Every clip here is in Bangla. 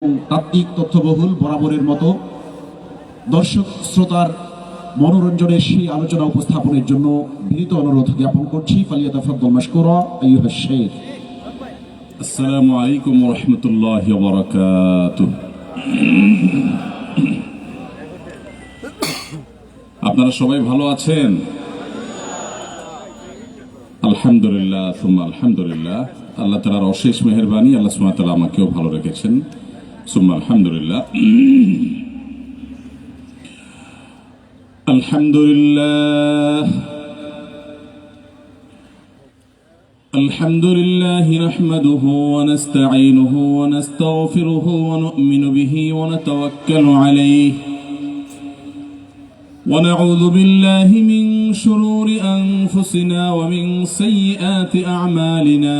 তাত্ত্বিক তথ্যবহুল বরাবরের মতো দর্শক শ্রোতার মনোরঞ্জনের সেই আলোচনা উপস্থাপনের জন্য বিনীত অনুরোধ জ্ঞাপন করছি। ফালিয়াতাফাদ্দাল মাশকুরা আইয়ুহাশ শাইখ। আসসালামু আলাইকুম ওয়া রাহমাতুল্লাহি ওয়া বারাকাতুহু। আপনারা সবাই ভালো আছেন? আলহামদুলিল্লাহ সুম্মা আলহামদুলিল্লাহ। আল্লাহ তাআলার অশেষ মেহেরবানি, আল্লাহ সুবহানাহু ওয়া তাআলা আমাকেও ভালো রেখেছেন। সুম্মা আলহামদুলিল্লাহ। আলহামদুলিল্লাহ الحمد لله نحمده ونستعينه ونستغفره ونؤمن به ونتوكل عليه ونعوذ بالله من شرور أنفسنا ومن سيئات أعمالنا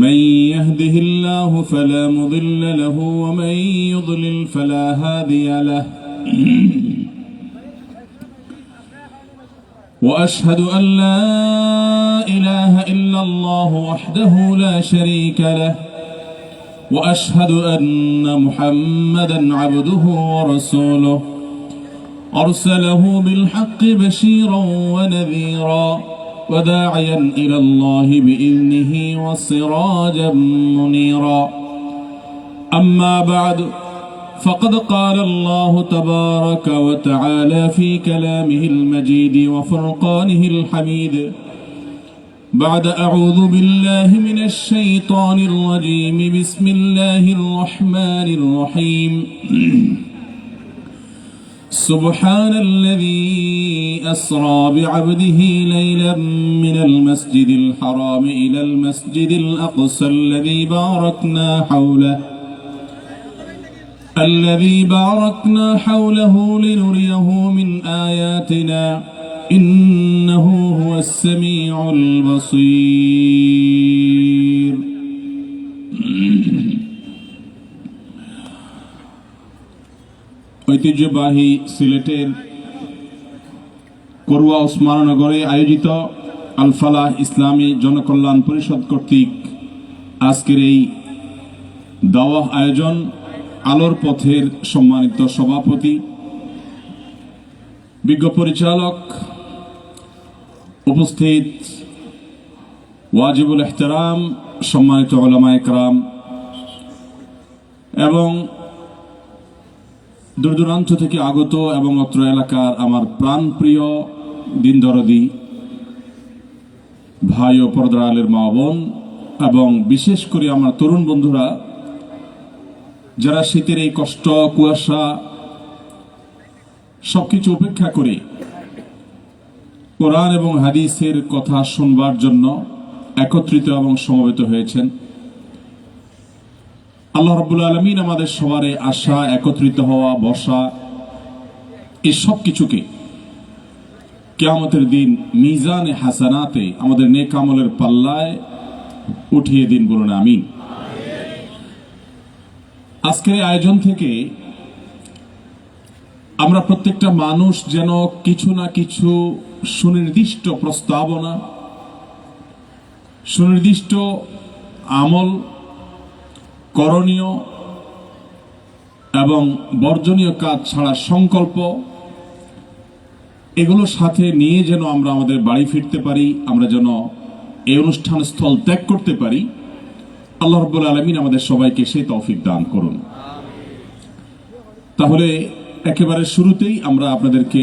من يهده الله فلا مضل له ومن يضلل فلا هادي له وأشهد أن لا إله إلا الله وحده لا شريك له وأشهد أن محمدا عبده ورسوله أرسله بالحق بشيرا ونذيرا وداعيا إلى الله بإذنه وسراجا منيرا أما بعد فقد قال الله تبارك وتعالى في كلامه المجيد وفرقانه الحميد بعد أعوذ بالله من الشيطان الرجيم بسم الله الرحمن الرحيم سبحان الذي أسرى بعبده ليلا من المسجد الحرام إلى المسجد الأقصى الذي باركنا حوله لنريه من آياتنا إنه هو السميع البصير ঐতিহ্যবাহী সিলেটের করুয়া ওসমাননগরে আয়োজিত আল ফালাহ ইসলামী জনকল্যাণ পরিষদ কর্তৃক আজকের এই দাওয়াহ আয়োজন আলোর পথের সম্মানিত সভাপতি, বিজ্ঞ পরিচালক, উপস্থিত ওয়াজিবুল ইহতিরাম সম্মানিত উলামায়ে কেরাম এবং দূর দূরান্ত থেকে আগত এবং অত্র এলাকার আমার প্রাণপ্রিয় দিন দরদি ভাই ও পর্দার আলের মা বোন এবং বিশেষ করে আমার তরুণ বন্ধুরা, যারা শীতের এই কষ্ট কুয়াশা সবকিছু উপেক্ষা করে কোরআন এবং হাদিসের কথা শুনবার জন্য একত্রিত এবং সমবেত হয়েছেন, আল্লাহ রাব্বুল আলামিন আমাদের সবারে আশা, একত্রিত হওয়া, বসা এই সব কিছুকে কিয়ামতের দিন মিজানে হাসানাতে আমাদের নেক আমলের পাল্লায় উঠিয়ে দিন, বলুন আমিন। আজকের আয়োজন থেকে আমরা প্রত্যেকটা মানুষ যেন কিছু না কিছু সুনির্দিষ্ট প্রস্তাবনা, সুনির্দিষ্ট আমল, করণীয় এবং বর্জনীয় কাজ ছাড়া সংকল্প, এগুলোর সাথে নিয়ে যেন আমরা আমাদের বাড়ি ফিরতে পারি, আমরা যেন এই অনুষ্ঠান স্থল ত্যাগ করতে পারি। আল্লাহ রাব্বুল আলামিন আমাদের সবাইকে সেই তৌফিক দান করুন। তাহলে একেবারে শুরুতেই আমরা আপনাদেরকে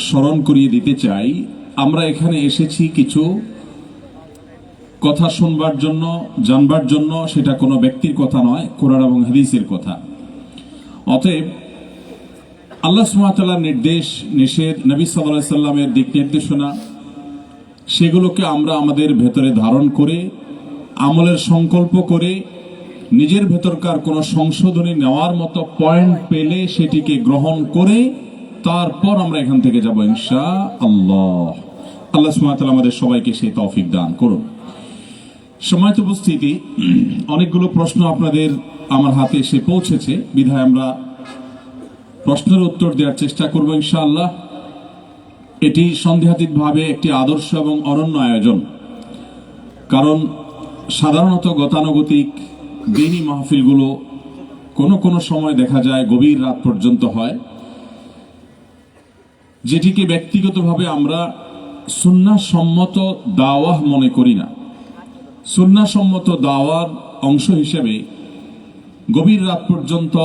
স্মরণ করিয়ে দিতে চাই, আমরা এখানে এসেছি কিছু কথা শুনবার জন্য, জানবার জন্য। সেটা কোনো ব্যক্তির কথা নয়, কোরআন এবং হাদিসের কথা। অতএব আল্লাহ সুবহানাহু ওয়া তাআলার নির্দেশ, নিষেধ, নবী সাল্লাল্লাহু আলাইহি সাল্লামের দিক নির্দেশনা, সেগুলোকে আমরা আমাদের ভেতরে ধারণ করে, আমলের সংকল্প করে, নিজের ভেতরকার কোনো সংশোধনী নেওয়ার মতো পয়েন্ট পেলে সেটিকে গ্রহণ করে তারপর আমরা এখান থেকে যাব ইনশাআল্লাহ। আল্লাহ সুবহানাহু ওয়া তাআলা আমাদের সবাইকে সেই তৌফিক দান করুন। সম্মানিত উপস্থিতি, অনেকগুলো প্রশ্ন আপনাদের আমার হাতে এসে পৌঁছেছে, বিধায় আমরা প্রশ্নের উত্তর দেওয়ার চেষ্টা করব ইনশাআল্লাহ। এটি সন্দেহাতীতভাবে একটি আদর্শ এবং অনন্য আয়োজন, কারণ সাধারণত গতানুগতিক দ্বীনি মাহফিলগুলো কোনো কোনো সময় দেখা যায় গভীর রাত পর্যন্ত হয়, যেটিকে ব্যক্তিগতভাবে আমরা সুন্নাহসম্মত দাওয়াহ মনে করি না। সুন্নাহসম্মত দাওয়ার অংশ হিসেবে গভীর রাত পর্যন্ত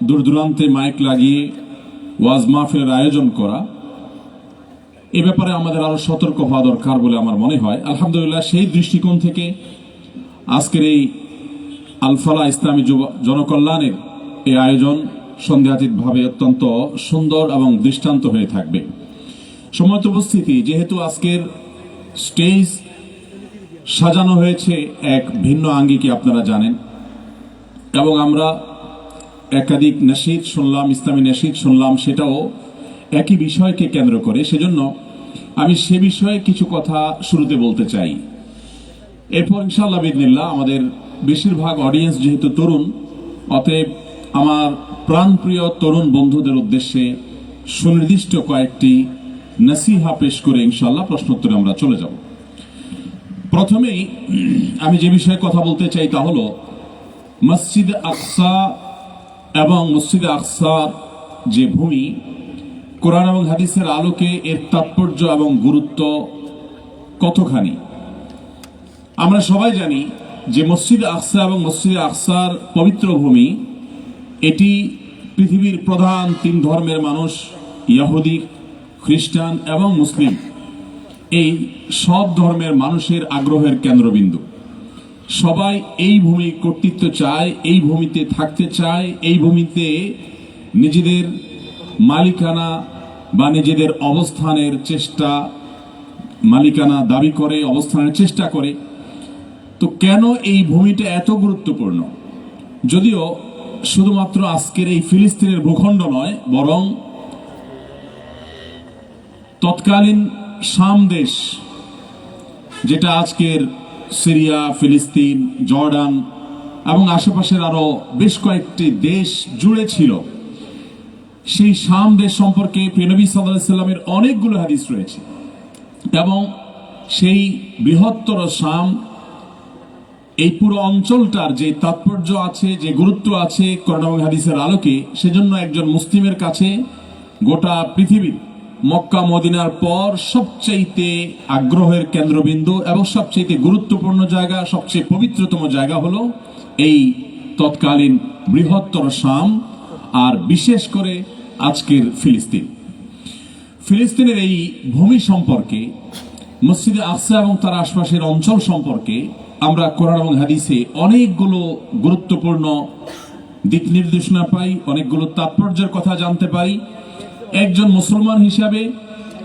দূর দূরান্তে মাইক লাগিয়ে ওয়াজ মাহফিলের আয়োজন করা, এ ব্যাপারে আমাদের আরো সতর্ক হওয়া দরকার বলে আমার মনে হয়। আলহামদুলিল্লাহ, সেই দৃষ্টিকোণ থেকে আজকের এই আলফালা ইসলামী জনকল্যাণের এই আয়োজন সন্দেহাতীতভাবে অত্যন্ত সুন্দর এবং দৃষ্টান্ত হয়ে থাকবে। সম্মানিত উপস্থিতি, যেহেতু আজকের স্টেজ সাজানো হয়েছে এক ভিন্ন আঙ্গিকে আপনারা জানেন, এবং আমরা একাধিক নাশিদ শুনলাম, ইসলামী নাশিদ শুনলাম, সেটাও একই বিষয়কে কেন্দ্র করে। সেজন্য আমি সে বিষয়ে কিছু কথা শুরুতে বলতে চাই। এরপর ইনশাআল্লাহ বিদিনিল্লাহ আমাদের বেশিরভাগ অডিয়েন্স যেহেতু তরুণ, অতএব আমার প্রাণপ্রিয় তরুণ বন্ধুদের উদ্দেশ্যে সুনির্দিষ্ট কয়েকটি নসিহা পেশ করে ইনশাআল্লাহ প্রশ্নোত্তরে আমরা চলে যাব। প্রথমেই আমি যে বিষয়ে কথা বলতে চাই তা হলো মসজিদ আকসা এবং মসজিদ আকসার যে ভূমি, কোরআন এবং হাদিসের আলোকে এর তাৎপর্য এবং গুরুত্ব কতখানি। আমরা সবাই জানি যে মসজিদ আকসা এবং মসজিদ আকসার পবিত্র ভূমি, এটি পৃথিবীর প্রধান তিন ধর্মের মানুষ, ইহুদি, খ্রিস্টান এবং মুসলিম, এই সব ধর্মের মানুষের আগ্রহের কেন্দ্রবিন্দু। সবাই এই ভূমি কর্তৃত্ব চায়, এই ভূমিতে থাকতে চায়, এই ভূমিতে নিজেদের মালিকানা বা নিজেদের অবস্থানের চেষ্টা, মালিকানা দাবি করে, অবস্থানের চেষ্টা করে। তো কেন এই ভূমিটা এত গুরুত্বপূর্ণ? যদিও শুধুমাত্র আজকের এই ফিলিস্তিনের ভূখণ্ড নয়, বরং তৎকালীন শাম দেশ, যেটা আজকের সিরিয়া, ফিলিস্তিন, জর্ডান এবং আশেপাশের আরো বেশ কয়েকটি দেশ জুড়ে ছিল, সেই শাম দেশ সম্পর্কে প্রিয় নবী সাল্লাল্লাহু আলাইহি সাল্লামের অনেকগুলো হাদিস রয়েছে। এবং সেই বৃহত্তর শাম, এই পুরো অঞ্চলটার যে তাৎপর্য আছে, যে গুরুত্ব আছে কোরআন এবং হাদিসের আলোকে, সেজন্য একজন মুসলিমের কাছে গোটা পৃথিবীর মক্কা মদিনার পর সবচেয়ে আগ্রহের কেন্দ্রবিন্দু এবং সবচেয়ে গুরুত্বপূর্ণ জায়গা, সবচেয়ে পবিত্রতম জায়গা হলো এই তৎকালীন বৃহত্তর শাম, আর বিশেষ করে আজকের ফিলিস্তিন। ফিলিস্তিনের এই ভূমি সম্পর্কে, মসজিদে আকসা এবং তার আশপাশের অঞ্চল সম্পর্কে আমরা কোরআন এবং হাদিসে অনেকগুলো গুরুত্বপূর্ণ দিক নির্দেশনা পাই, অনেকগুলো তাৎপর্যের কথা জানতে পারি। একজন মুসলমান হিসাবে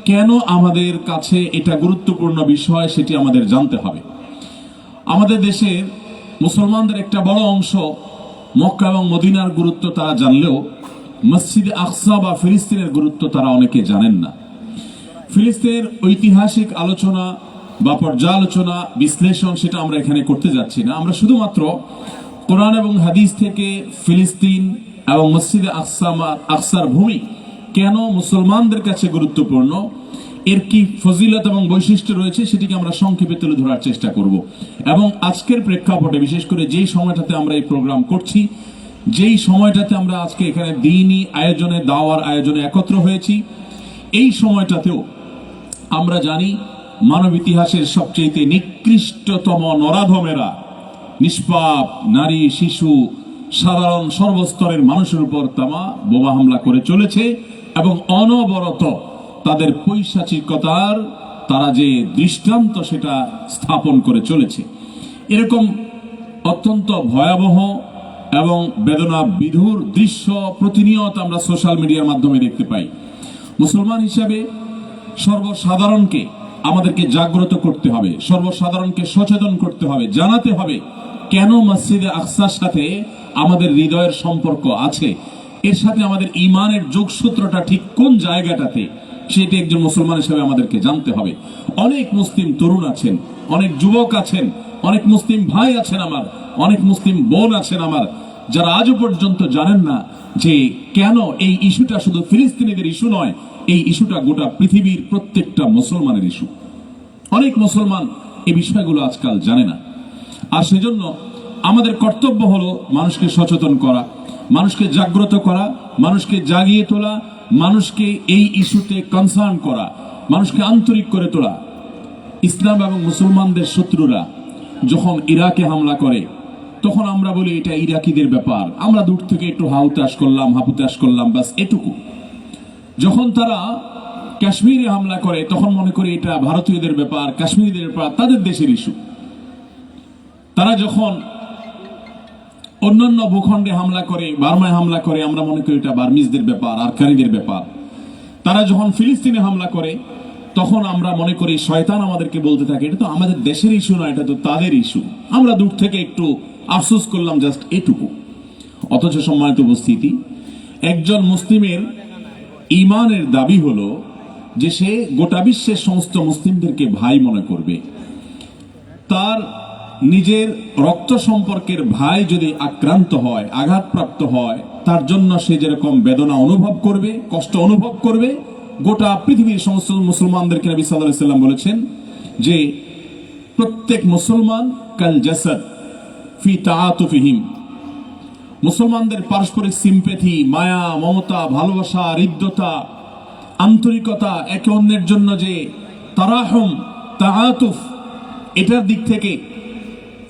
কেন আমাদের কাছে এটা গুরুত্বপূর্ণ বিষয়, সেটি আমাদের জানতে হবে। আমাদের দেশের মুসলমানদের একটা বড় অংশ মক্কা এবং মদিনার গুরুত্ব তারা জানলেও মসজিদে আকসা বা ফিলিস্তিনের গুরুত্ব তারা অনেকে জানেন না। ফিলিস্তিনের ঐতিহাসিক আলোচনা বা পর্যালোচনা, বিশ্লেষণ, সেটা আমরা এখানে করতে যাচ্ছি না। আমরা শুধুমাত্র কোরআন এবং হাদিস থেকে ফিলিস্তিন এবং মসজিদে আকসার ভূমি কেন মুসলমানদের কাছে গুরুত্বপূর্ণ, এর কি ফজিলত এবং বৈশিষ্ট্য রয়েছে, সেটিকে আমরা সংক্ষেপে তুলে ধরার চেষ্টা করব। এবং আজকের প্রেক্ষাপটে, বিশেষ করে যেই সময়টাতে আমরা এই প্রোগ্রাম করছি, যেই সময়টাতে আমরা আজকে এখানে দ্বীনি আয়োজনে, দাওয়ার আয়োজনে একত্র হয়েছি, এই সময়টাতেও আমরা জানি মানব ইতিহাসের সবচেয়ে নিকৃষ্টতম নরাধমেরা, নিষ্পাপ নারী, শিশু, সাধারণ সর্বস্তরের মানুষের উপর তামা বোমা হামলা করে চলেছে এবং অনবরত তাদের পৈশাচিকতার তারা যে দৃষ্টান্ত সেটা স্থাপন করে চলেছে। এরকম অত্যন্ত ভয়াবহ এবং বেদনা বিধুর দৃশ্য প্রতিনিয়ত আমরা সোশ্যাল মিডিয়ার মাধ্যমে দেখতে পাই। মুসলমান হিসাবে সর্বসাধারণকে আমাদেরকে জাগ্রত করতে হবে, সর্বসাধারণকে সচেতন করতে হবে, জানাতে হবে কেন মসজিদে আকসার সাথে আমাদের হৃদয়ের সম্পর্ক আছে, এর সাথে আমাদের ইমানের যোগসূত্রটা ঠিক কোন জায়গাটাতে, সেটি একজন মুসলমান হিসেবে আমাদেরকে জানতে হবে। অনেক মুসলিম তরুণ আছেন, অনেক যুবক আছেন, অনেক মুসলিম ভাই আছেন আমার, অনেক মুসলিম বোন আছেন আমার, যারা আজও পর্যন্ত জানেন না যে কেন এই ইস্যুটা শুধু ফিলিস্তিনিদের ইস্যু নয়, এই ইস্যুটা গোটা পৃথিবীর প্রত্যেকটা মুসলমানের ইস্যু। অনেক মুসলমান এই বিষয়গুলো আজকাল জানে না। আর সেজন্য আমাদের কর্তব্য হলো মানুষকে সচেতন করা, মানুষকে জাগ্রত করা, মানুষকে জাগিয়ে তোলা, মানুষকে এই ইস্যুতে কনসার্ন করা, মানুষকে আন্তরিক করে তোলা। ইসলাম এবং মুসলমানদের শত্রুরা যখন ইরাকে হামলা করে তখন আমরা বলি এটা ইরাকিদের ব্যাপার, আমরা দূর থেকে একটু হাহুতাশ করলাম, বাস এটুকু। যখন তারা কাশ্মীরে হামলা করে তখন মনে করি এটা ভারতীয়দের ব্যাপার, কাশ্মীরিদের ব্যাপার, তাদের দেশের ইস্যু। তারা যখন অন্যান্য ভূখণ্ডে হামলা করে, বার্মায় হামলা করে, আমরা মনে করি এটা বার্মিজদের ব্যাপার, আরকানিদের ব্যাপার। তারা যখন ফিলিস্তিনে হামলা করে তখন আমরা মনে করি শয়তান আমাদেরকে বলতে থাকে এটা তো আমাদের দেশের ইস্যু না, এটা তো তাদের ইস্যু। আমরা দূর থেকে একটু আফসোস করলাম, জাস্ট এটুকু। অথচ সম্মানিত উপস্থিতি, একজন মুসলিমের ঈমানের দাবি হলো যে সে গোটা বিশ্বের সমস্ত মুসলিমদেরকে ভাই মনে করবে। তার নিজের রক্ত সম্পর্কের ভাই যদি আক্রান্ত হয়, আঘাতপ্রাপ্ত হয়, তার জন্য সে যেরকম বেদনা অনুভব করবে, কষ্ট অনুভব করবে, গোটা পৃথিবীর সমস্ত মুসলমানদেরকে নবী সাল্লাল্লাহু আলাইহি ওয়াসাল্লাম বলেছেন যে প্রত্যেক মুসলমান কাল জাসাদ ফি তাআতুফিহিম। মুসলমানদের পারস্পরিক সিম্প্যাথি, মায়া, মমতা, ভালোবাসা, হৃদ্যতা, আন্তরিকতা, একে অন্যের জন্য যে তারাহুম, তাআতুফ, এটার দিক থেকে,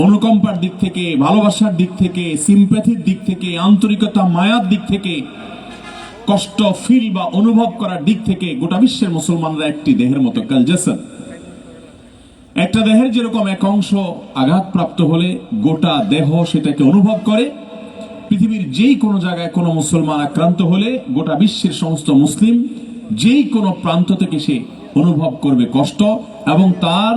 অনুকম্পার দিক থেকে, ভালোবাসার দিক থেকে, সিম্প্যাথির দিক থেকে, আন্তরিকতা, মায়ার দিক থেকে, কষ্ট ফিল বা অনুভব করার দিক থেকে গোটা বিশ্বের মুসলমানরা একটি দেহের মতো, কাল জাসাদ। একটা দেহের যেরকম এক অংশ আঘাতপ্রাপ্ত হলে গোটা দেহ সেটাকে অনুভব করে, পৃথিবীর যেই কোনো জায়গায় কোনো মুসলমান আক্রান্ত হলে গোটা বিশ্বের সমস্ত মুসলিম যেই কোনো প্রান্ত থেকে সে অনুভব করবে কষ্ট, এবং তার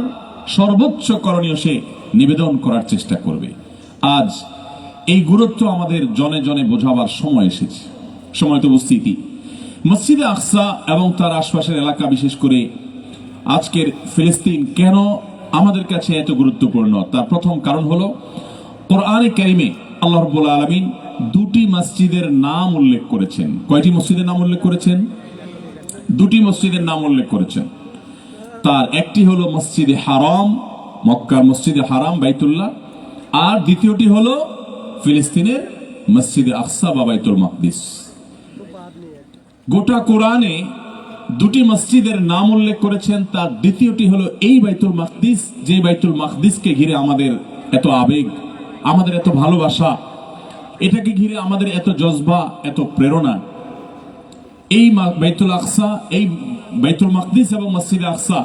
সর্বোচ্চ করণীয় সে নিবেদন করার চেষ্টা করবে। আজ এই গুরুত্ব আমাদের জনে জনে বোঝাবার সময় এসেছে। সময়ত উপস্থিতি, মসজিদে আকসা এবং তার আশপাশের এলাকা, বিশেষ করে আজকের ফিলিস্তিন কেন আমাদের কাছে এত গুরুত্বপূর্ণ, তার প্রথম কারণ হলো কোরআনে কারিমে আল্লাহ রাব্বুল আলামিন দুটি মসজিদের নাম উল্লেখ করেছেন। কয়টি মসজিদের নাম উল্লেখ করেছেন? দুটি মসজিদের নাম উল্লেখ করেছেন। তার একটি হলো মসজিদে হারাম, মক্কার মসজিদে হারাম বাইতুল্লাহ, আর দ্বিতীয়টি হলো ফিলিস্তিনের মসজিদে আকসা বা বাইতুল মাকদিস। গোটা কোরআনে দুটি মসজিদের নাম উল্লেখ করেছেন, তার দ্বিতীয়টি হলো এই বাইতুল মাকদিস, যে বাইতুল মাকদিসকে ঘিরে আমাদের এত আবেগ, আমাদের এত ভালোবাসা, এটাকে ঘিরে আমাদের এত জজবা, এত প্রেরণা। এই বাইতুল আকসা, এই বাইতুল মাকদিস এবং মসজিদে আকসা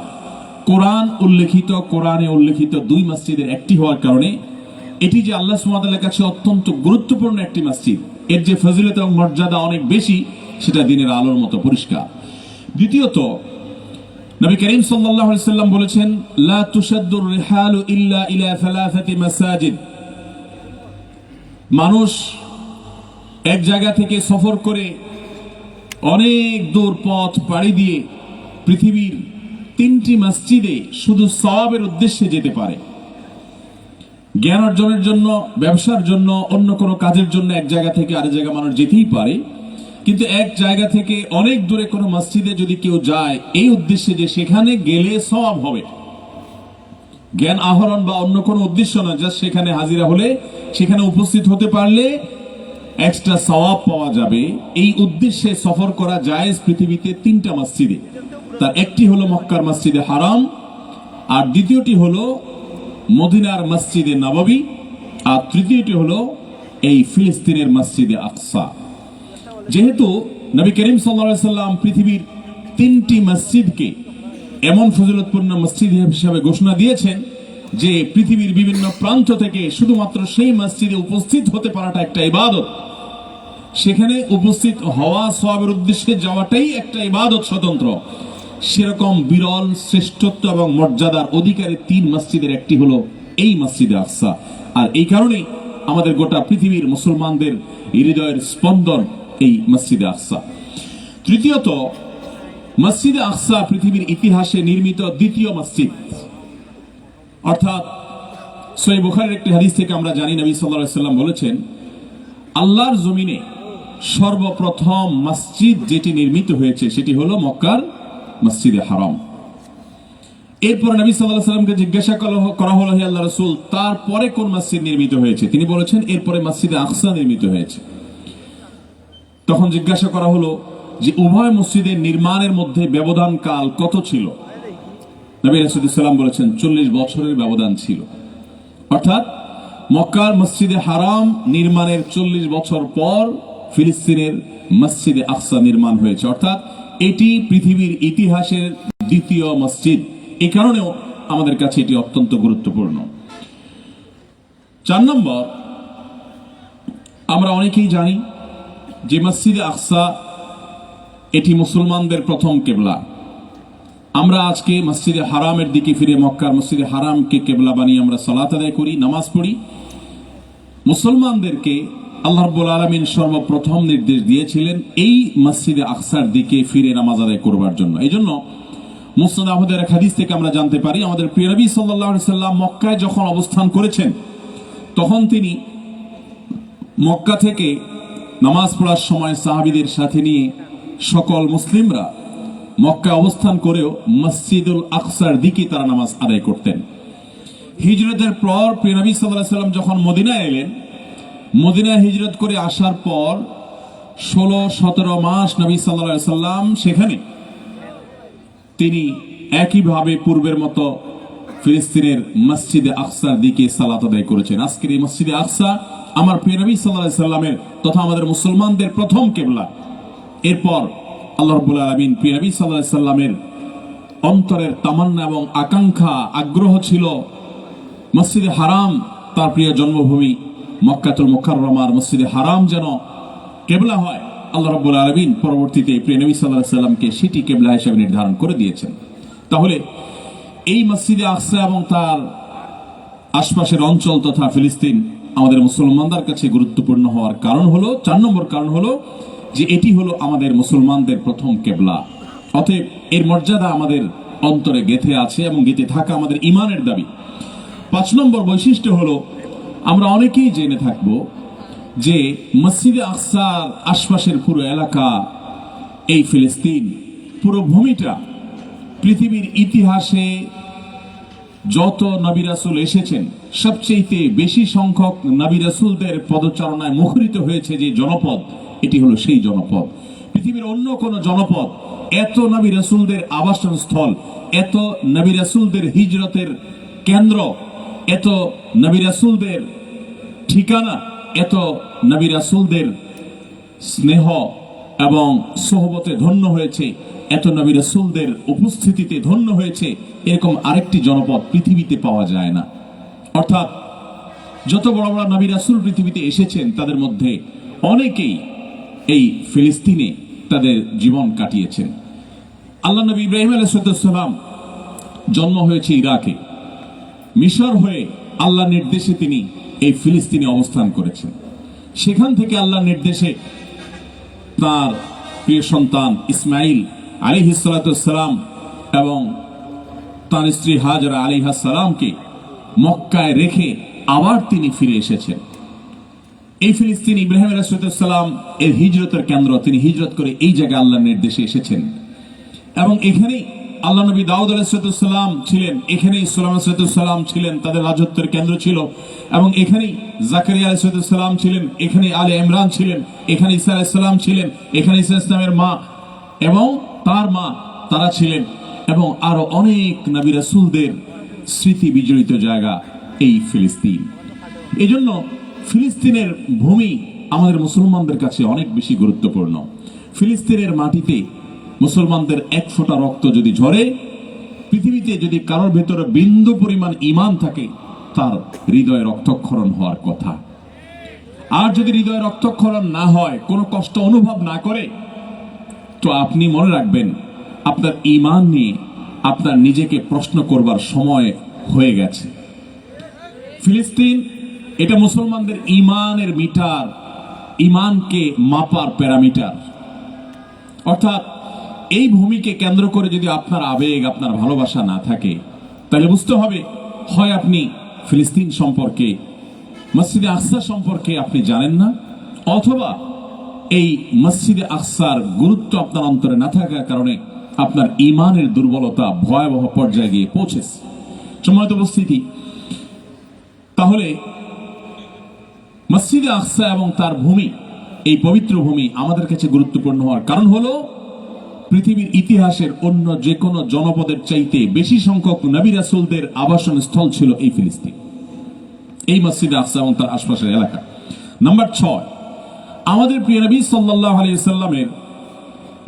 কোরআনে উল্লেখিত দুই মসজিদের একটি হওয়ার কারণে এটি যে আল্লাহ সুবহানাহু ওয়া তাআলার কাছে অত্যন্ত গুরুত্বপূর্ণ একটি মসজিদ, এর যে ফজিলত এবং মর্যাদা অনেক বেশি, সেটা দিনের আলোর মতো পরিষ্কার। দ্বিতীয়ত, নবী করিম সাল্লাল্লাহু আলাইহি ওয়াসাল্লাম বলেছেন, লা তুশাদ্দুর রিহালু ইল্লা ইলা সালাসাতি মাসাজিদ। মানুষ এক জায়গা থেকে সফর করে অনেক দূর পথ পাড়ি দিয়ে পৃথিবীর তিনটি মসজিদে শুধু সওয়াবের উদ্দেশ্যে যেতে পারে। জ্ঞান অর্জনের জন্য, ব্যবসার জন্য, অন্য কোনো কাজের জন্য এক জায়গা থেকে আরেক জায়গা মানুষ যেতেই পারে, কিন্তু এক জায়গা থেকে অনেক দূরে কোনো মসজিদে যদি কেউ যায় এই উদ্দেশ্যে যে সেখানে গেলে সওয়াব হবে, জ্ঞান আহরণ বা অন্য কোনো উদ্দেশ্য না, জাস্ট সেখানে হাজিরা হলে, সেখানে উপস্থিত হতে পারলে এক্সট্রা সওয়াব পাওয়া যাবে, এই উদ্দেশ্যে সফর করা জায়েজ পৃথিবীতে তিনটা মসজিদে। তার একটি হলো মক্কার মসজিদে হারাম, আর দ্বিতীয়টি হলো মদিনার মসজিদে নববী, আর তৃতীয়টি হলো এই ফিলিস্তিনের মসজিদে আকসা। যেহেতু নবী করিম সাল্লাল্লাহু আলাইহি ওয়াসাল্লাম পৃথিবীর তিনটি মসজিদকে এমন ফজিলতপূর্ণ মসজিদ হিসেবে ঘোষণা দিয়েছেন যে পৃথিবীর বিভিন্ন প্রান্ত থেকে শুধুমাত্র সেই মসজিদে উপস্থিত হতে পারাটা একটা ইবাদত, সেখানে উপস্থিত হওয়া, সওয়াবের উদ্দেশ্যে যাওয়াটাই একটা ইবাদত স্বতন্ত্র। সেরকম বিরল শ্রেষ্ঠত্ব এবং মর্যাদার অধিকারী তিন মসজিদের একটি হলো এই মসজিদে আকসা। আর এই কারণেই আমাদের গোটা পৃথিবীর মুসলমানদের হৃদয়ের স্পন্দন এই মসজিদে আকসা। তৃতীয়ত, মসজিদে আকসা পৃথিবীর ইতিহাসে নির্মিত দ্বিতীয় মসজিদ। অর্থাৎ সহিহ বুখারীর একটি হাদিস থেকে আমরা জানি, নবী সাল্লাল্লাহু আলাইহি ওয়াসাল্লাম বলেছেন, আল্লাহর জমিনে সর্বপ্রথম মসজিদ যেটি নির্মিত হয়েছে সেটি হলো মক্কার মসজিদে হারাম। এরপরে নবী সাল্লাল্লাহু আলাইহি সাল্লামকে জিজ্ঞাসা করা হলো, হে আল্লাহর রাসূল, তারপরে কোন মসজিদ নির্মিত হয়েছে? তিনি বলেছেন, এরপরে মসজিদে আকসা নির্মিত হয়েছে। তখন জিজ্ঞাসা করা হলো যে উভয় মসজিদের নির্মাণের মধ্যে ব্যবধান কাল কত ছিল? নবী রাসূলুল্লাহ সাল্লাল্লাহু আলাইহি ওয়াসাল্লাম বলেছেন 40 বছরের ব্যবধান ছিল। অর্থাৎ মক্কার মসজিদে হারাম নির্মাণের 40 বছর পর ফিলিস্তিনের মসজিদে আকসা নির্মাণ হয়েছে। অর্থাৎ এটি পৃথিবীর ইতিহাসের দ্বিতীয় মসজিদ। এই কারণেও আমাদের কাছে এটি অত্যন্ত গুরুত্বপূর্ণ। 4 নম্বর, আমরা অনেকেই জানি যে মসজিদে আকসা এটি মুসলমানদের প্রথম কেবলা। আমরা আজকে মসজিদে হারামের দিকে ফিরে মক্কার মসজিদে হারামকে কেবলা বানিয়ে আমরা সালাত আদায় করি, নামাজ পড়ি। মুসলমানদেরকে আল্লাহ রাব্বুল আলামিন সর্বপ্রথম নির্দেশ দিয়েছিলেন এই মসজিদে আকসার দিকে ফিরে নামাজ আদায় করবার জন্য। এই জন্য মুসনাদ আহমদের এক হাদিস থেকে আমরা জানতে পারি, আমাদের প্রিয় নবী সাল্লাল্লাহু আলাইহি সাল্লাম মক্কায় যখন অবস্থান করেছেন তখন তিনি মক্কা থেকে নামাজ পড়ার সময় সাহাবীদের সাথে নিয়ে সকল মুসলিমরা মক্কায় অবস্থান করেও মসজিদুল আকসার দিকে তারা নামাজ আদায় করতেন। হিজরতের পর প্রিয় নবী সাল্লাল্লাহু আলাইহি সাল্লাম যখন মদিনায় এলেন, মদিনায় হিজরত করে আসার পর 16-17 মাস নবী সাল্লাল্লাহু আলাইহি সাল্লাম সেখানে তিনি একইভাবে পূর্বের মতো ফিলিস্তিনের মসজিদে আকসার দিকে সালাত আদায় করেছেন। আজকের এই মসজিদে আকসা আমার প্রিয় নবী সাল্লাল্লাহু আলাইহি সাল্লামের তথা আমাদের মুসলমানদের প্রথম কিবলা। এরপর আল্লাহ রাব্বুল আলামিন প্রিয় নবী সাল্লাল্লাহু আলাইহি সাল্লামের অন্তরের তামান্না এবং আকাঙ্ক্ষা আগ্রহ ছিল মসজিদে হারাম, তার প্রিয় জন্মভূমি মক্কাতুল মুকাররমার মসজিদে হারাম যেন কেবলা হয়। আল্লাহ রাব্বুল আলামিন পরবর্তীতে প্রিয় নবী সাল্লাল্লাহু আলাইহি সাল্লামকে সেটি কেবলা হিসেবে নির্ধারণ করে দিয়েছেন। তাহলে এই মসজিদে আকসা এবং তার আশপাশের অঞ্চল তথা ফিলিস্তিন আমাদের মুসলমানদের কাছে গুরুত্বপূর্ণ হওয়ার কারণ হলো, 4 নম্বর কারণ হলো যে এটি হলো আমাদের মুসলমানদের প্রথম কেবলা। অতএব এর মর্যাদা আমাদের অন্তরে গেঁথে আছে এবং গেঁথে থাকা আমাদের ঈমানের দাবি। 5 নম্বর বৈশিষ্ট্য হলো, আমরা অনেকেই জেনে থাকব যে মসজিদে আকসার আশপাশের পুরো এলাকা, এই ফিলিস্তিন পুরো ভূমিটা পৃথিবীর ইতিহাসে যত নবী রাসূল এসেছেন সবচেয়ে বেশি সংখ্যক নবী রাসূলদের পদচারণায় মুখরিত হয়েছে যে জনপদ, এটি হলো সেই জনপদ। পৃথিবীর অন্য কোন জনপদ এত নবী রাসূলদের আবাসন স্থল, এত নবী রাসূলদের হিজরতের কেন্দ্র, এত নবী রাসূলদের ঠিকানা, এত নবী রাসূলদের স্নেহ এবং সোহবতে ধন্য হয়েছে, এত নবী রাসূলদের উপস্থিতিতে ধন্য হয়েছে, এরকম আরেকটি জনপদ পৃথিবীতে পাওয়া যায় না। অর্থাৎ যত বড় বড় নবী রাসূল পৃথিবীতে এসেছেন তাদের মধ্যে অনেকেই এই ফিলিস্তিনে তাদের জীবন কাটিয়েছেন। আল্লাহ নবী ইব্রাহিম আলাইহিস সালাম জন্ম হয়েছে ইরাকে, মিশর হয়ে আল্লাহর নির্দেশে তিনি এই ফিলিস্তিনে অবস্থান করেছেন। সেখান থেকে আল্লাহর নির্দেশে তার প্রিয় সন্তান ইসমাইল আলাইহিস সালাম এবং তার স্ত্রী হাজরা আলাইহাস সালামকে মক্কায় রেখে আবার তিনি ফিরে এসেছেন। এই ফিলিস্তিন ইব্রাহিম আলাইহিস সালাম এর হিজরতের কেন্দ্র। তিনি হিজরত করে এই জায়গায় আল্লাহর নির্দেশে এসেছেন এবং এখানেই আল্লাহ নবী দাউদ আলাইহিস সালাম ছিলেন, এখানেই সুলাইমান আলাইহিস সালাম ছিলেন, তাদের রাজত্বের কেন্দ্র ছিল। এবং এখানেই জাকারিয়া আলাইহিস সালাম ছিলেন, এখানে আলে ইমরান ছিলেন, এখানে ঈসা আলাইহিস সালাম ছিলেন, এখানে ঈসা ইসলামের মা এবং তার মা তারা ছিলেন, এবং আরো অনেক নবী রাসূলদের স্মৃতি বিজড়িত জায়গা এই ফিলিস্তিন। এজন্য ফিলিস্তিনের ভূমি আমাদের মুসলমানদের কাছে অনেক বেশি গুরুত্বপূর্ণ। ফিলিস্তিনের মাটিতে মুসলমানদের এক ফোঁটা রক্ত যদি ঝরে, পৃথিবীতে যদি কারোর ভেতরে বিন্দু পরিমাণ ঈমান থাকে, তার হৃদয়ে রক্তক্ষরণ হওয়ার কথা। আর যদি হৃদয়ে রক্তক্ষরণ না হয়, কোনো কষ্ট অনুভব না করে, তো আপনি মনে রাখবেন আপনার ঈমান নিয়ে আপনার নিজেকে প্রশ্ন করবার সময় হয়ে গেছে। ফিলিস্তিন এটা মুসলমানদের ঈমানের মিটার, ঈমানকে মাপার প্যারামিটার। অর্থাৎ এই ভূমিকে কেন্দ্র করে যদি আপনার আবেগ, আপনার ভালোবাসা না থাকে, তাহলে বুঝতে হবে হয় আপনি ফিলিস্তিন সম্পর্কে, মসজিদে আকসা সম্পর্কে আপনি জানেন না, অথবা এই মসজিদে আকসার গুরুত্ব আপনার অন্তরে না থাকার কারণে আপনার ঈমানের দুর্বলতা ভয়াবহ পর্যায়ে গিয়ে পৌঁছেছে। সম্মানিত উপস্থিতি, তাহলে মসজিদে আকসা এবং তার ভূমি, এই পবিত্র ভূমি আমাদের কাছে গুরুত্বপূর্ণ হওয়ার কারণ হলো পৃথিবীর ইতিহাসের অন্য যে কোনো জনপদের চাইতে বেশি সংখ্যক নবী রাসূলদের আবাসন স্থল ছিল এই ফিলিস্তিন, এই মসজিদে আকসা এবং তার আশপাশের এলাকা। নাম্বার 6, আমাদের প্রিয় নবী সাল্লাল্লাহু আলাইহি সাল্লামের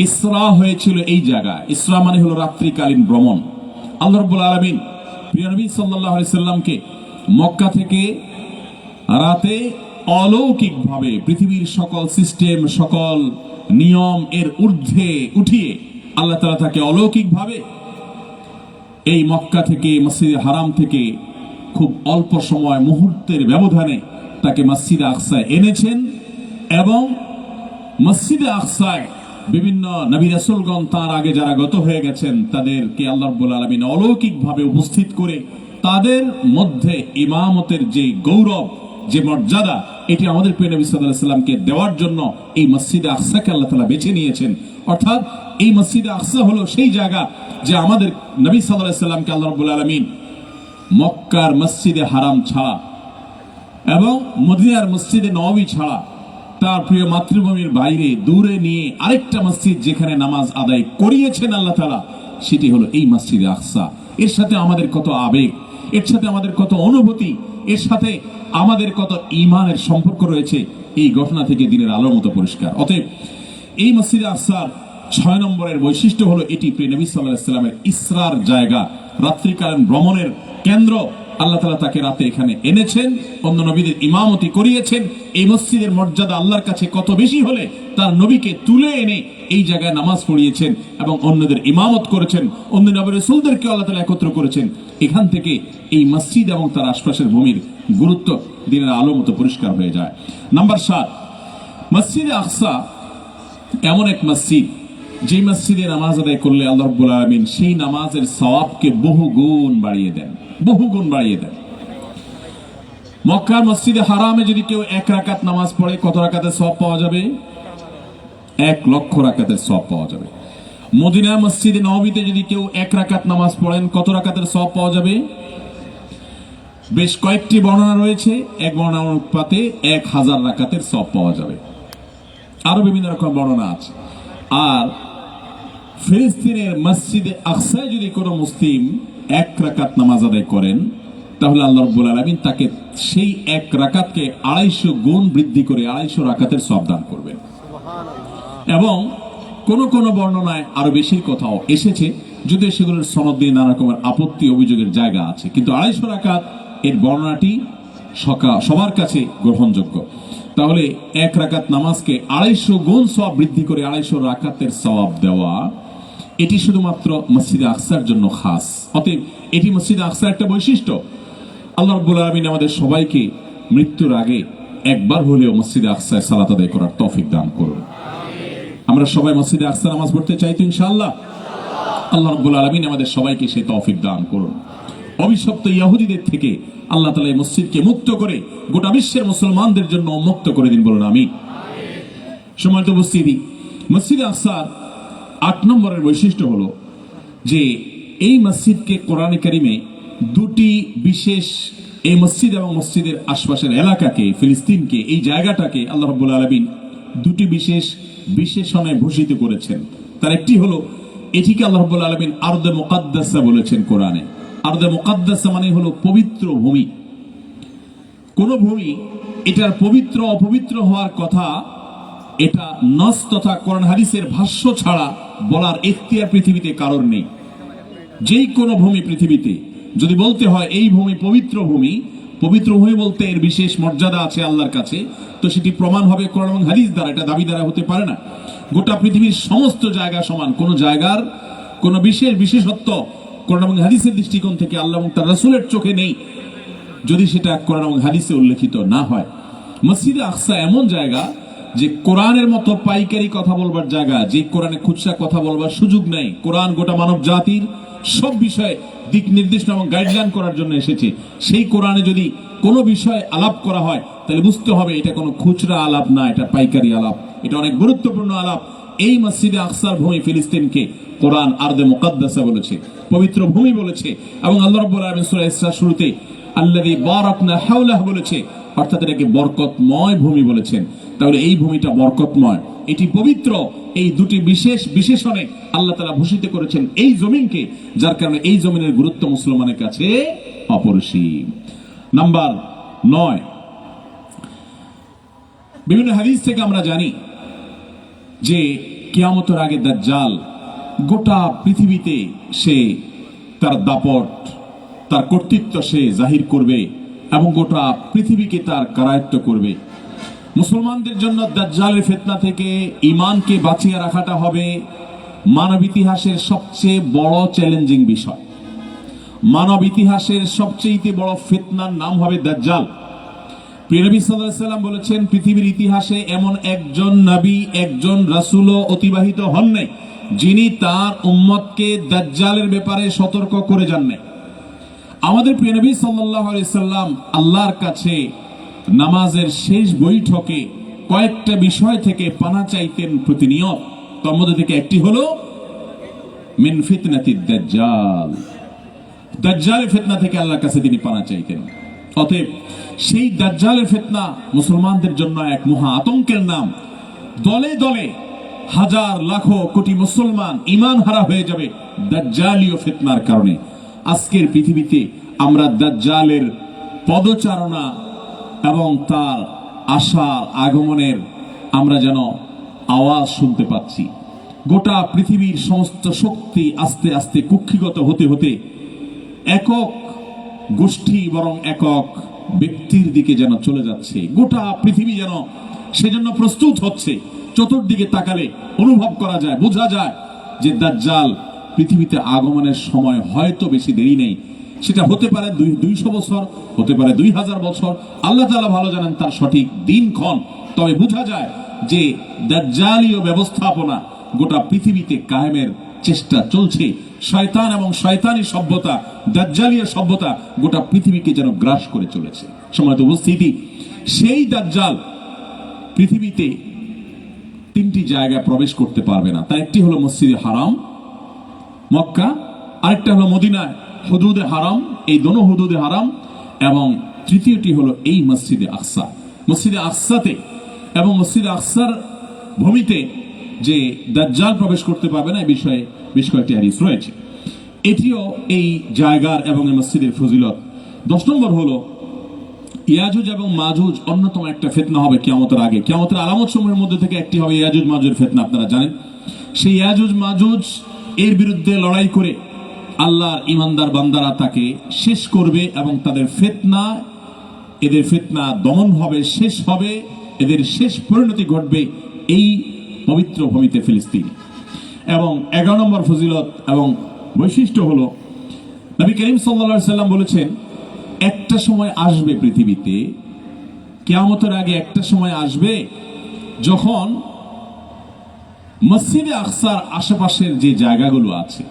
ইসরা হয়েছিল এই জায়গায়। ইসরা মানে হলো রাত্রিকালীন ভ্রমণ। আল্লাহ রাব্বুল আলামিন প্রিয় নবী সাল্লাল্লাহু আলাইহি সাল্লামকে মক্কা থেকে রাতে অলৌকিকভাবে পৃথিবীর সকল সিস্টেম, সকল নিয়ম এর ঊর্ধ্বে উঠিয়ে আল্লাহ তাআলা তাকে অলৌকিকভাবে এই মক্কা থেকে, মসজিদে হারাম থেকে খুব অল্প সময়, মুহূর্তের ব্যবধানে তাকে মসজিদে আকসায় এনেছেন এবং মসজিদে আকসায় বিভিন্ন নবী রাসূলগণ তার আগে যারা গত হয়ে গেছেন তাদেরকে আল্লাহ রাব্বুল আলামিন অলৌকিকভাবে উপস্থিত করে তাদের মধ্যে ইমামতের যে গৌরব, যে মর্যাদা, এটি আমাদের প্রিয় নবী সাল্লাল্লাহু আলাইহি সাল্লামকে দেওয়ার জন্য এই মসজিদে আকসাকে আল্লাহ তাআলা বেছে নিয়েছেন। অর্থাৎ এই মসজিদে আকসা হলো সেই জায়গা যে আমাদের নবী সাল্লাল্লাহু আলাইহি সাল্লামকে আল্লাহ রাব্বুল আলামিন মক্কার মসজিদে হারাম ছাড়া এবং মদিনার মসজিদে নববী ছাড়া তার প্রিয় মাতৃভূমির বাইরে দূরে নিয়ে আরেকটা মসজিদ যেখানে নামাজ আদায় করিয়েছেন আল্লাহ তাআলা, সেটি হলো এই মসজিদে আকসা। এর সাথে আমাদের কত আবেগ, এর সাথে আমাদের কত অনুভূতি, এর সাথে আমাদের কত ঈমানের সম্পর্ক রয়েছে, এই ঘটনা থেকে দিনের আলোর মতো পরিষ্কার। অতএব এই মসজিদে আকসার 6 নম্বরের বৈশিষ্ট্য হলো এটি প্রিয় নবী সাল্লাল্লাহু আলাইহি সাল্লামের ইসরার জায়গা, রাত্রিকালীন ভ্রমণের কেন্দ্র। আল্লাহ তাআলা তাকে রাতে এখানে এনেছেন, অন্য নবীদের ইমামতি করিয়েছেন। এই মসজিদের মর্যাদা আল্লাহর কাছে কত বেশি হলে তার নবীকে তুলে এনে এই জায়গায় নামাজ পড়িয়েছেন এবং অন্যদের ইমামত করেছেন, অন্য নবী রাসূলদেরকে আল্লাহ তাআলা একত্র করেছেন। এখান থেকে এই মসজিদ এবং তার আশপাশের ভূমির গুরুত্ব দিনের আলো মতো পরিষ্কার হয়ে যায়। নাম্বার 7, মসজিদে আকসা এমন এক মসজিদ যে মসজিদে নামাজ আদায় করলে আল্লাহ রাব্বুল আলামিন সেই নামাজের সওয়াবকে বহুগুণ বাড়িয়ে দেন, বহুগুণ বাড়িয়ে দেন। মক্কার মসজিদে হারামে যদি কেউ 1 রাকাত নামাজ পড়ে, কত রাকাতের সওয়াব পাওয়া যাবে? 1 লক্ষ রাকাতের সওয়াব পাওয়া যাবে। মদিনা মসজিদে নববীতে যদি কেউ 1 রাকাত নামাজ পড়েন, কত রাকাতের সওয়াব পাওয়া যাবে? বেশ কয়েকটি বর্ণনা রয়েছে, এক বর্ণনা অনুপাতে 1000 রাকাতের সওয়াব পাওয়া যাবে। আরো বিভিন্ন রকম বর্ণনা আছে। আর ফিলিস্তিনের মসজিদে আকসায় যদি কোনো মুসলিম 1 রাকাত নামাজ আদায় করেন, তাহলে আল্লাহ রাব্বুল আলামিন তাকে সেই 1 রাকাতকে 250 গুণ বৃদ্ধি করে 250 রাকাতের সওয়াব দান করবেন। এবং কোন কোন বর্ণনায় আরো বেশির কথাও এসেছে, যদিও সেগুলোর সনদ দিয়ে নানা রকমের আপত্তি অভিযোগের জায়গা আছে, কিন্তু 250 রাকাত এর বর্ণনাটি সবার কাছে গ্রহণযোগ্য। তাহলে 1 রাকাত নামাজকে 250 গুণ সওয়াব বৃদ্ধি করে 250 রাকাতের সওয়াব দেওয়া, এটি শুধুমাত্র মসজিদে আকসার জন্য খাস। অতএব এটি মসজিদে আকসার একটা বৈশিষ্ট্য। আল্লাহ রাব্বুল আলামিন আমাদের সবাইকে মৃত্যুর আগে একবার হলেও মসজিদে আকসায় সালাত আদায় করার তৌফিক দান করুন। আমরা সবাই মসজিদে আকসা নামাজ পড়তে চাই তো ইনশাআল্লাহ? আল্লাহ রাব্বুল আলামিন আমাদের সবাইকে সেই তৌফিক দান করুন। অভিশপ্ত ইহুদিদের থেকে আল্লাহ তাআলা এই মসজিদকে মুক্ত করে গোটা বিশ্বের মুসলমানদের জন্য মুক্ত করে দিন, বলুন আমিন। সম্মানিত উপস্থিতি, মসজিদে আকসার 8 নম্বরের বৈশিষ্ট্য হলো যে এই মসজিদকে কোরআনে কারিমে 2টি বিশেষ, এই মসজিদ এবং মসজিদের আশপাশের এলাকাকে, ফিলিস্তিনকে, এই জায়গাটাকে আল্লাহ রাব্বুল আলামিন 2টি বিশেষ বিশেষণে ভূষিত করেছেন। তার একটি হলো এটিকে আল্লাহ রাব্বুল আলামিন আরদে মুকাদ্দাসা বলেছেন কোরআনে। আরদে মুকাদ্দাসা মানে হলো পবিত্র ভূমি। কোন ভূমি এটার পবিত্র অপবিত্র হওয়ার কথা, এটা নস তথা কোরআন হাদিসের ভাষ্য ছাড়া বলার এখতিয়ার পৃথিবীতে কারোর নেই। যেই কোনো ভূমি পৃথিবীতে যদি বলতে হয় এই ভূমি পবিত্র ভূমি, পবিত্র ভূমি বলতে এর বিশেষ মর্যাদা আছে আল্লাহর কাছে, তো সেটি প্রমাণ হবে কোরআন এবং হাদিস দ্বারা, এটা দাবি দ্বারা হতে পারে না। গোটা পৃথিবীর সমস্ত জায়গা সমান, কোন জায়গার কোন বিশেষ বিশেষত্ব কোরআন এবং হাদিসের দৃষ্টিকোণ থেকে আল্লাহ এবং তার রাসূলের চোখে নেই যদি সেটা কোরআন এবং হাদিসে উল্লেখিত না হয়। মসজিদে আকসা এমন জায়গা যে কোরআনের মতো পাইকারি কথা বলবার জায়গা, যে কোরআনে খুচরা কথা বলবার সুযোগ নেই। কোরআন গোটা মানব জাতির সব বিষয়ে দিক নির্দেশনা এবং গাইডলাইন করার জন্য এসেছে। সেই কোরআনে যদি কোনো বিষয়ে আলাপ করা হয় তাহলে বুঝতে হবে এটা কোনো খুচরা আলাপ না, এটা পাইকারি আলাপ, এটা অনেক গুরুত্বপূর্ণ আলাপ। এই মসজিদে আকসার ভূমি ফিলিস্তিনকে কোরআন আরদে মুকাদ্দাসা বলেছে, পবিত্র ভূমি বলেছে, এবং আল্লাহ রাব্বুল আলামিন সূরা ইসরার শুরুতে আল্লাযী বারাকনা হাওলাহু বলেছে, অর্থাৎ এটাকে বরকতময় ভূমি বলেছেন। তাহলে এই ভূমিটা বরকতময়, এটি পবিত্র। এই দুটি বিশেষ বিশেষণে আল্লাহ তাআলা ভূষিত করেছেন এই জমিনকে, যার কারণে এই জমিনের গুরুত্ব মুসলমানের কাছে অপরিসীম। নাম্বার 9, বিভিন্ন হাদিস থেকে আমরা জানি যে কিয়ামতের আগে দাজ্জাল গোটা পৃথিবীতে সে তার দাপট, তার কর্তৃত্ব সে জাহির করবে এবং গোটা পৃথিবীকে তার কারায়ত্ত করবে। মুসলমানদের জন্য দাজ্জালের ফিতনা থেকে ঈমানকে বাঁচিয়ে রাখাটা হবে মানব ইতিহাসের সবচেয়ে বড় চ্যালেঞ্জিং বিষয়। মানব ইতিহাসের সবচেয়ে বড় ফিতনার নাম হবে দাজ্জাল। প্রিয় নবী সাল্লাল্লাহু আলাইহি ওয়াসাল্লাম বলেছেন, পৃথিবীর ইতিহাসে এমন একজন নবী, একজন রাসূলও অতিবাহিত হন নাই যিনি তার উম্মতকে দাজ্জালের ব্যাপারে সতর্ক করে যান নাই। আমাদের প্রিয় নবী সাল্লাল্লাহু আলাইহি ওয়াসাল্লাম আল্লাহর কাছে নামাজের শেষ বৈঠকে কয়েকটা বিষয় থেকে পানা চাইতেন প্রতিনিয়ত। তার মধ্যে থেকে একটি হলো মিন ফিতনাতিদ দাজ্জাল, দাজ্জালের ফিতনা থেকে আল্লাহর কাছে তিনি পানা চাইতেন। অতএব সেই দাজ্জালের ফিতনা মুসলমানদের জন্য এক মহা আতঙ্কের নাম। দলে দলে হাজার লাখো কোটি মুসলমান ঈমান হারা হয়ে যাবে দাজ্জালীয় ফিতনার কারণে। আজকের পৃথিবীতে আমরা দাজ্জালের পদচারণা এবং তার আসার আগমনের আমরা যেন আওয়াজ শুনতে পাচ্ছি। গোটা পৃথিবীর সমস্ত শক্তি আস্তে আস্তে কুক্ষিগত হতে হতে একক গোষ্ঠী বরং একক ব্যক্তির দিকে যেন চলে যাচ্ছে। গোটা পৃথিবী যেন সেজন্য প্রস্তুত হচ্ছে। চতুর্দিকে তাকালে অনুভব করা যায়, বোঝা যায় যে দাজ্জাল পৃথিবীতে আগমনের সময় হয়তো বেশি দেরি নেই। সেটা হতে পারে 200 বছর, হতে পারে 2000 বছর, আল্লাহ তাআলা ভালো জানেন তার সঠিক দিনক্ষণ। তবে বোঝা যায় যে দাজ্জালীয় ব্যবস্থাপনা গোটা পৃথিবীতে কায়েমের চেষ্টা চলছে। শয়তান এবং শয়তানি সভ্যতা, দাজ্জালীয় সভ্যতা গোটা পৃথিবীকে যেন গ্রাস করে চলেছে। সম্মানিত উপস্থিতি, সেই দাজ্জাল পৃথিবীতে 3টি জায়গায় প্রবেশ করতে পারবে না। তার একটি হলো মসজিদে হারাম মক্কা, আরেকটা হলো মদিনায় হুদুদে হারাম, এই দোনো হুদুদে হারাম, এবং তৃতীয়টি হলো এই মসজিদে আকসা। মসজিদে আকসাতে এবং মসজিদে আকসার ভূমিতে যে দাজ্জাল প্রবেশ করতে পারবে না, এই বিষয়ে বেশ কয়েকটি হাদিস রয়েছে। এটিও এই জায়গার এবং এই মসজিদের ফজিলত। 10 নম্বর হলো ইয়াজুজ এবং মাজুজ অন্যতম একটা ফিতনা হবে কিয়ামতের আগে। কিয়ামতের আলামত সমূহের মধ্যে থেকে একটি হবে ইয়াজুজ মাজুজের ফিতনা। আপনারা জানেন সেই ইয়াজুজ মাজুজ এর বিরুদ্ধে লড়াই করে আল্লাহর ইমানদার বান্দারা তাকে শেষ করবে এবং তাদের ফিতনা, এদের ফিতনা দমন হবে, শেষ হবে, এদের শেষ পরিণতি ঘটবে এই পবিত্র ভূমিতে ফিলিস্তিন। এবং 11 নম্বর ফজিলত এবং বৈশিষ্ট্য হলো নবী করিম সাল্লাল্লাহু আলাইহি সাল্লাম বলেছেন, একটা সময় আসবে পৃথিবীতে, কিয়ামতের আগে একটা সময় আসবে যখন মসজিদে আকসার আশেপাশের যে জায়গাগুলো আছে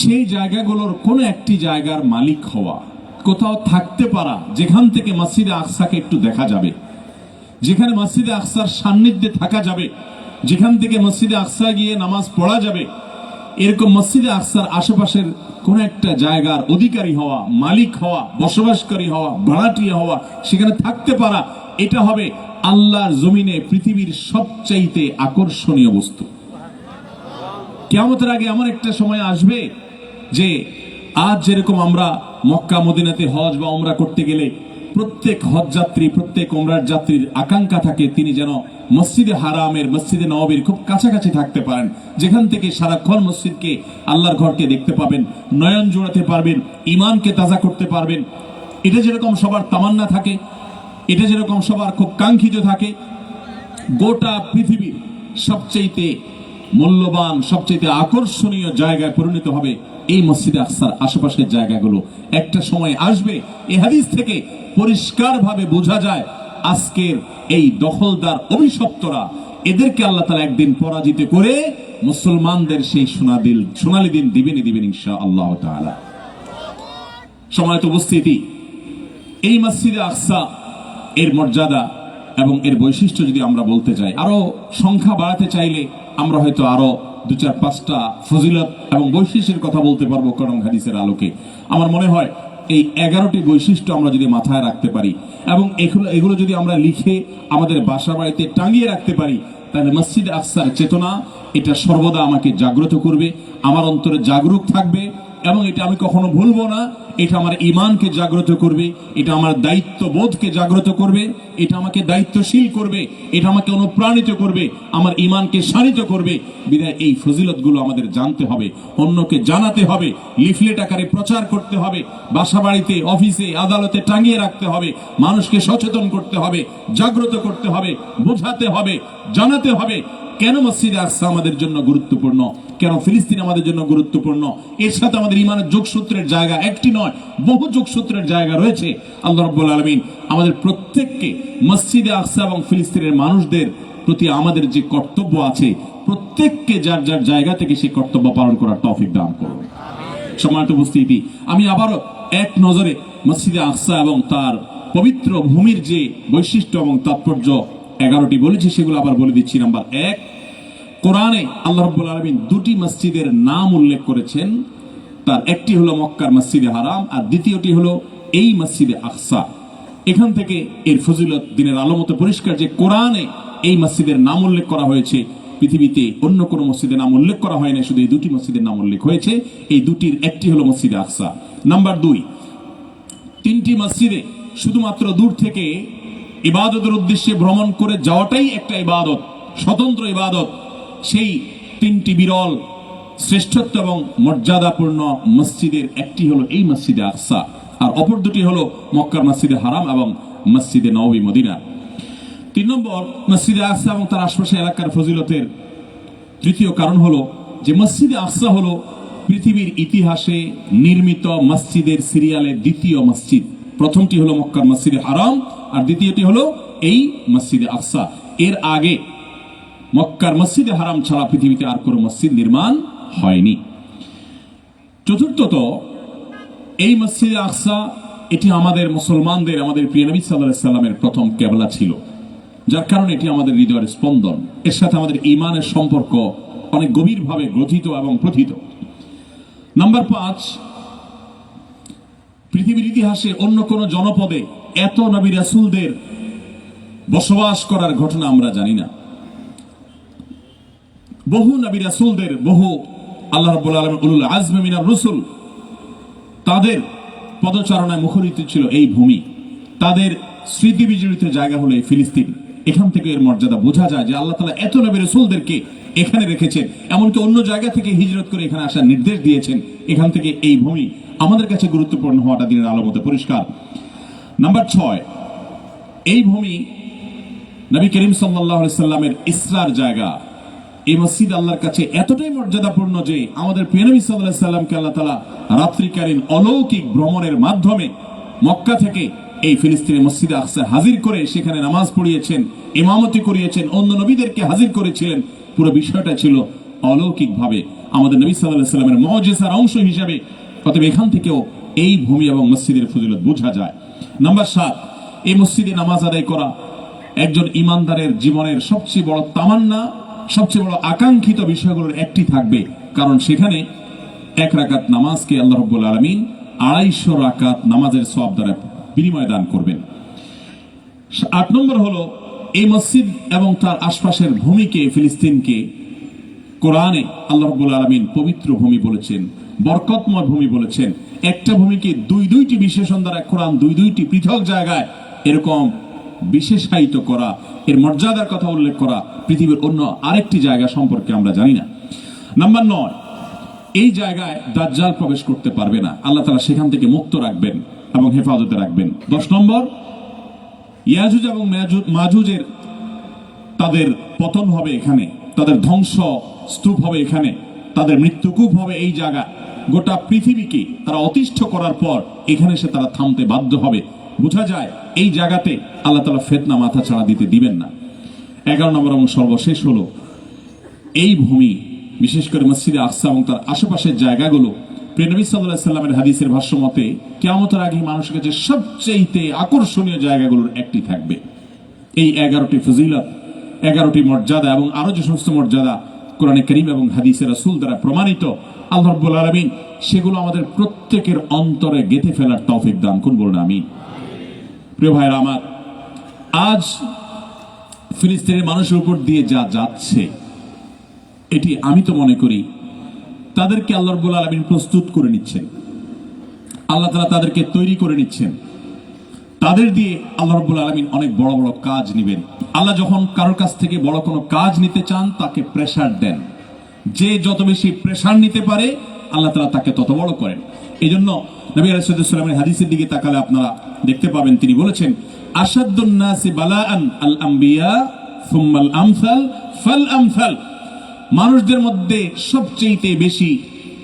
সেই জায়গাগুলোর কোনো একটি জায়গার মালিক হওয়া, কোথাও থাকতে পারা, যেখান থেকে মসজিদে আকসাকে একটু দেখা যাবে, যেখানে মসজিদে আকসার সান্নিধ্যে থাকা যাবে, যেখান থেকে মসজিদে আকসা গিয়ে নামাজ পড়া যাবে, এরকম মসজিদে আকসার আশেপাশের কোন একটা জায়গার অধিকারী হওয়া, মালিক হওয়া, বসবাসকারী হওয়া, ভাড়াটিয়া হওয়া, সেখানে থাকতে পারা, এটা হবে আল্লাহর জমিনে পৃথিবীর সবচাইতে আকর্ষণীয় বস্তু। কিয়ামতের আগে এমন একটা সময় আসবে যে আজ যেরকম আমরা মক্কা মদিনাতে হজ বা উমরা করতে গেলে প্রত্যেক হজ যাত্রী, প্রত্যেক উমরার যাত্রীর আকাঙ্ক্ষা থাকে তিনি যেন মসজিদে হারামের, মসজিদে নববীর খুব কাছাকাছি থাকতে পারেন, যেখান থেকে সারাক্ষণ মসজিদকে, আল্লাহর ঘরকে দেখতে পাবেন, নয়ন জোড়াতে পারবেন, ঈমানকে তাজা করতে পারবেন। এটা যেরকম সবার তামান্না থাকে, এটা যেরকম সবার খুব কাঙ্ক্ষিত থাকে, গোটা পৃথিবীর সবচেয়ে মূল্যবান, সবচেয়ে আকর্ষণীয় জায়গায় পরিণত হবে এই মসজিদে আকসার আশেপাশের জায়গাগুলো। একটা সময় আসবে, এই হাদিস থেকে পরিষ্কারভাবে বোঝা যায় আজকের এই দখলদার অভিশপ্তরা, এদেরকে আল্লাহ তাআলা একদিন পরাজিত করে মুসলমানদের সেই সোনালী দিন দিবেন ইনশাআল্লাহ তাআলা। সম্মানিত উপস্থিতি, এই মসজিদে আকসা এর মর্যাদা এবং এর বৈশিষ্ট্য যদি আমরা বলতে চাই, আরো সংখ্যা বাড়াতে চাইলে আমরা হয়তো আরো দু-চার-পাঁচটা ফজিলত এবং বৈশিষ্ট্যের কথা বলতে পারবো কোরআন হাদিসের আলোকে। আমার মনে হয় এই 11টি বৈশিষ্ট্য আমরা যদি মাথায় রাখতে পারি এবং এগুলো যদি আমরা লিখে আমাদের বাসা বাড়িতে টাঙিয়ে রাখতে পারি, তাহলে মসজিদ আকসার চেতনা এটা সর্বদা আমাকে জাগ্রত করবে, আমার অন্তরে জাগরুক থাকবে এবং এটা আমি কখনো ভুলবো না। এটা আমার ঈমানকে জাগ্রত করবে, এটা আমার দায়িত্ববোধকে জাগ্রত করবে, এটা আমাকে দায়িত্বশীল করবে, এটা আমাকে অনুপ্রাণিত করবে, আমার ঈমানকে শানিত করবে। বিধায় এই ফজিলতগুলো আমাদের জানতে হবে, অন্যকে জানাতে হবে, লিফলেট আকারে প্রচার করতে হবে, বাসা বাড়িতে, অফিসে, আদালতে টাঙিয়ে রাখতে হবে, মানুষকে সচেতন করতে হবে, জাগ্রত করতে হবে, বোঝাতে হবে, জানাতে হবে কেন মসজিদে আকসা আমাদের জন্য গুরুত্বপূর্ণ, কেন ফিলিস্তিন আমাদের জন্য গুরুত্বপূর্ণ। এর সাথে আমাদের ঈমানের যোগসূত্রের জায়গা একটি নয়, বহু যোগসূত্রের জায়গা রয়েছে। আল্লাহ রাব্বুল আলামিন আমাদের প্রত্যেককে মসজিদে আকসা এবং ফিলিস্তিনের মানুষদের প্রতি আমাদের যে কর্তব্য আছে, প্রত্যেককে যার যার জায়গা থেকে সেই কর্তব্য পালন করার তৌফিক দান করুন। সম্মানিত উপস্থিতি, আমি আবারও এক নজরে মসজিদে আকসা এবং তার পবিত্র ভূমির যে বৈশিষ্ট্য এবং তাৎপর্য 11টি বলেছি, সেগুলো আবার বলে দিচ্ছি। নাম্বার 1, কোরআনে আল্লাহ রাব্বুল আলামিন দুটি মসজিদের নাম উল্লেখ করেছেন। তার একটি হলো মক্কার মসজিদে হারাম, আর দ্বিতীয়টি হলো এই মসজিদে আকসা। এখান থেকে এর ফজিলত দিনের আলো মতো পরিষ্কার যে কোরআনে এই মসজিদের নাম উল্লেখ করা হয়েছে, পৃথিবীতে অন্য কোনো মসজিদের নাম উল্লেখ করা হয় না, শুধু এই দুটি মসজিদের নাম উল্লেখ হয়েছে। এই দুটির একটি হলো মসজিদে আকসা। নাম্বার 2, 3টি মসজিদে শুধুমাত্র দূর থেকে ইবাদতের উদ্দেশ্যে ভ্রমণ করে যাওয়াটাই একটা ইবাদত, স্বতন্ত্র ইবাদত। সেই 3টি বিরল শ্রেষ্ঠত্ব এবং মর্যাদাপূর্ণ মসজিদের একটি হলো এই মসজিদে আকসা, আর অপর দুটি হলো মক্কার মসজিদে হারাম এবং মসজিদে নববী মদিনা। 3 নম্বর, মসজিদে আকসা এবং তার আশপাশে এলাকার ফজিলতের তৃতীয় কারণ হলো যে মসজিদে আকসা হলো পৃথিবীর ইতিহাসে নির্মিত মসজিদের সিরিয়ালের দ্বিতীয় মসজিদ। প্রথমটি হলো মক্কার মসজিদে হারাম, আর দ্বিতীয়টি হলো এই মসজিদে আকসা। এর আগে মক্কার মসজিদে হারাম ছাড়া পৃথিবীতে আর কোনো মসজিদ নির্মাণ হয়নি। চতুর্থত, এই মসজিদে আকসা এটি আমাদের মুসলমানদের, আমাদের প্রিয় নবী সাল্লাল্লাহু আলাইহি সাল্লামের প্রথম কিবলা ছিল, যার কারণে এটি আমাদের হৃদয়ের স্পন্দন। এর সাথে আমাদের ঈমানের সম্পর্ক অনেক গভীরভাবে গ্রথিত এবং প্রথিত। নাম্বার 5, পৃথিবীর ইতিহাসে অন্য কোন জনপদে এত নবী রাসূলদের বসবাস করার ঘটনা আমরা জানি না। বহু নবী রাসূলদের, বহু আল্লাহ রাব্বুল আলামিন উলুল আজম মিনার রাসূল, তাদের পদচারণায় মুখরিত ছিল এই ভূমি। তাদের স্মৃতি বিজড়িত জায়গা হলো এই ফিলিস্তিন। এখান থেকে এর মর্যাদা বোঝা যায় যে আল্লাহ তাআলা এত নবী রাসূলদেরকে এখানে রেখেছেন, এমনকি অন্য জায়গা থেকে হিজরত করে এখানে আসার নির্দেশ দিয়েছেন। এখান থেকে এই ভূমি আমাদের কাছে গুরুত্বপূর্ণ হওয়াটা দিনের আলো মতো পরিষ্কার। নাম্বার 6, এই ভূমি নবী করিম সাল্লাল্লাহু আলাইহি সাল্লামের ইসরার জায়গা। এই মসজিদ আল্লাহর কাছে এতটাই মর্যাদাপূর্ণ যে আমাদের প্রিয় নবী সাল্লাল্লাহু আলাইহি সাল্লামকে আল্লাহ তাআলা রাত্রিকালীন অলৌকিক ভ্রমণের মাধ্যমে মক্কা থেকে এই ফিলিস্তিনের মসজিদে আকসা হাজির করে সেখানে নামাজ পড়িয়েছেন, ইমামতি করিয়েছেন, অন্য নবীদেরকে হাজির করেছিলেন। পুরো বিষয়টা ছিল অলৌকিকভাবে আমাদের নবী সাল্লাল্লাহু আলাইহি সাল্লামের মুজিজার অংশ হিসেবে। অতএব এখান থেকেও এই ভূমি এবং মসজিদের ফজিলত বোঝা যায়। নাম্বার 7, এই মসজিদে নামাজ আদায় করা একজন ইমানদারের জীবনের সবচেয়ে বড় তামান্না, সবচেয়ে বড় আকাঙ্ক্ষিত বিষয়গুলোর একটি থাকবে, কারণ সেখানে 1 রাকাত নামাজকে আল্লাহ রাব্বুল আলামিন 250 রাকাত নামাজের সওয়াব দ্বারা বিনিময় দান করবেন। 8 নম্বর হলো এই মসজিদ এবং তার আশপাশের ভূমিকে, ফিলিস্তিনকে কোরআনে আল্লাহ রাব্বুল আলামিন পবিত্র ভূমি বলেছেন, বরকতময় ভূমি বলেছেন। একটা ভূমিকে 2টি বিশেষণ দ্বারা কোরআন 2টি পৃথক জায়গায় এরকম বিশেষায়িত করা, এর মর্যাদার কথা উল্লেখ করা পৃথিবীর অন্য আরেকটি জায়গা সম্পর্কে আমরা জানি না। নাম্বার 9, এই জায়গায় দাজ্জাল প্রবেশ করতে পারবে না, আল্লাহ তাআলা সেখান থেকে মুক্ত রাখবেন এবং হেফাজতে রাখবেন। 10 নম্বর, ইয়াজুজ এবং মাজুজের তাদের পতন হবে এখানে, তাদের ধ্বংস স্তূপ হবে এখানে, তাদের মৃত্যুকূপ হবে এই জায়গা। গোটা পৃথিবীকে তারা অতিষ্ঠ করার পর এখানে এসে তারা থামতে বাধ্য হবে। বোঝা যায় এই জায়গাতে আল্লাহ তাআলা ফিতনা মাথা ছাড়া দিতে দিবেন না। 11 নম্বর এবং সর্বশেষ হলো এই ভূমি, বিশেষ করে মসজিদে আকসা এবং তার আশেপাশের জায়গাগুলো প্রিয় নবী সাল্লাল্লাহু আলাইহি সাল্লামের হাদিসের ভাষ্য মতে কিয়ামতের আগে মানুষের কাছে সবচেয়ে আকর্ষণীয় জায়গাগুলোর একটি থাকবে। এই 11টি ফজিলত, 11টি মর্যাদা এবং আরো যে সমস্ত মর্যাদা কোরআনে কারীম এবং হাদিসে রাসূল দ্বারা প্রমাণিত, আল্লাহ রাব্বুল আলামিন সেগুলো আমাদের প্রত্যেকের অন্তরে গেঁথে ফেলার তৌফিক দান করুন, বলুন আমিন। প্রিয় ভাইরা আমার, আজ ফিলিস্তিনের মানুষের উপর দিয়ে যা যাচ্ছে, এটি আমি তো মনে করি তাদেরকে আল্লাহ রাব্বুল আলামিন প্রস্তুত করে নিচ্ছেন, আল্লাহ তাআলা তাদেরকে তৈরি করে নিচ্ছেন। তাদের দিয়ে আল্লাহ রাব্বুল আলামিন অনেক বড় বড় কাজ নেবেন। আল্লাহ যখন কারোর কাছ থেকে বড় কোনো কাজ নিতে চান, তাকে প্রেসার দেন। যে যত বেশি প্রেসার নিতে পারে, আল্লাহ তাআলা তাকে তত বড় করেন। এই জন্য নবী আলাইহিস সালামের হাদিসের দিকে তাকালে আপনারা দেখতে পাবেন, তিনি বলেছেন, আশাদ্দুন নাসি বালাআন আল আম্বিয়া সুম্মাল আমসাল ফাল আমসাল। মানুষদের মধ্যে সবচেয়ে বেশি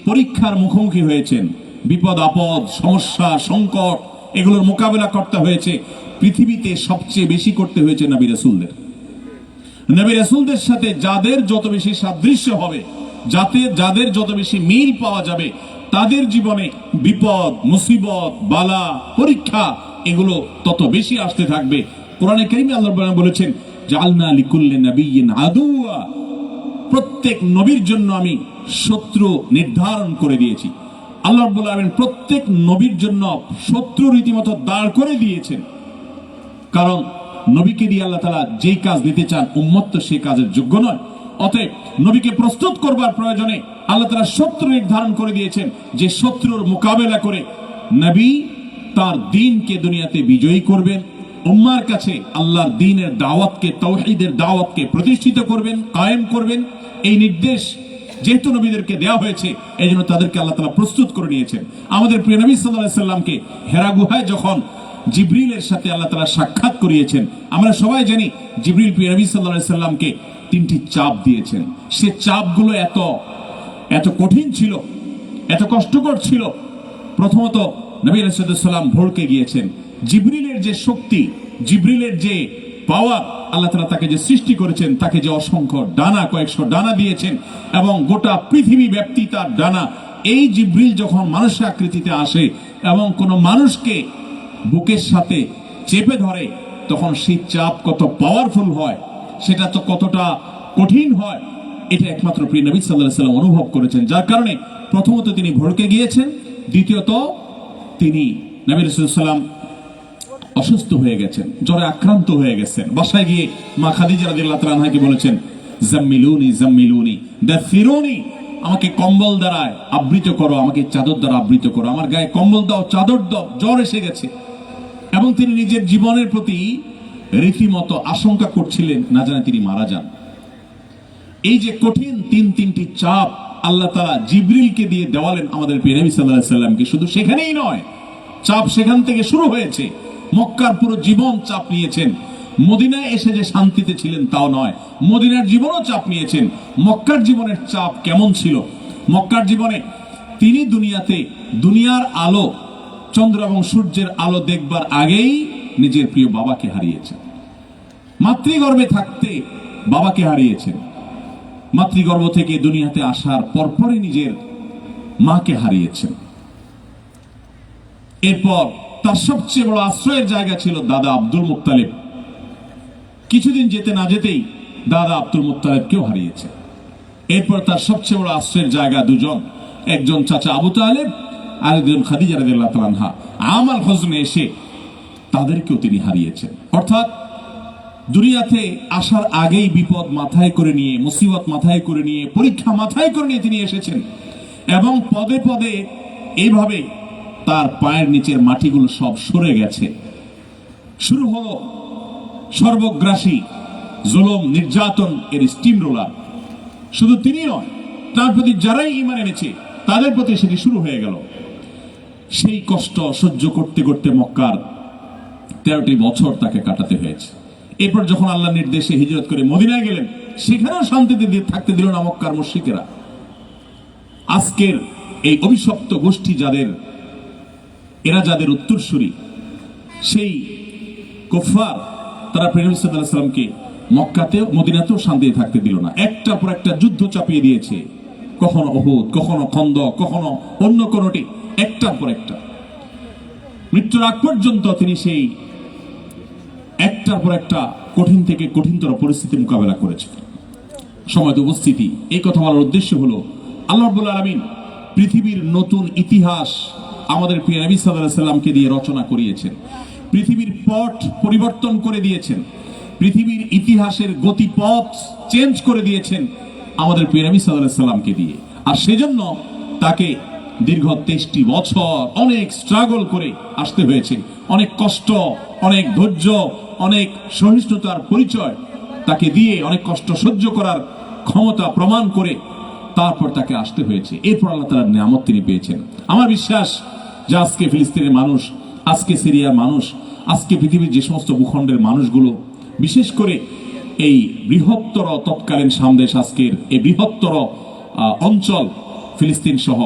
পরীক্ষার মুখোমুখি হয়েছেন, বিপদ আপদ, সমস্যা, সংকট, এগুলোর মোকাবেলা করতে হয়েছে, পৃথিবীতে সবচেয়ে বেশি করতে হয়েছে নবী রাসূলদের। নবী রাসূলদের সাথে যাদের যত বেশি সাদৃশ্য হবে, যাদের যত বেশি মিল পাওয়া যাবে, তাদের জীবনে বিপদ, মুসিবত, বালা, পরীক্ষা এগুলো তত বেশি আসতে থাকবে। কোরআনে কারীমে আল্লাহ রাব্বুল বলেছেন, জাআলনা লিকুল্লি নাবিয়্যিন আদুওয়া। প্রত্যেক নবীর জন্য আমি শত্রু নির্ধারণ করে দিয়েছি। আল্লাহ রাব্বুল আলামিন প্রত্যেক নবীর জন্য শত্রু রীতিমতো দাঁড় করে দিয়েছেন, কারণ নবীকে দিয়ে আল্লাহ তাআলা যেই কাজ দিতে চান, উম্মত তো সেই কাজের যোগ্য নয়। অতএব নবীকে প্রস্তুত করবার প্রয়োজনে আল্লাহ তাআলা শত্রু নির্ধারণ করে দিয়েছেন, যে শত্রুর মোকাবেলা করে নবী তার দ্বীনকে দুনিয়াতে বিজয়ী করবেন, উম্মার কাছে আল্লাহর দ্বীনের দাওয়াতকে, তাওহীদের দাওয়াতকে প্রতিষ্ঠিত করবেন, কায়েম করবেন। এই নির্দেশ যেহেতু নবীদেরকে দেওয়া হয়েছে, এই জন্য তাদেরকে আল্লাহ তাআলা প্রস্তুত করে নিয়েছেন। আমাদের প্রিয় নবী সাল্লাল্লাহু আলাইহি সাল্লামকে হেরা গুহায় যখন জিবরিলের সাথে আল্লাহ তাআলা সাক্ষাৎ করিয়েছেন, আমরা সবাই জানি জিবরিল প্রিয় নবী সাল্লাল্লাহু আলাইহি সাল্লামকে 3টি চাপ দিয়েছেন। সে চাপগুলো এত কঠিন ছিল, এত কষ্টকর ছিল। প্রথমত নবী রাসূলুল্লাহ সাল্লাল্লাহু আলাইহি সাল্লাম ভড়কে গিয়েছেন। জিবরিলের যে শক্তি, জিবরিলের যে পাওয়ার, আল্লাহ তাআলা তাকে যে সৃষ্টি করেছেন, তাকে যে অসংখ্য ডানা, কয়েকশো ডানা দিয়েছেন এবং গোটা পৃথিবী ব্যাপ্তি তার ডানা। এই জিবরিল যখন মানুষের আকৃতিতে আসে এবং কোনো মানুষকে বুকের সাথে চেপে ধরে, তখন সেই চাপ কত পাওয়ারফুল হয়, সেটা তো কতটা কঠিন হয়, এটা একমাত্র প্রিয় নবী সাল্লাল্লাহু আলাইহি সাল্লাম অনুভব করেছেন। যার কারণে প্রথমত তিনি ভড়কে গিয়েছেন, দ্বিতীয়ত তিনি নবী রাসূলুল্লাহ সাল্লাল্লাহু আলাইহি সাল্লাম অসুস্থ হয়ে গেছেন, জ্বরে আক্রান্ত হয়ে গেছেন। বাসায় গিয়ে মা খাদিজা রাদিয়াল্লাহু তাআলা আনহাকে বলেছেন, জাম্মিলুনি জাম্মিলুনি দাফিরুনি, আমাকে কম্বল দ্বারা আবৃত করো, আমাকে চাদর দ্বারা আবৃত করো, আমার গায়ে কম্বল দাও, চাদর দাও, জ্বর এসে গেছে। এবং তিনি নিজের জীবনের প্রতি রীতিমতো আশঙ্কা করছিলেন, না জানে তিনি মারা যান। এই যে কঠিন তিনটি চাপ আল্লাহ তাআলা জিবরিলকে দিয়ে দেওয়ালেন আমাদের প্রিয় নবী সাল্লাল্লাহু আলাইহি সাল্লামকে। শুধু সেখানেই নয়, চাপ সেখান থেকে শুরু হয়েছে। মক্কার পুরো জীবন চাপ নিয়েছেন। মদিনায় এসে যে শান্তিতে ছিলেন তাও নয়, মদিনার জীবনও চাপ নিয়েছেন। মক্কার জীবনের চাপ কেমন ছিল? মক্কার জীবনে তিনি দুনিয়ার আলো, চন্দ্র এবং সূর্যের আলো দেখবার আগেই নিজের প্রিয় বাবাকে হারিয়েছেন। মাতৃগর্ভে থাকতে বাবাকে হারিয়েছেন। মাতৃগর্ভ থেকে দুনিয়াতে আসার পরপরই নিজের মাকে হারিয়েছেন। এরপর তার সবচেয়ে বড় আশ্রয়ের জায়গা ছিল দাদা আব্দুল মুত্তালিব। কিছুদিন যেতে না যেতেই দাদা আব্দুল মুত্তালিবকেও হারিয়েছে। এরপর তার সবচেয়ে বড় আশ্রয়ের জায়গা দুজন, একজন চাচা আবু তালেব আর একজন খাদিজা রাদিয়াল্লাহু তাআলা আনহা। আমাল হজনে এসে তাদেরকেও তিনি হারিয়েছেন। অর্থাৎ দুনিয়াতে আসার আগেই বিপদ মাথায় করে নিয়ে, মুসিবত মাথায় করে নিয়ে, পরীক্ষা মাথায় করে নিয়ে তিনি এসেছেন এবং পদে পদে এইভাবে তার পায়ের নিচের মাটিগুলো সব সরে গেছে। শুরু হলো সর্বগ্রাসী জুলুম, নির্যাতন এর স্টিম রোলার। শুধু তিনি নয়, তার প্রতি যারাই ঈমান এনেছে তাদের প্রতি সেটি শুরু হয়ে গেল। সেই কষ্ট সহ্য করতে করতে মক্কার 13টি বছর তাকে কাটাতে হয়েছে। এরপর যখন আল্লাহর নির্দেশে হিজরত করে মদিনায় গেলেন, সেখানেও শান্তিতে থাকতে দিল না মক্কার মুশরিকেরা। আজকের এই অভিশপ্ত গোষ্ঠী যাদের উত্তরসূরি, সেই কুফফার, তারা প্রিয় নবী সাল্লাল্লাহু আলাইহি সাল্লামকে মক্কাতেও মদিনাতেও শান্তিতে থাকতে দিল না। একটার পর একটা যুদ্ধ চাপিয়ে দিয়েছে, কখনো উহুদ, কখনো খন্দক, কখনো অন্য কোনটি, একটার পর একটা। মৃত্যুর আগ পর্যন্ত তিনি সেই একটার পর একটা কঠিন থেকে কঠিনতর পরিস্থিতি মোকাবেলা করেছেন। সময়ত উপস্থিতি, এই কথা বলার উদ্দেশ্য হলো আল্লাহ রাব্বুল আলামিন পৃথিবীর নতুন ইতিহাস আমাদের প্রিয় নবী সাল্লাল্লাহু আলাইহি সাল্লামকে দিয়ে রচনা করিয়েছেন। পৃথিবীর পথ পরিবর্তন করে দিয়েছেন, পৃথিবীর ইতিহাসের গতিপথ চেঞ্জ করে দিয়েছেন আমাদের প্রিয় নবী সাল্লাল্লাহু আলাইহি সাল্লামকে দিয়ে। আর সেজন্য তাকে দীর্ঘ 23টি বছর অনেক স্ট্রাগল করে আসতে হয়েছে, অনেক কষ্ট, অনেক ধৈর্য, অনেক সহিষ্ণুতার পরিচয় তাকে দিয়ে, অনেক কষ্ট সহ্য করার ক্ষমতা প্রমাণ করে তারপর তাকে আসতে হয়েছে। এরপর আল্লাহ তাআলার নিয়ামত তিনি পেয়েছেন। আমার বিশ্বাস যে আজকে ফিলিস্তিনের মানুষ, আজকে সিরিয়ার মানুষ, আজকে পৃথিবীর যে সমস্ত ভূখণ্ডের মানুষগুলো, বিশেষ করে এই বৃহত্তর তৎকালীন সামদেশ, আজকের এই বৃহত্তর অঞ্চল ফিলিস্তিন সহ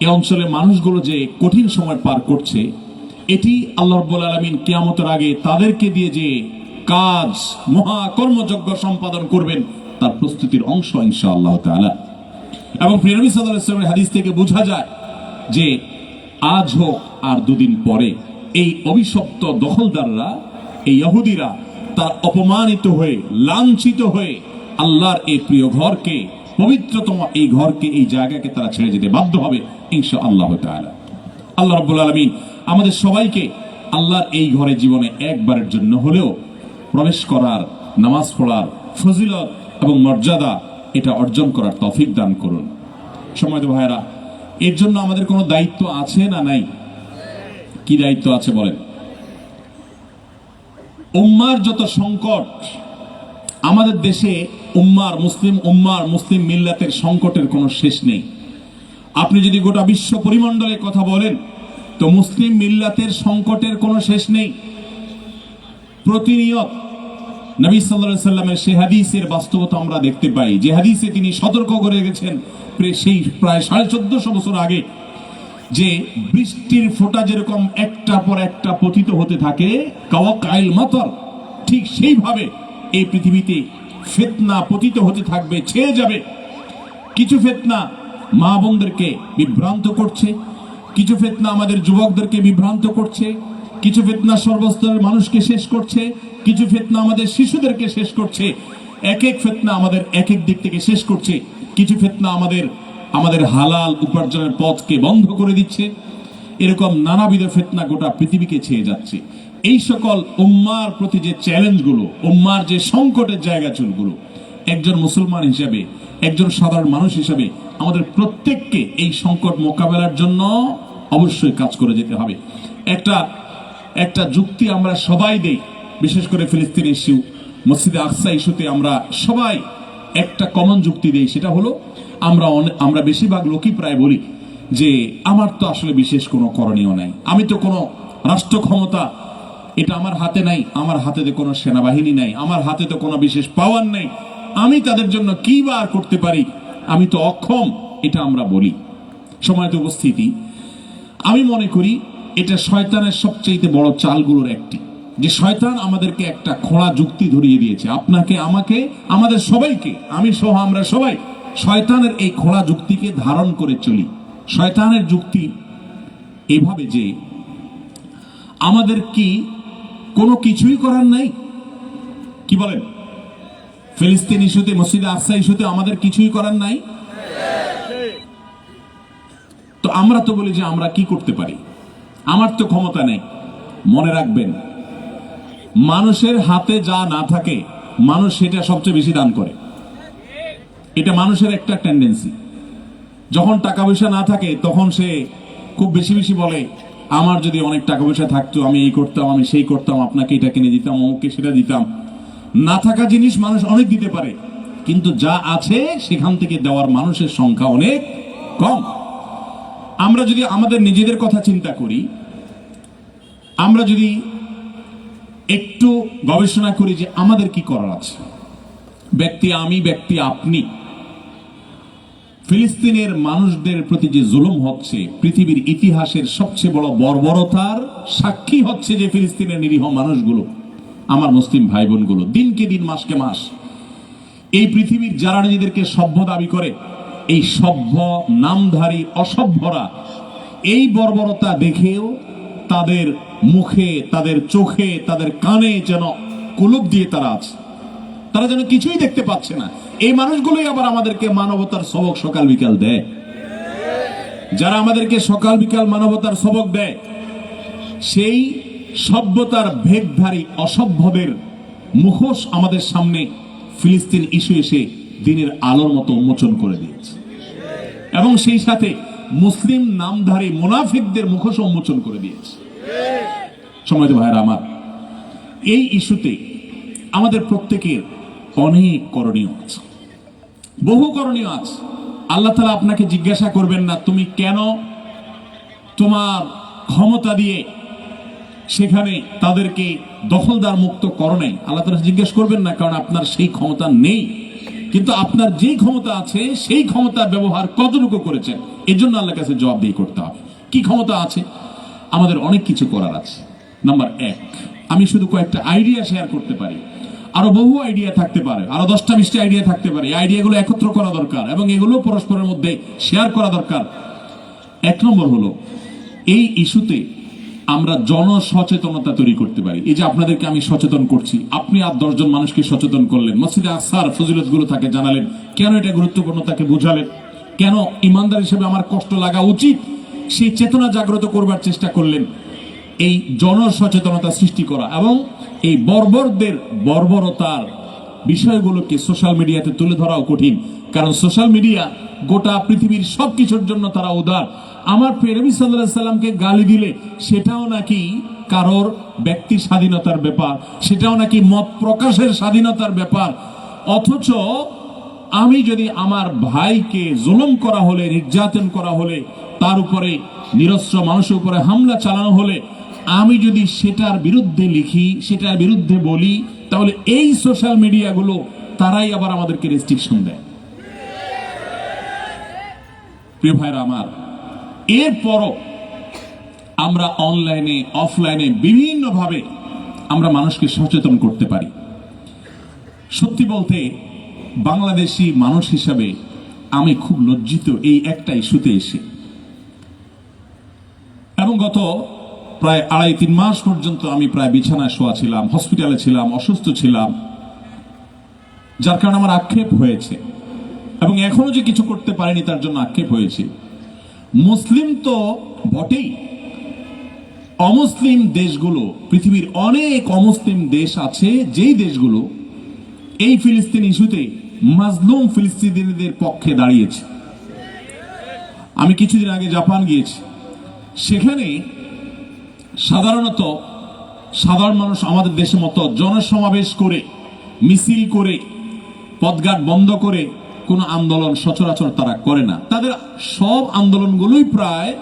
এই অঞ্চলের মানুষগুলো যে কঠিন সময় পার করছে, এটি আল্লাহ রাব্বুল আলামিন কিয়ামতের আগে তাদেরকে দিয়ে যে কাজ, মহা কর্মযজ্ঞ সম্পাদন করবেন তার প্রস্তুতির অংশ ইনশাআল্লাহ তাআলা। এবং প্রিয় নবী সাল্লাল্লাহু আলাইহি ওয়াসাল্লামের হাদিস থেকে বোঝা যায় যে আজ হোক আর দুদিন পরে এই অভিশপ্ত দখলদাররা, এই ইহুদিরা তার অপমানিত হয়ে, লাঞ্ছিত হয়ে আল্লাহর এই প্রিয় ঘরকে, পবিত্রতম এই ঘরকে, এই জায়গাকে তারা ছেড়ে যেতে বাধ্য হবে ইনশাআল্লাহ তাআলা। আল্লাহ রাব্বুল আলামিন আমাদের সবাইকে আল্লাহর এই ঘরে জীবনে একবারের জন্য হলেও প্রবেশ করার, নামাজ পড়ার ফজিলত এবং মর্যাদা এটা অর্জন করার তৌফিক দান করুন। সম্মানিত ভাইয়েরা, এর জন্য আমাদের কোনো দায়িত্ব আছে না নাই? কি দায়িত্ব আছে বলেন? উম্মার যত সংকট আমাদের দেশে, উম্মার মুসলিম মিল্লাতের সংকটের কোনো শেষ নেই। আপনি যদি গোটা বিশ্ব পরিমণ্ডলে কথা বলেন তো মুসলিম মিল্লাতের সংকটের কোনো শেষ নেই। প্রতিনিয়ত নবী সাল্লাল্লাহু আলাইহি সাল্লামের সেই হাদিসের বাস্তবতা আমরা দেখতে পাই, যে হাদিসে তিনি সতর্ক করে গেছেন সেই প্রায় 1450 বছর আগে, যে বৃষ্টির ফোঁটা যেরকম একটার পর একটা পতিত হতে থাকে, কাওয়াকাইল মাতর, ঠিক সেইভাবে এই পৃথিবীতে ফিতনা পতিত হতে থাকবে, ছেয়ে যাবে। কিছু ফিতনা মা বোনদেরকে বিভ্রান্ত করছে, কিছু ফিতনা আমাদের যুবকদেরকে বিভ্রান্ত করছে, কিছু ফিতনা সর্বস্তরের মানুষকে শেষ করছে, কিছু ফিতনা আমাদের শিশুদেরকে শেষ করছে, এক এক ফিতনা আমাদের এক এক দিক থেকে শেষ করছে। কিছু ফিতনা আমাদের হালাল উপার্জনের পথকে বন্ধ করে দিচ্ছে। এরকম নানাবিধ ফিতনা গোটা পৃথিবীকে ছেয়ে যাচ্ছে। এই সকল উম্মার প্রতি যে চ্যালেঞ্জগুলো, উম্মার যে সংকটের জায়গাগুলো, একজন মুসলমান হিসেবে, একজন সাধারণ মানুষ হিসেবে আমাদের প্রত্যেককে এই সংকট মোকাবেলার জন্য অবশ্যই কাজ করে যেতে হবে। একটা যুক্তি আমরা সবাই দেই, বিশেষ করে ফিলিস্তিন ইস্যু, মসজিদে আকসা ইস্যুতে আমরা সবাই একটা কমন যুক্তি দেই, সেটা হলো আমরা বেশিরভাগ লোকই প্রায় বলি যে আমার তো আসলে বিশেষ কোনো করণীয় নাই, আমি তো কোনো রাষ্ট্র ক্ষমতা এটা আমার হাতে নাই, আমার হাতে তো কোনো সেনাবাহিনী নাই, আমার হাতে তো কোনো বিশেষ পাওয়ার নাই, আমি তাদের জন্য কি বা আর করতে পারি, আমি তো অক্ষম, এটা আমরা বলি। সময়ত উপস্থিতি, আমি মনে করি এটা শয়তানের সবচেয়ে বড় চালগুলোর একটি, যে শয়তান আমাদেরকে একটা খোঁড়া যুক্তি ধরিয়ে দিয়েছে, আপনাকে, আমাকে, আমাদের সবাইকে, আমি সহ আমরা সবাই শয়তানের এই খোঁড়া যুক্তিকে ধারণ করে চলি। শয়তানের যুক্তি এভাবে যে আমাদের কি কোনো কিছুই করার নাই? কি বলেন? ফিলিস্তিন ইস্যুতে, মসজিদে আকসা ইস্যুতে আমাদের কিছুই করার নাই? তো আমরা তো বলি যে আমরা কি করতে পারি, আমার তো ক্ষমতা নেই। মনে রাখবেন, মানুষের হাতে যা না থাকে মানুষ সেটা সবচেয়ে বেশি দান করে। এটা মানুষের একটা টেন্ডেন্সি। যখন টাকা পয়সা না থাকে তখন সে খুব বেশি বেশি বলে, আমার যদি অনেক টাকা পয়সা থাকতো আমি এই করতাম, আমি সেই করতাম, আপনাকে এটা কিনে দিতাম, অমুককে সেটা দিতাম। না থাকা জিনিস মানুষ অনেক দিতে পারে, কিন্তু যা আছে সেখান থেকে দেওয়ার মানুষের সংখ্যা অনেক কম। আমরা যদি আমাদের নিজেদের কথা চিন্তা করি, আমরা যদি একটু গবেষণা করি যে আমাদের কি করার আছে, ব্যক্তি আমি, ব্যক্তি আপনি, ফিলিস্তিনের মানুষদের প্রতি যে জুলুম হচ্ছে, পৃথিবীর ইতিহাসের সবচেয়ে বড় বর্বরতার সাক্ষী হচ্ছে যে ফিলিস্তিনের নিরীহ মানুষগুলো, আমার মুসলিম ভাই বোনগুলো, দিনকে দিন, মাসকে মাস এই পৃথিবীর যারা নিজেদেরকে সভ্য দাবি করে, এই সভ্য নামধারী অসভ্যরা এই বর্বরতা দেখেও তাদের মুখে, তাদের চোখে, তাদের কানে যেন কুলুপ দিয়ে তারা আছে। তারা যেন কিছুই দেখতে পাচ্ছে না। এই মানুষগুলোই আবার আমাদেরকে মানবতার সবক সকাল বিকাল দেয়। যারা আমাদেরকে সকাল বিকাল মানবতার সবক দেয়, সেই সভ্যতার ভেগধারী অসভ্যদের মুখোশ আমাদের সামনে ফিলিস্তিন ইস্যু এসে দিনের আলোর মতো উন্মোচন করে দিয়েছে, এবং সেই সাথে মুসলিম নামধারী মুনাফিকদের মুখোশ উন্মোচন করে দিয়েছে। সম্মানিত ভাইরা আমার, এই ইস্যুতে আমাদের প্রত্যেকের অনেক করণীয় আছে, বহু করণীয় আছে। আল্লাহ তাআলা আপনাকে জিজ্ঞাসা করবেন না তুমি কেন তোমার ক্ষমতা দিয়ে সেখানে তাদেরকে দখলদার মুক্ত করো নাই। আল্লাহ তাআলা জিজ্ঞেস করবেন না, কারণ আপনার সেই ক্ষমতা নেই। কিন্তু আপনার যেই ক্ষমতা আছে সেই ক্ষমতার ব্যবহার কতটুকু করেছেন, এর জন্য আল্লাহর কাছে জবাবদিহি করতে হবে। কি ক্ষমতা আছে? আমাদের অনেক কিছু করার আছে। নাম্বার 1, আমি শুধু কয়েকটা আইডিয়া শেয়ার করতে পারি, আরো বহু আইডিয়া থাকতে পারে, আরো 10টা 20টা আইডিয়া থাকতে পারে। এই আইডিয়াগুলো একত্র করা দরকার এবং এগুলো পরস্পরের মধ্যে শেয়ার করা দরকার। 1 নম্বর হলো, এই ইস্যুতে আমরা জনসচেতনতা তৈরি করতে পারি। এই যে আপনাদেরকে আমি সচেতন করছি, আপনি আর 10 জন মানুষকে সচেতন করলেন, মসজিদে আকসার ফজিলতগুলো তাকে জানালেন, কেন এটা গুরুত্বপূর্ণ তাকে বুঝালেন, কেন ইমানদার হিসেবে আমার কষ্ট লাগা উচিত, সেই চেতনা জাগ্রত করবার চেষ্টা করলেন। এই জনসচেতনতা সৃষ্টি করা এবং এই বর্বরদের বর্বরতার বিষয়গুলোকে সোশ্যাল মিডিয়াতে তুলে ধরাও কঠিন, কারণ সোশ্যাল মিডিয়া গোটা পৃথিবীর সবকিছুর জন্য তারা উদার। আমার প্রিয় নবী সাল্লাল্লাহু আলাইহি সাল্লামকে গালি দিলে সেটাও নাকি কারোর ব্যক্তি স্বাধীনতার ব্যাপার, সেটাও নাকি মত প্রকাশের স্বাধীনতার ব্যাপার। অথচ আমি যদি আমার ভাইকে জুলুম করা হলে, নির্যাতন করা হলে, তার উপরে নিরস্ত্র মানুষের উপরে হামলা চালানো হলে আমি যদি সেটার বিরুদ্ধে লিখি, সেটার বিরুদ্ধে বলি, তাহলে এই সোশ্যাল মিডিয়াগুলো তারাই আবার আমাদেরকে রেস্ট্রিকশন দেয়। প্রিয় ভাইরা আমার, এরপরও আমরা অনলাইনে অফলাইনে বিভিন্নভাবে আমরা মানুষকে সচেতন করতে পারি। সত্যি বলতে বাংলাদেশি মানুষ হিসাবে আমি খুব লজ্জিত এই একটা ইস্যুতে এসে, এবং গত প্রায় 2.5-3 মাস পর্যন্ত আমি প্রায় বিছানায় শোয়া ছিলাম, হসপিটালে ছিলাম, অসুস্থ ছিলাম, যার কারণে আমার আক্ষেপ হয়েছে এবং এখনো যে কিছু করতে পারিনি তার জন্য আক্ষেপ হয়েছে। মুসলিম তো বটেই, অমুসলিম দেশগুলো, পৃথিবীর অনেক অমুসলিম দেশ আছে যেই দেশগুলো এই ফিলিস্তিন ইস্যুতে মাজলুম ফিলিস্তিনিদের পক্ষে দাঁড়িয়েছে। আমি কিছুদিন আগে জাপান গিয়েছি, সেখানে সাধারণত সাধারণ মানুষ আমাদের দেশের মতো জনসমাবেশ করে, মিছিল করে, পথঘাট বন্ধ করে কোনো আন্দোলন সচরাচর তারা করে না। তাদের সব আন্দোলনগুলোই প্রায়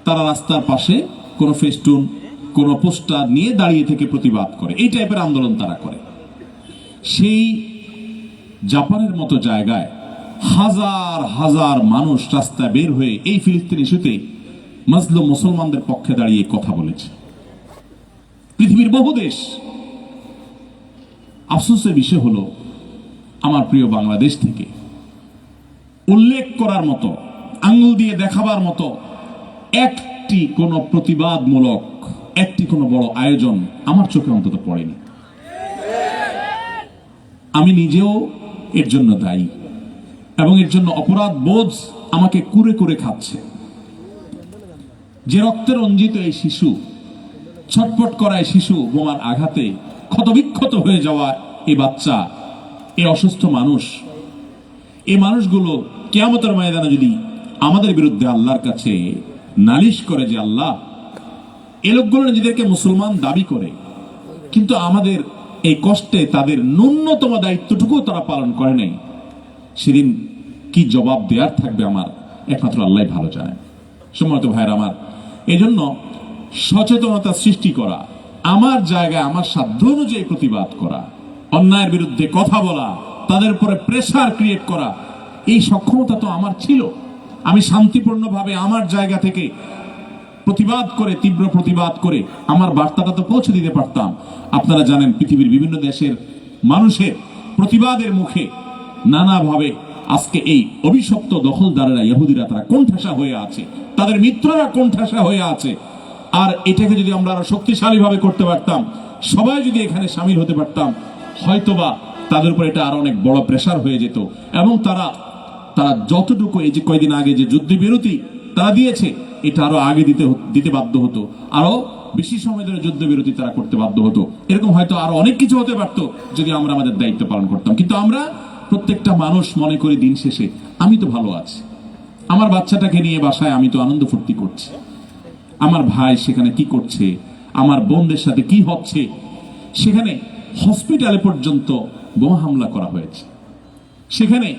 তারা রাস্তার পাশে কোনো ফেস্টুন, কোনো পোস্টার নিয়ে দাঁড়িয়ে থেকে প্রতিবাদ করে, এই টাইপের আন্দোলন তারা করে। সেই জাপানের মতো জায়গায় হাজার হাজার মানুষ রাস্তায় বের হয়ে এই ফিলিস্তিন ইস্যুতে মাজলুম মুসলমানদের পক্ষে দাঁড়িয়ে কথা বলেছে। পৃথিবীর বহু দেশ। আফসোসের বিষয় হলো, আমার প্রিয় বাংলাদেশ থেকে উল্লেখ করার মতো, আঙ্গুল দিয়ে দেখাবার মতো একটি কোনো প্রতিবাদমূলক, একটি কোনো বড় আয়োজন আমার চোখে অন্তত পড়েনি। আমি নিজেও এর জন্য দায়ী এবং এর জন্য অপরাধ বোধ আমাকে কুরে কুরে খাচ্ছে। যে রক্তে রঞ্জিত এই শিশু, ছটফট করা এই শিশু, বোমার আঘাতে ক্ষতবিক্ষত হয়ে যাওয়া এই বাচ্চা, এই অসুস্থ মানুষ, এই মানুষগুলো কিয়ামতের ময়দানে যদি আমাদের বিরুদ্ধে আল্লাহর কাছে নালিশ করে যে আল্লাহ, এই লোকগুলো নিজেদেরকে মুসলমান দাবি করে কিন্তু আমাদের এই কষ্টে তাদের ন্যূনতম দায়িত্বটুকু তারা পালন করে নাই, সেদিন কি জবাব দেওয়ার থাকবে আমার একমাত্র আল্লাহ ভালো জানেন। সম্মানিত ভাইরা আমার, এই জন্য সচেতনতা সৃষ্টি করা, আমার জায়গায় আমার সাধ্য অনুযায়ী প্রতিবাদ করা, অন্যায়ের বিরুদ্ধে কথা বলা, তাদের উপরে প্রেসার ক্রিয়েট করা, এই সক্ষমতা তো আমার ছিল। আমি শান্তিপূর্ণভাবে আমার জায়গা থেকে প্রতিবাদ করে, তীব্র প্রতিবাদ করে আমার বার্তাটা তো পৌঁছে দিতে পারতাম। আপনারা জানেন পৃথিবীর বিভিন্ন দেশের মানুষের প্রতিবাদের মুখে নানাভাবে আজকে এই অভিশপ্ত দখলদারেরা, ইহুদিরা, তারা কোণঠাসা হয়ে আছে, তাদের মিত্ররা কোণঠাসা হয়ে আছে। আর এটাকে যদি আমরা আরো শক্তিশালী ভাবে করতে পারতাম, সবাই যদি এখানে সামিল হতে পারতাম, হয়তোবা তাদের উপর এটা আরো অনেক বড় প্রেসার হয়ে যেত, এবং তারা যতটুকু এই যে কয়েকদিন আগে যে যুদ্ধবিরতি তারা দিয়েছে, এটা আরো আগে দিতে বাধ্য হতো, আরো বেশি সময় ধরে যুদ্ধবিরতি তারা করতে বাধ্য হতো। এরকম হয়তো আরো অনেক কিছু হতে পারতো যদি আমরা আমাদের দায়িত্ব পালন করতাম। কিন্তু আমরা প্রত্যেকটা মানুষ মনে করি দিন শেষে আমি তো ভালো আছি, আমার বাচ্চাটাকে নিয়ে বাসায় আমি তো আনন্দ ফুর্তি করছি, আমার ভাই সেখানে কি করছে, আমার বোনদের সাথে কি হচ্ছে। সেখানে হসপিটালে পর্যন্ত বোমা হামলা করা হয়েছে, সেখানে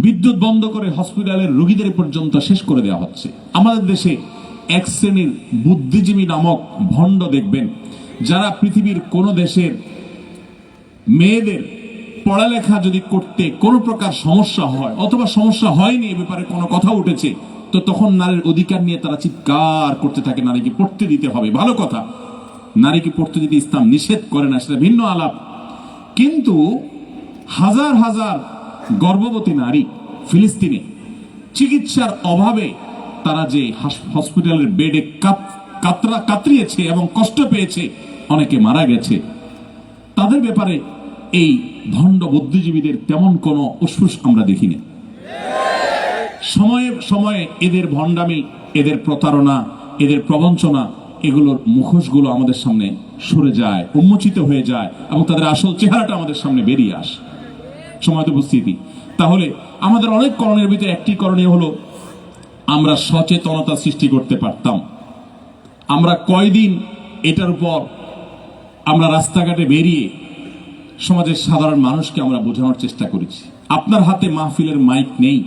বিদ্যুৎ বন্ধ করে হসপিটালের রোগীদের পর্যন্ত শেষ করে দেওয়া হচ্ছে। আমাদের দেশে এক শ্রেণীর বুদ্ধিজীবী নামক ভণ্ড দেখবেন, যারা পৃথিবীর কোন দেশের মেয়েদের পড়ালেখা যদি করতে কোনো প্রকার সমস্যা হয় অথবা সমস্যা হয়নি, এ ব্যাপারে কোনো কথা উঠেছে, তো তখন নারীর অধিকার নিয়ে তারা চিৎকার করতে থাকে, নারীকে পড়তে দিতে হবে। ভালো কথা, নারীকে পড়তে দিতে ইসলাম নিষেধ করে না, সেটা ভিন্ন আলাপ। কিন্তু হাজার হাজার গর্ভবতী নারী ফিলিস্তিনে চিকিৎসার অভাবে তারা যে হসপিটালের বেডে কাতরিয়েছে এবং কষ্ট পেয়েছে, অনেকে মারা গেছে, তাদের ব্যাপারে এই ভণ্ড বুদ্ধিজীবীদের তেমন কোনো উসফুস আমরা দেখিনি। সময়ে সময়ে এদের ভণ্ডামি, এদের প্রতারণা, এদের প্রবঞ্চনা, এগুলোর মুখোশগুলো আমাদের সামনে সরে যায়, উন্মোচিত হয়ে যায়, এবং তাদের আসল চেহারাটা আমাদের সামনে বেরিয়ে আসে। সময়ত উপস্থিতি, তাহলে আমাদের অনেক করণের ভিতরে একটি করণীয় হলো আমরা সচেতনতা সৃষ্টি করতে পারতাম। আমরা কয়দিন এটার উপর আমরা রাস্তাঘাটে বেরিয়ে সমাজের সাধারণ মানুষকে আমরা বোঝানোর চেষ্টা করেছি। আপনার হাতে মাহফিলের মাইক নেই,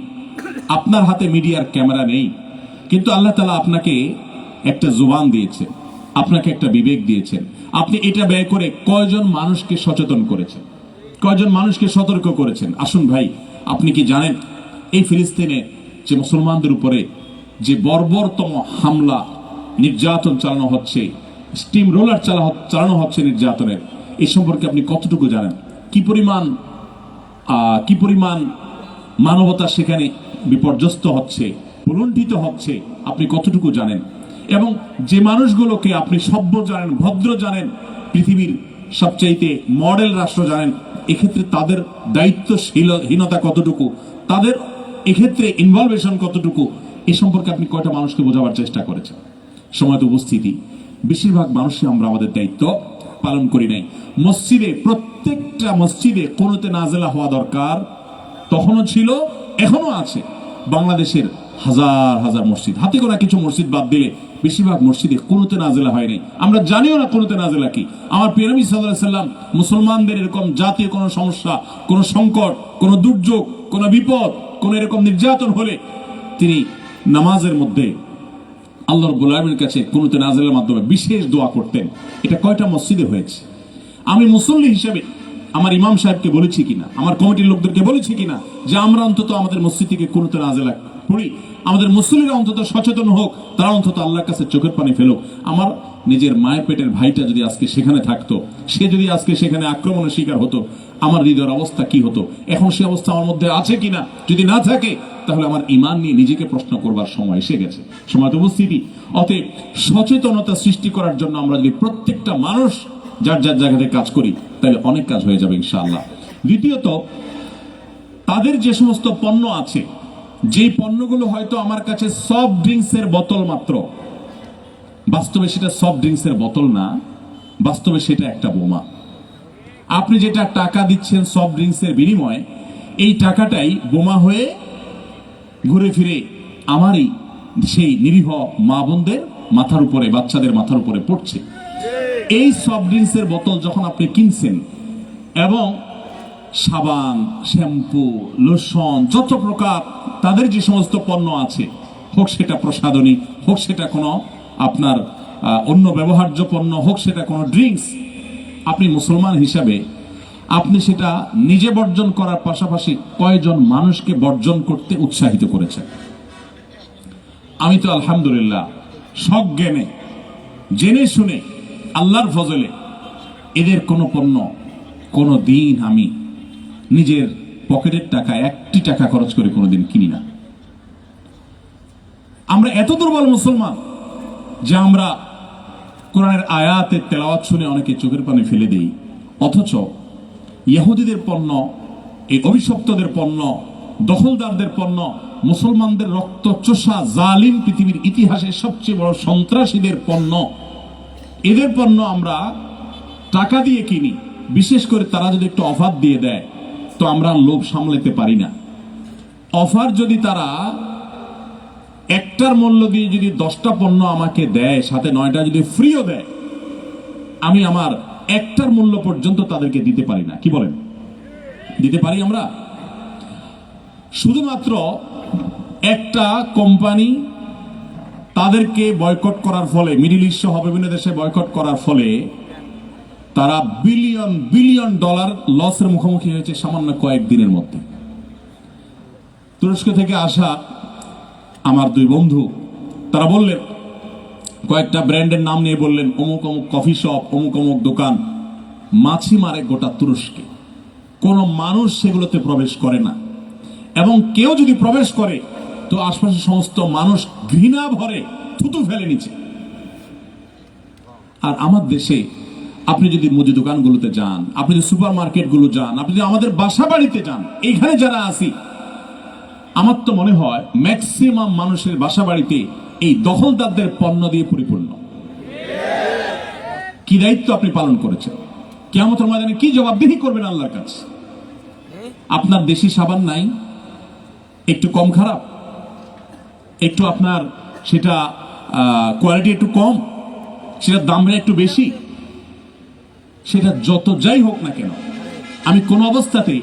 আপনার হাতে মিডিয়ার ক্যামেরা নেই, কিন্তু আল্লাহ তাআলা আপনাকে একটা জুবান দিয়েছেন, আপনাকে একটা বিবেক দিয়েছেন। আপনি এটা ব্যয় করে কয়জন মানুষকে সচেতন করেছেন, কয়জন মানুষকে সতর্ক করেছেন? আসুন ভাই, আপনি কি জানেন এই ফিলিস্তিনে যে মুসলমানদের উপরে যে বর্বরতম হামলা নির্যাতন চালানো হচ্ছে, স্টিম রোলার চালানো হচ্ছে নির্যাতনের, এই সম্পর্কে আপনি কতটুকু জানেন? কি পরিমাণ মানবতা সেখানে বিপর্যস্ত হচ্ছে, লুণ্ঠিত হচ্ছে, আপনি কতটুকু জানেন? এবং যে মানুষগুলোকে আপনি সভ্য জানেন, ভদ্র জানেন, পৃথিবীর সবচাইতে মডেল রাষ্ট্র জানেন, এক্ষেত্রে তাদের দায়িত্বহীনতা কতটুকু, তাদের এক্ষেত্রে ইনভলভেশন কতটুকু, এ সম্পর্কে আপনি কয়টা মানুষকে বোঝাবার চেষ্টা করেছেন? সময়ত উপস্থিতি, বেশিরভাগ মানুষই আমরা আমাদের দায়িত্ব পালন করি নাই। মসজিদে, প্রত্যেকটা মসজিদে কুনুতে নাজেলা হওয়া দরকার, তখনও ছিল, এখনো আছে। বাংলাদেশের হাজার হাজার মসজিদ, হাতে গোনা কিছু মসজিদ বাদ দিলে বেশিরভাগ মসজিদে কুনুতে নাজেলা হয়নি। আমরা জানিও না কুনুতে নাজেলা কি। আমার প্রিয় নবী সাল্লাল্লাহু আলাইহি সাল্লাম মুসলমানদের এরকম জাতীয় কোনো সমস্যা, কোনো সংকট, কোনো দুর্যোগ, কোনো বিপদ, কোনো এরকম নির্যাতন হলে তিনি নামাজের মধ্যে আল্লাহ রাব্বুল আলামিনের কাছে কুনুতে নাজেলার মাধ্যমে বিশেষ দোয়া করতেন। এটা কয়টা মসজিদে হয়েছে? আমি মুসল্লি হিসেবে আমার ইমাম সাহেবকে বলেছি কিনা, আমার কমিটির লোকদেরকে বলেছি কিনা যে আমরা অন্তত আমাদের মসজিদ থেকে কুনুতে নাজেলা পড়ি, আমাদের মুসল্লিরা অন্তত সচেতন হোক, তারা অন্তত আল্লাহর কাছে চোখের পানি ফেলুক। আমার নিজের মায়ের পেটের ভাইটা যদি আজকে সেখানে থাকতো, সে যদি আজকে সেখানে আক্রমণের শিকার হতো, আমার হৃদয়ের অবস্থা কি হতো? এখন সে অবস্থা আমার মধ্যে আছে কিনা? যদি না থাকে, তাহলে আমার ঈমান নিয়ে নিজেকে প্রশ্ন করবার সময় এসে গেছে। সময় উপস্থিতি, অতএব সচেতনতা সৃষ্টি করার জন্য আমরা যদি প্রত্যেকটা মানুষ যার যার জায়গাতে কাজ করি, তাহলে অনেক কাজ হয়ে যাবে ইনশাআল্লাহ। দ্বিতীয়ত, তাদের যে সমস্ত পণ্য আছে, যেই পণ্যগুলো হয়তো আমার কাছে সফট ড্রিঙ্কসের বোতল মাত্র, বাস্তবে সেটা সফট ড্রিঙ্কসের বোতল না, বাস্তবে সেটা একটা বোমা। আপনি যেটা টাকা দিচ্ছেন সফট ড্রিঙ্কসের বিনিময়ে, এই টাকাটাই বোমা হয়ে ঘুরে ফিরে আমারই সেই নিরীহ মা বোনদের মাথার উপরে, বাচ্চাদের মাথার উপরে পড়ছে। এই সফট ড্রিঙ্কসের বোতল যখন আপনি কিনছেন, এবং সাবান, শ্যাম্পু, লোশন, যত প্রকার তাদের যে সমস্ত পণ্য আছে, হোক সেটা প্রসাধনী, হোক সেটা কোনো আপনার অন্য ব্যবহার্য পণ্য, হোক সেটা কোনো ড্রিঙ্কস, আপনি মুসলমান হিসাবে আপনি সেটা নিজে বর্জন করার পাশাপাশি কয়জন মানুষকে বর্জন করতে উৎসাহিত করেছেন? আমি তো আলহামদুলিল্লাহ সজ্ঞানে, জেনে শুনে, আল্লাহর ফজলে এদের কোনো পণ্য কোনো দিন আমি নিজের পকেটের টাকা, একটি টাকা খরচ করে কোনোদিন কিনি না। আমরা এত দুর্বল মুসলমান যে আমরা কোরআনের আয়াতের তেলাওয়াত শুনে অনেকে চোখের পানি ফেলে দেই, অথচ ইহুদিদের পণ্য, এই অভিশপ্তদের পণ্য, দখলদারদের পণ্য, মুসলমানদের রক্ত চোষা জালিম পৃথিবীর ইতিহাসে সবচেয়ে বড় সন্ত্রাসীদের পণ্য, এদের পণ্য আমরা টাকা দিয়ে কিনি। বিশেষ করে তারা যদি একটু অফার দিয়ে দেয় তো আমরা লোভ সামলাতে পারি না। অফার যদি তারা একটার মূল্য দিয়ে যদি 10টা পণ্য আমাকে দেয়, সাথে 9টা যদি ফ্রিও দেয়, আমি আমার একটার মূল্য পর্যন্ত তাদেরকে দিতে পারি না। কি বলেন, দিতে পারি আমরা? শুধুমাত্র একটা কোম্পানি তাদেরকে বয়কট করার ফলে, মিডল ইস্ট সহ বিভিন্ন দেশে বয়কট করার ফলে তারা বিলিয়ন বিলিয়ন ডলার লসের মুখোমুখি হয়েছে সামান্য কয়েকদিনের মধ্যে। তুরস্ক থেকে আসা আমার 2 বন্ধু, তারা বললেন, কয়েকটা ব্র্যান্ডের নাম নিয়ে বললেন, অমুক অমুক কফি শপ, অমুক অমুক দোকান মাছি মারে গোটা তুরস্কে, কোনো মানুষ সেগুলোতে প্রবেশ করে না, এবং কেউ যদি প্রবেশ করে তো আশপাশের সমস্ত মানুষ ঘৃণা ভরে থুতু ফেলে নিচে। আর আমার দেশে আপনি যদি মুদি দোকানগুলোতে যান, আপনি যদি সুপার মার্কেটগুলো যান, আপনি যদি আমাদের বাসা বাড়িতে যান, এখানে যারা আসি, আমার তো মনে হয় ম্যাক্সিমাম মানুষের বাসা বাড়িতে এই দখলদারদের পণ্য দিয়ে পরিপূর্ণ। কি দায়িত্ব আপনি পালন করেছেন? কিয়ামতের ময়দানে কি জবাবদিহি করবেন আল্লাহর কাছে? আপনার দেশি সাবান নাই, একটু কম খারাপ, একটু আপনার সেটা কোয়ালিটি একটু কম, সেটার দাম একটু বেশি, সেটা যত যাই হোক না কেন, আমি কোন অবস্থাতে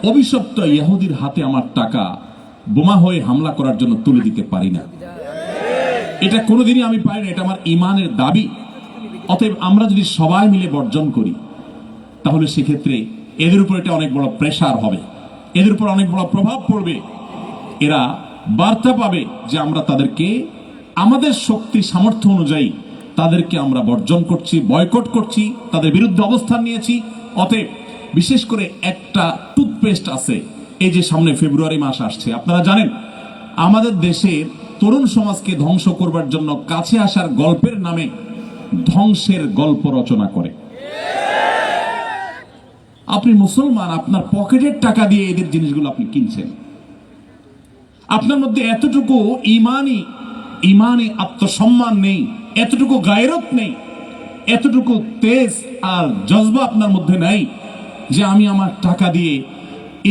অভিশপ্ত ইহুদির হাতে আমার টাকা বোমা হয়ে হামলা করার জন্য তুলে দিতে পারি না। এটা কোনোদিনই আমি পারি না, এটা আমার ইমানের দাবি। অতএব আমরা যদি সবাই মিলে বর্জন করি তাহলে সেক্ষেত্রে এদের উপর এটা অনেক বড় প্রেসার হবে, এদের উপর অনেক বড় প্রভাব পড়বে। এরা বার্তা পাবে যে আমরা তাদেরকে আমাদের শক্তি সামর্থ্য অনুযায়ী তাদেরকে আমরা বর্জন করছি, বয়কট করছি, তাদের বিরুদ্ধে অবস্থান নিয়েছি। অতএব বিশেষ করে একটা টুথপেস্ট আছে, এই যে সামনে ফেব্রুয়ারি মাস আসছে, আপনারা জানেন আমাদের দেশের তরুণ সমাজকে ধ্বংস করবার জন্য কাছে আসার গল্পের নামে ধ্বংসের গল্প রচনা করে। আপনি মুসলমান, আপনার পকেটের টাকা দিয়ে এদের জিনিসগুলো আপনি কিনছেন। আপনার মধ্যে এতটুকু ইমানি আত্মসম্মান নেই, এতটুকু গায়রত নেই, এতটুকু তেজ আর জজবা আপনার মধ্যে নাই যে আমি আমার টাকা দিয়ে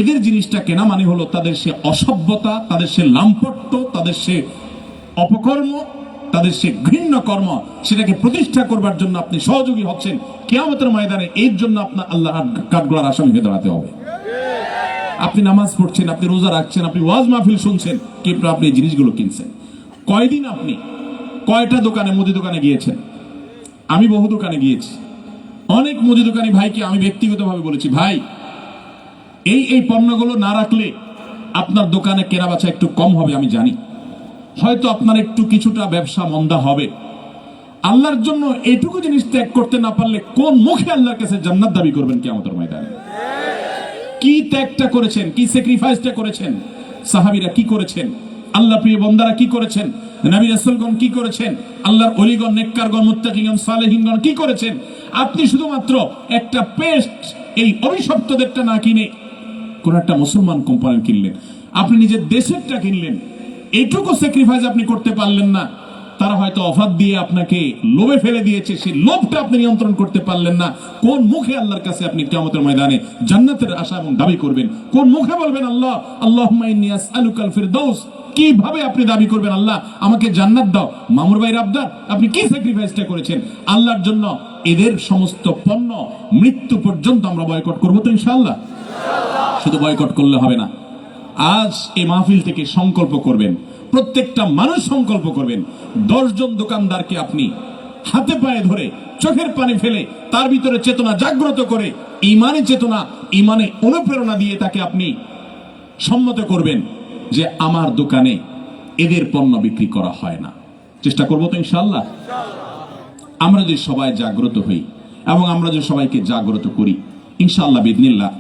এদের জিনিসটা কেনা মানে হলো তাদের সে অসভ্যতা, তাদের সে লাম্পট্য, তাদের সে অপকর্ম, তাদের সে ঘৃণ্য কর্ম, সেটাকে প্রতিষ্ঠা করবার জন্য আপনি সহযোগী হচ্ছেন। কিয়ামতের ময়দানে এর জন্য আপনার আল্লাহর কাঠগড়ার আসামি হয়ে দাঁড়াতে হবে। আপনি নামাজ পড়ছেন, আপনি রোজা রাখছেন, আপনি ওয়াজ মাহফিল শুনছেন, কিন্তু আপনি এই জিনিসগুলো কিনছেন। কয়দিন আপনি কয়টা দোকানে, মুদি দোকানে গিয়েছেন? আমি বহু দোকানে গিয়েছি। অনেক মুদি দোকানি ভাইকে আমি ব্যক্তিগতভাবে বলেছি, ভাই এই পণ্যগুলো না রাখলে আপনার দোকানে কেনাবেচা একটু কম হবে, আমি জানি হয়তো আপনার একটু কিছুটা ব্যবসা মন্দা হবে। আল্লাহর জন্য এইটুকু জিনিস ত্যাগ করতে না পারলে কোন মুখে আল্লাহর কাছে জান্নাত দাবি করবেন কিয়ামতের ময়দানে? কি ত্যাগটা করেছেন, কি স্যাক্রিফাইসটা করেছেন, সাহাবীরা কি করেছেন, আল্লাহ প্রিয় বান্দারা কি করেছেন, নবী রাসূলগণ কি করেছেন, আল্লাহর ওলিগণ, নেককারগণ, মুত্তাকিগণ, সালেহিনগণ কি করেছেন। আপনি শুধুমাত্র একটা পেস্ট এই অভিশপ্তদেরটা না কিনে কোন একটা মুসলমান কোম্পানি কিনলেন, আপনি নিজের দেশেরটা কিনলেন, এইটুকু স্যাক্রিফাইস আপনি করতে পারলেন না। তারা হয়তো অফার দিয়ে আপনাকে লোভে ফেলে দিয়েছে, সেই লোভটা আপনি নিয়ন্ত্রণ করতে পারলেন না। কোন মুখে আল্লাহর কাছে আপনি কিয়ামতের ময়দানে জান্নাতের আশা এবং দাবি করবেন? কোন মুখে বলবেন আল্লাহ আল্লাহুম্মা ইন্নী আসআলুকাল ফিরদাউস? কিভাবে আপনি দাবি করবেন আল্লাহ আমাকে জান্নাত দাও? মামুর ভাইয়ের আবদার, আপনি কি স্যাক্রিফাইসটা করেছেন আল্লাহর জন্য? এদের সমস্ত পণ্য মৃত্যু পর্যন্ত আমরা বয়কট করবো তো ইনশাআল্লাহ। শুধু বয়কট করলে হবে না, আজ এই মাহফিল থেকে সংকল্প করবেন, প্রত্যেকটা মানুষ সংকল্প করবেন, 10 জন দোকানদারকে আপনি হাতে পায়ে ধরে চোখের পানি ফেলে তার ভিতরে চেতনা জাগ্রত করে ইমানে চেতনা, ইমানে অনুপ্রেরণা দিয়ে তাকে আপনি সম্মত করবেন যে আমার দোকানে এদের পণ্য বিক্রি করা হয় না। চেষ্টা করবো তো ইনশাআল্লাহ। আমরা যদি সবাই জাগ্রত হই এবং আমরা যদি সবাইকে জাগ্রত করি, ইনশাআল্লাহ বিইذনিল্লাহ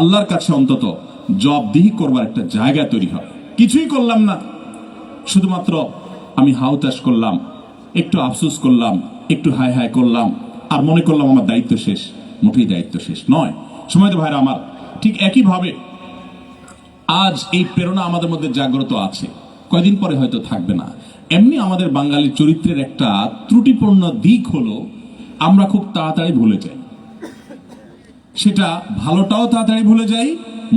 আল্লাহর কাছে অন্তত জবাবদিহি করবার একটা জায়গা তৈরি হবে। কিছুই করলাম না, শুধুমাত্র আমি হাউতাস করলাম, একটু আফসোস করলাম, একটু হায় হায় করলাম, আর মনে করলাম আমার দায়িত্ব শেষ। মোটেই দায়িত্ব শেষ নয়। সময়ত ভাইরা আমার, ঠিক একইভাবে আজ এই প্রেরণা আমাদের মধ্যে জাগ্রত আছে, কয়দিন পরে হয়তো থাকবে না। এমনি আমাদের বাঙালির চরিত্রের একটা ত্রুটিপূর্ণ দিক হলো আমরা খুব তাড়াতাড়ি ভুলে যাই। সেটা ভালোটাও তাড়াতাড়ি ভুলে যাই,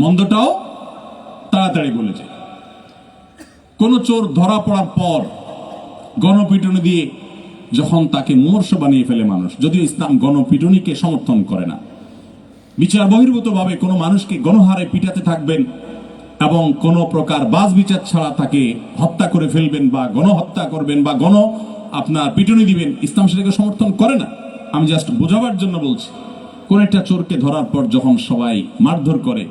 মন্দটাও তাড়াতাড়ি ভুলে যাই। কোন চোর ধরা পড়ার পর গণপিটুনি দিয়ে যখন তাকে মুমূর্ষ বানিয়ে ফেলে মানুষ, যদিও ইসলাম গণপিটুনিকে সমর্থন করে না, বিচার বহির্ভূত ভাবে কোনো মানুষকে গণহারে পিটাতে থাকবেন এবং কোন প্রকার বাজ বিচার ছাড়া তাকে হত্যা করে ফেলবেন বা গণহত্যা করবেন বা আপনার পিটুনি দিবেন, ইসলাম সেটাকে সমর্থন করে না। আমি জাস্ট বোঝাবার জন্য বলছি, কোন একটা চোরকে ধরার পর যখন সবাই মারধর করে,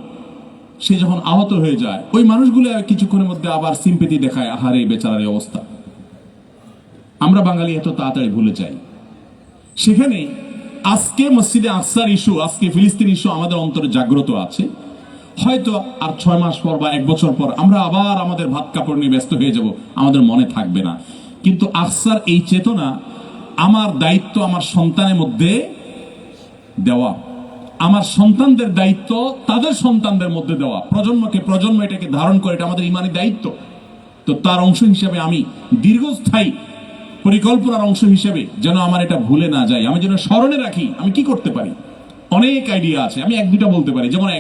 সে যখন আহত হয়ে যায়, ওই মানুষগুলো কিছুক্ষণের মধ্যে আবার সিম্পেথি দেখায়, আহারে বেচারার এই অবস্থা। আমরা বাঙালি এত তাড়াতাড়ি ভুলে যাই। সেখানে আজকে মসজিদে আকসার ইস্যু, আজকে ফিলিস্তিন ইস্যু আমাদের অন্তরে জাগ্রত আছে। হয়তো আর 6 মাস পর বা 1 বছর পর আমরা আবার আমাদের ভাত কাপড় নিয়ে ব্যস্ত হয়ে যাব, আমাদের মনে থাকবে না। কিন্তু আকসার এই চেতনা আমার দায়িত্ব আমার সন্তানের মধ্যে দেওয়া, আমার সন্তানদের দায়িত্ব তাদের সন্তানদের মধ্যে দেওয়া, প্রজন্মকে প্রজন্ম এটাকে ধারণ করে, এটা আমাদের ইমানি দায়িত্ব। তো তার অংশ হিসেবে আমি দীর্ঘস্থায়ী পরিকল্পনার অংশ হিসেবে যেন আমার এটা ভুলে না যায়, আমি যেন স্মরণে রাখি আমি কি করতে পারি। অনেক আইডিয়া আছে, আমি 1-2টা বলতে পারি। যেমন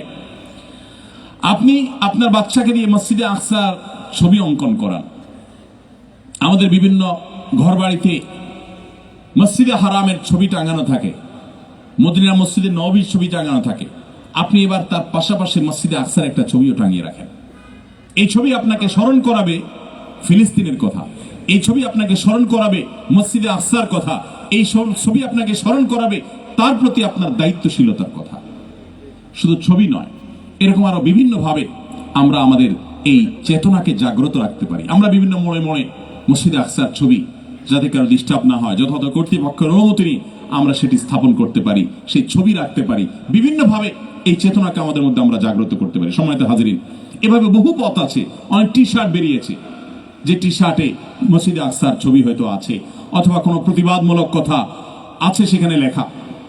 আপনি আপনার বাচ্চাকে দিয়ে মসজিদে আকসার ছবি অঙ্কন করান। আমাদের বিভিন্ন ঘর বাড়িতে মসজিদে হারামের ছবি টাঙানো থাকে, মদিনা মসজিদে নববীর ছবি টাঙানো থাকে। আপনি এবার তার পাশাপাশি মসজিদে আকসার একটা ছবিও টাঙিয়ে রাখেন। এই ছবি আপনাকে স্মরণ করাবে ফিলিস্তিনের কথা, এই ছবি আপনাকে স্মরণ করাবে মসজিদে আকসার কথা, এই ছবি আপনাকে স্মরণ করাবে তার প্রতি আপনার দায়িত্বশীলতার কথা। শুধু ছবি নয়, এরকম আরো বিভিন্ন ভাবে আমরা আমাদের এই চেতনাকে জাগ্রত রাখতে পারি। আমরা বিভিন্ন মোড়ে মোড়ে মসজিদে আকসার ছবি, যাতে কারো ডিস্টার্ব না হয়, যথাযথ কর্তৃপক্ষের অনুমতি নিয়ে আমরা সেটি স্থাপন করতে পারি, সেই ছবি রাখতে পারি। বিভিন্ন ভাবে এই চেতনাকে আমাদের মধ্যে আমরা জাগ্রত করতে পারি। সম্মানিত হাজিরিন, এভাবে বহু পথ আছে। অনেক টি শার্ট বেরিয়েছে, যে টি শার্টে মসজিদে আকসার ছবি হয়তো আছে, অথবা কোনো প্রতিবাদমূলক কথা আছে সেখানে লেখা,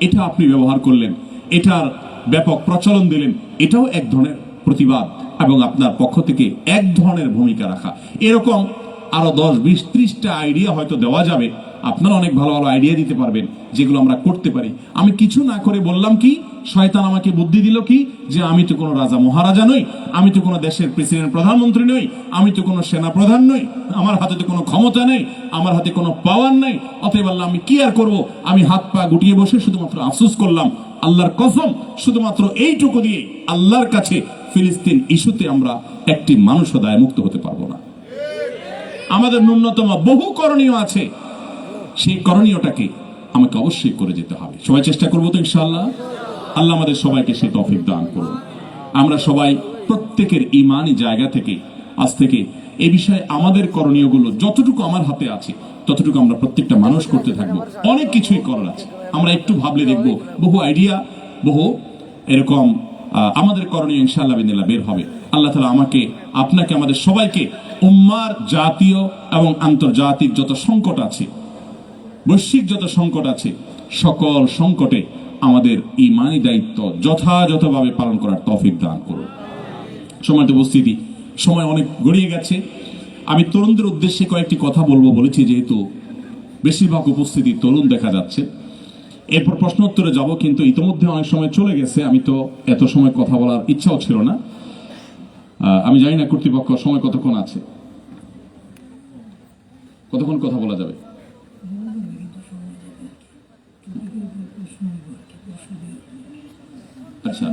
এটা আপনি ব্যবহার করলেন, এটার ব্যাপক প্রচলন দিলেন, এটাও এক ধরনের প্রতিবাদ এবং আপনার পক্ষ থেকে এক ধরনের ভূমিকা রাখা। এরকম আরো 10, 20, 30টা আইডিয়া হয়তো দেওয়া যাবে। আপনারা অনেক ভালো ভালো আইডিয়া দিতে পারবেন, যেগুলো আমরা করতে পারি। আমি কিছু না করে বললাম কি, শয়তান আমাকে বুদ্ধি দিল কি, যে আমি তো কোনো রাজা মহারাজা নই, আমি তো কোনো দেশের প্রেসিডেন্ট প্রধানমন্ত্রী নই, আমি তো কোনো সেনা প্রধান নই, আমার হাতে তো কোনো ক্ষমতা নেই, আমার হাতে কোনো পাওয়ার নেই। অতএব আল্লাহ আমি কি আর করবো, আমি হাত পা গুটিয়ে বসে শুধুমাত্র আফসোস করলাম। আল্লাহর কসম, শুধুমাত্র এইটুকু দিয়ে আল্লাহর কাছে ফিলিস্তিন ইস্যুতে আমরা একটি মানুষও দায় মুক্ত হতে পারবো না। আমাদের ন্যূনতম বহু করণীয় আছে, সেই করণীয়টাকে আমাকে অবশ্যই করে যেতে হবে। সবাই চেষ্টা করবো তো ইনশাআল্লাহ। আল্লাহ আমাদের সবাইকে সেই তৌফিক দান করুন। আমরা সবাই প্রত্যেকের ইমানি জায়গা থেকে আজ থেকে এই বিষয়ে আমাদের করণীয়গুলো যতটুকু আমার হাতে আছে ততটুকু আমরা প্রত্যেকটা মানুষ করতে থাকবো। অনেক কিছুই করার আছে, আমরা একটু ভাবলে দেখবো বহু আইডিয়া, বহু এরকম আমাদের করণীয় ইনশাআল্লাহ বিদিল্লাহ বের হবে। আল্লাহ তাআলা আমাকে, আপনাকে, আমাদের সবাইকে উম্মার জাতীয় এবং আন্তর্জাতিক যত সংকট আছে, বৈশ্বিক যত সংকট আছে, সকল সংকটে আমাদের ইমানি দায়িত্ব যথাযথভাবে পালন করার তৌফিক দান করুন। সম্মানিত উপস্থিতি, সময় অনেক গড়িয়ে গেছে। আমি তরুণদের উদ্দেশ্যে কয়েকটি কথা বলবো বলেছি, যেহেতু বেশিরভাগ উপস্থিতি তরুণ দেখা যাচ্ছে। এরপর প্রশ্ন উত্তরে যাব, কিন্তু ইতিমধ্যে অনেক সময় চলে গেছে। আমি তো এত সময় কথা বলার ইচ্ছাও ছিল না। আমি জানি না কর্তৃপক্ষ সময় কতক্ষণ আছে, কতক্ষণ কথা বলা যাবে। আচ্ছা,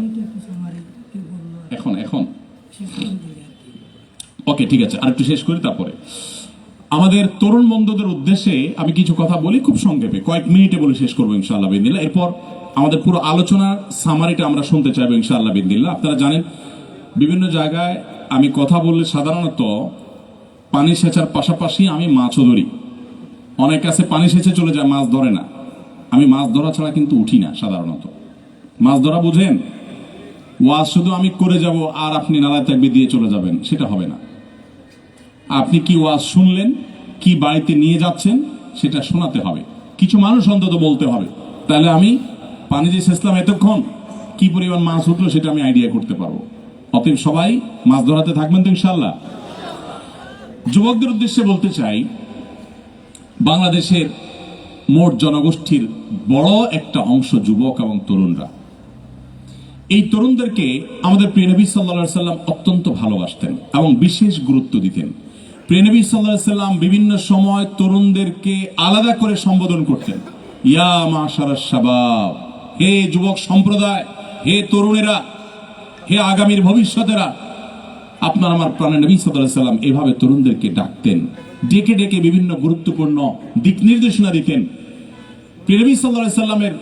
এখন ওকে, ঠিক আছে, আরেকটু শেষ করি। তারপরে আমাদের তরুণ বন্ধুদের উদ্দেশ্যে আমি কিছু কথা বলি, খুব সংক্ষেপে, কয়েক মিনিটে বলে শেষ করবো ইনশাআল্লাহ বিদিল্লাহ। এরপর আমাদের পুরো আলোচনার সামারিটা আমরা শুনতে চাইবো ইনশাআল্লাহ বিদিল্লাহ। আপনারা জানেন, বিভিন্ন জায়গায় আমি কথা বললে সাধারণত পানি সেচার পাশাপাশি আমি মাছও ধরি। অনেক কাছে পানি সেচে চলে যায়, মাছ ধরে না। আমি মাছ ধরা ছাড়া কিন্তু উঠি না সাধারণত। মাছ ধরা বুঝেন? ওয়াজ শুধু আমি করে যাব আর আপনি নালায় তাকবীর দিয়ে চলে যাবেন, সেটা হবে না। আপনি কি ওয়াজ শুনলেন, কি বাড়িতে নিয়ে যাচ্ছেন, সেটা শোনাতে হবে। কিছু মানুষ অন্তত বলতে হবে। তাহলে আমি পানি যে সেচলাম এতক্ষণ, কি পরিমাণ মাছ উঠলো সেটা আমি আইডিয়া করতে পারবো। অতএব সবাই মাছ ধরাতে থাকবেন তো ইনশাআল্লাহ। যুবকদের উদ্দেশ্যে বলতে চাই, বাংলাদেশের মোট জনগোষ্ঠীর বড় একটা অংশ যুবক এবং তরুণরা। এই তরুণদেরকে আমাদের প্রিয় নবী সাল্লাল্লাহু আলাইহি সাল্লাম অত্যন্ত ভালোবাসতেন এবং বিশেষ গুরুত্ব দিতেন। প্রিয় নবী সাল্লাল্লাহু আলাইহি সাল্লাম বিভিন্ন সময় তরুণদেরকে আলাদা করে সম্বোধন করতেন, ইয়া মাশারাশ শাবাব, হে যুবক সম্প্রদায়, হে তরুণেরা, হে আগামীর ভবিষ্যতেরা। আপনার আমার প্রাণের নবী সাল্লাল্লাহু আলাইহি সাল্লাম এভাবে তরুণদেরকে ডাকতেন, ডেকে ডেকে বিভিন্ন গুরুত্বপূর্ণ দিক নির্দেশনা দিতেন। প্রিয় নবী সাল্লাল্লাহু আলাইহি সাল্লামের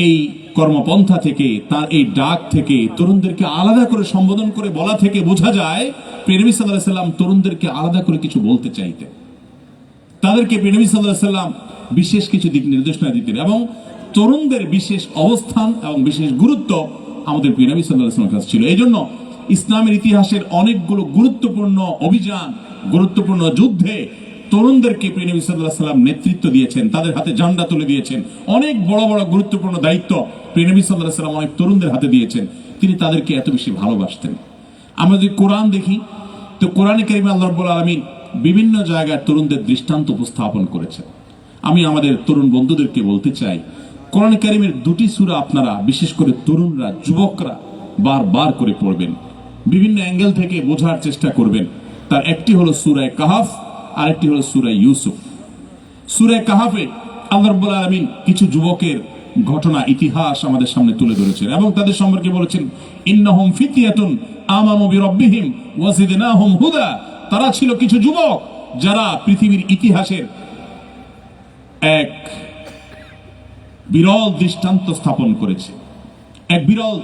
এই কর্মপন্থা থেকে, তার এই ডাক থেকে, তরুণদেরকে আলাদা করে সম্বোধন করে বলা থেকে বোঝা যায় প্রিয় নবী সাল্লাল্লাহু আলাইহি সাল্লাম তরুণদেরকে আলাদা করে কিছু বলতে চাইতেন। তাদেরকে প্রিয় নবী সাল্লাল্লাহু আলাইহি সাল্লাম বিশেষ কিছু দিক নির্দেশনা দিতেন এবং তরুণদের বিশেষ অবস্থান এবং বিশেষ গুরুত্ব আমাদের প্রিয় নবী সাল্লাল্লাহু আলাইহি সাল্লামের কাছে ছিল। এই জন্য ইসলামের ইতিহাসের অনেকগুলো গুরুত্বপূর্ণ অভিযান, গুরুত্বপূর্ণ যুদ্ধে তরুণদেরকে প্রিয় নবী সাল্লাল্লাহু আলাইহি সাল্লাম নেতৃত্ব দিয়েছেন, তাদের হাতে ঝান্ডা তুলে দিয়েছেন। অনেক বড় বড় গুরুত্বপূর্ণ দায়িত্ব প্রিয় নবী সাল্লাল্লাহু আলাইহি সাল্লাম অনেক তরুণদের হাতে দিয়েছেন। তিনি তাদেরকে এত বেশি ভালোবাসতেন। আমরা যদি কোরআন দেখি তো কোরআনে কারিমে আল্লাহ রাব্বুল আলামিন বিভিন্ন জায়গায় তরুণদের দৃষ্টান্ত উপস্থাপন করেছেন। আমি আমাদের তরুণ বন্ধুদেরকে বলতে চাই, কোরআন কারিমের দুটি সূরা আপনারা বিশেষ করে তরুণরা, যুবকরা বারবার করে পড়বেন, বিভিন্ন অ্যাঙ্গেল থেকে বোঝার চেষ্টা করবেন। তার একটি হলো সূরা কাহাফ, আর একটি হলো সূরা ইউসুফ। সূরা কাহাফে আল্লাহ রাব্বুল আলামিন কিছু যুবকের ঘটনা, ইতিহাস আমাদের সামনে তুলে ধরেছেন এবং তাদের সম্পর্কে বলেছেন, ইন্নাহুম ফিতয়াতুন আমানু বিরাব্বিহিম ওয়া জিদনাহুম হুদা। তারা ছিল কিছু যুবক যারা পৃথিবীর ইতিহাসের এক বিরল দৃষ্টান্ত স্থাপন করেছে, এক বিরল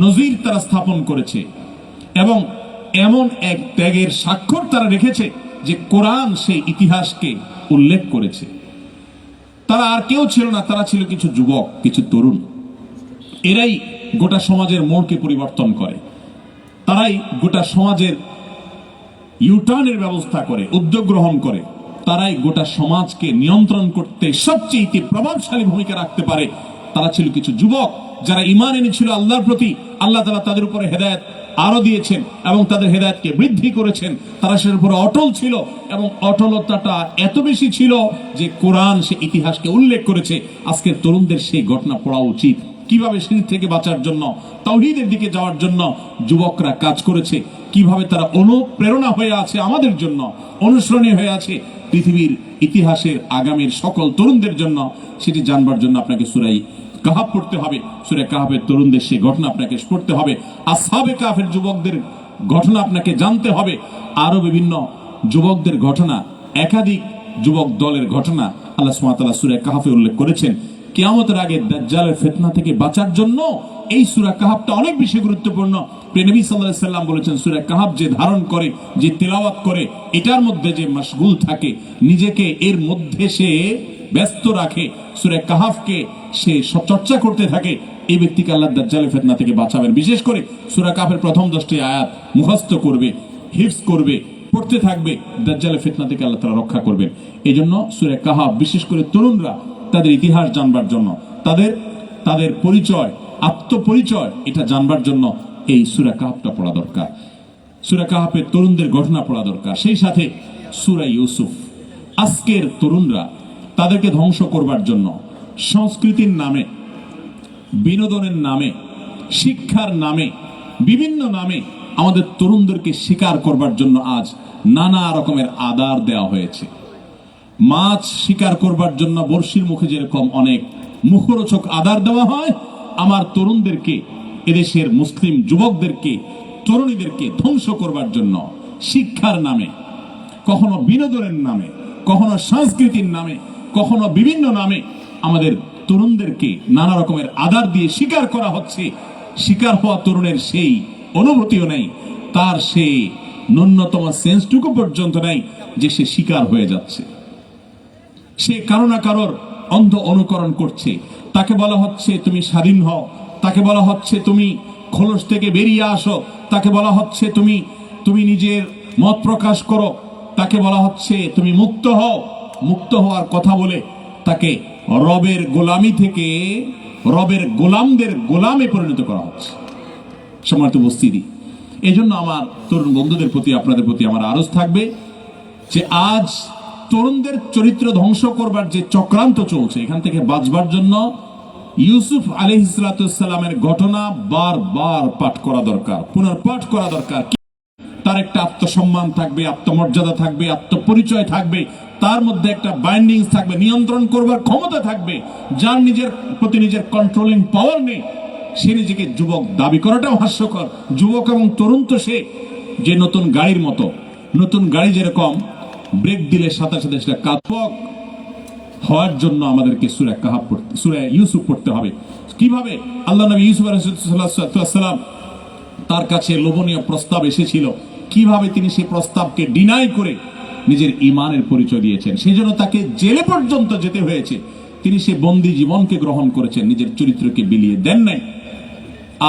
নজির তারা স্থাপন করেছে এবং এমন এক ত্যাগের স্বাক্ষর তারা রেখেছে যে কোরআন সেই ইতিহাসকে উল্লেখ করেছে। তারা আর কেউ ছিল না, তারা ছিল কিছু যুবক, কিছু তরুণ। এরাই গোটা সমাজের মোড়কে পরিবর্তন করে, তারাই গোটা সমাজের ইউটার্নের ব্যবস্থা করে, উদ্যোগ গ্রহণ করে। তারাই গোটা সমাজকে নিয়ন্ত্রণ করতে সবচেয়ে প্রভাবশালী ভূমিকা রাখতে পারে। তারা ছিল কিছু যুবক যারা ঈমান এনেছিল আল্লাহর প্রতি। আল্লাহ তাআলা তাদের উপরে হেদায়েত আরো দিয়েছেন এবং তাদের হেদায়েতকে বৃদ্ধি করেছেন। তারা সের উপরে অটল ছিল এবং অটলতাটা এত বেশি ছিল যে কোরআন সে ইতিহাসকে উল্লেখ করেছে। আজকের তরুণদের সেই ঘটনা পড়া উচিত, কিভাবে শিরক থেকে বাঁচার জন্য, তাওহীদের দিকে যাওয়ার জন্য যুবকরা কাজ করেছে, কিভাবে তারা অনুপ্রেরণা হয়ে আছে আমাদের জন্য, অনুসরণীয় হয়ে আছে পৃথিবীর ইতিহাসের আগামীর সকল তরুণদের জন্য। সেটি জানবার জন্য আপনাকে সূরা কাহাফ পড়তে হবে। সূরা কাহাফের তরুণদের সেই ঘটনা আপনাকে পড়তে হবে। আসহাবে কাহাফের যুবকদের ঘটনা আপনাকে জানতে হবে। আরো বিভিন্ন যুবকদের ঘটনা, একাধিক যুবক দলের ঘটনা আল্লাহ সুবহানাহু ওয়া তাআলা সূরা কাহাফে উল্লেখ করেছেন। কিয়ামতের আগে দাজ্জালের ফিতনা থেকে বাঁচার জন্য এই সূরা কাহাফটা অনেক বেশি গুরুত্বপূর্ণ। প্রিয় নবী সাল্লাল্লাহু আলাইহি সাল্লাম বলেছেন, সূরা কাহাফ যে ধারণ করে, যে তিলাওয়াত করে, এটার মধ্যে যে মাশগুল থাকে, নিজেকে এর মধ্যে সে ব্যস্ত রাখে, সূরা কাহাফকে সে চর্চা করতে থাকে, এই ব্যক্তিকে আল্লাহ দাজ্জালের ফিতনা থেকে বাঁচাবেন। বিশেষ করে সূরা কাহাফের প্রথম 10টি আয়াত মুখস্থ করবে, হিফজ করবে, পড়তে থাকবে, দাজ্জালের ফিতনা থেকে আল্লাহ তাআলা রক্ষা করবেন। এইজন্য সূরা কাহাফ বিশেষ করে তরুণরা তাদের ইতিহাস জানবার জন্য, তাদের পরিচয়, আত্মপরিচয় এটা জানবার জন্য এই সূরা কাহাফটা পড়া দরকার। সূরা কাহাফের তরুণদের ঘটনা পড়া দরকার। সেই সাথে সূরা ইউসুফ। আজকের তরুণরা তাদেরকে ধ্বংস করবার জন্য সংস্কৃতির নামে, বিনোদনের নামে, শিক্ষার নামে, বিভিন্ন নামে আমাদের তরুণদেরকে শিকার করবার জন্য আজ নানা রকমের আদার দেওয়া হয়েছে। মাছ শিকার করবার জন্য বড়শির মুখে যেরকম অনেক মুখরোচক আদার দেওয়া হয়, আমার তরুণদেরকে, এদেশের মুসলিম যুবকদেরকে, তরুণীদেরকে ধ্বংস করবার জন্য শিক্ষার নামে, কখনো বিনোদনের নামে, কখনো সংস্কৃতির নামে, কখনো বিভিন্ন নামে আমাদের তরুণদেরকে নানা রকমের আদার দিয়ে শিকার করা হচ্ছে। শিকার হওয়া তরুণের সেই অনুভূতিও নেই, তার সেই ন্যূনতম সেন্সটুকু পর্যন্ত নেই যে সে শিকার হয়ে যাচ্ছে। সে কারো না কারোর অন্ধ অনুকরণ করছে। তাকে বলা হচ্ছে তুমি স্বাধীন হও, তাকে বলা হচ্ছে তুমি খোলস থেকে বেরিয়ে আসো, তাকে বলা হচ্ছে তুমি নিজের মত প্রকাশ করো, তাকে বলা হচ্ছে তুমি মুক্ত হও। মুক্ত হওয়ার কথা বলে তাকে রবের গোলামি থেকে রবের গোলামদের গোলামে পরিণত করা হচ্ছে। সম্মানিত উপস্থিতি, এই জন্য আমার তরুণ বন্ধুদের প্রতি, আপনাদের প্রতি আমার আরজ থাকবে যে আজ তরুণদের চরিত্র ধ্বংস করবার যে চক্রান্ত চলছে, এখান থেকে বাঁচবার জন্য ইউসুফ আলাইহিসসালামের ঘটনা বারবার পাঠ করা দরকার, পুনর্পাঠ করা দরকার। তার একটা আত্মসম্মান থাকবে, আত্মমর্যাদা থাকবে, আত্মপরিচয় থাকবে, তার মধ্যে একটা বাইন্ডিংস থাকবে, নিয়ন্ত্রণ করবার ক্ষমতা থাকবে। যার নিজের প্রতি নিজের কন্ট্রোলিং পাওয়ার নেই, সে নিজেকে যুবক দাবি করাটাও হাস্যকর। যুবক এবং তরুণ তো সে যে নতুন গাড়ির মতো, নতুন গাড়ি যেরকম ব্রেক দিলে সাথে সাথে সেটা কাতক হওয়ার জন্য আমাদেরকে সূরা কাহাফ পড়তে, সূরা ইউসুফ পড়তে হবে। কিভাবে আল্লাহ নবী ইউসুফ আলাইহিস সালাম তার কাছে লোভনীয় প্রস্তাব এসেছিল, কিভাবে তিনি সেই প্রস্তাবকে ডিনাই করে নিজের ঈমানের পরিচয় দিয়েছেন। সেই জন্য তাকে জেলে পর্যন্ত যেতে হয়েছে। তিনি সে বন্দী জীবনকে গ্রহণ করেছেন, নিজের চরিত্রকে বিলিয়ে দেন নাই।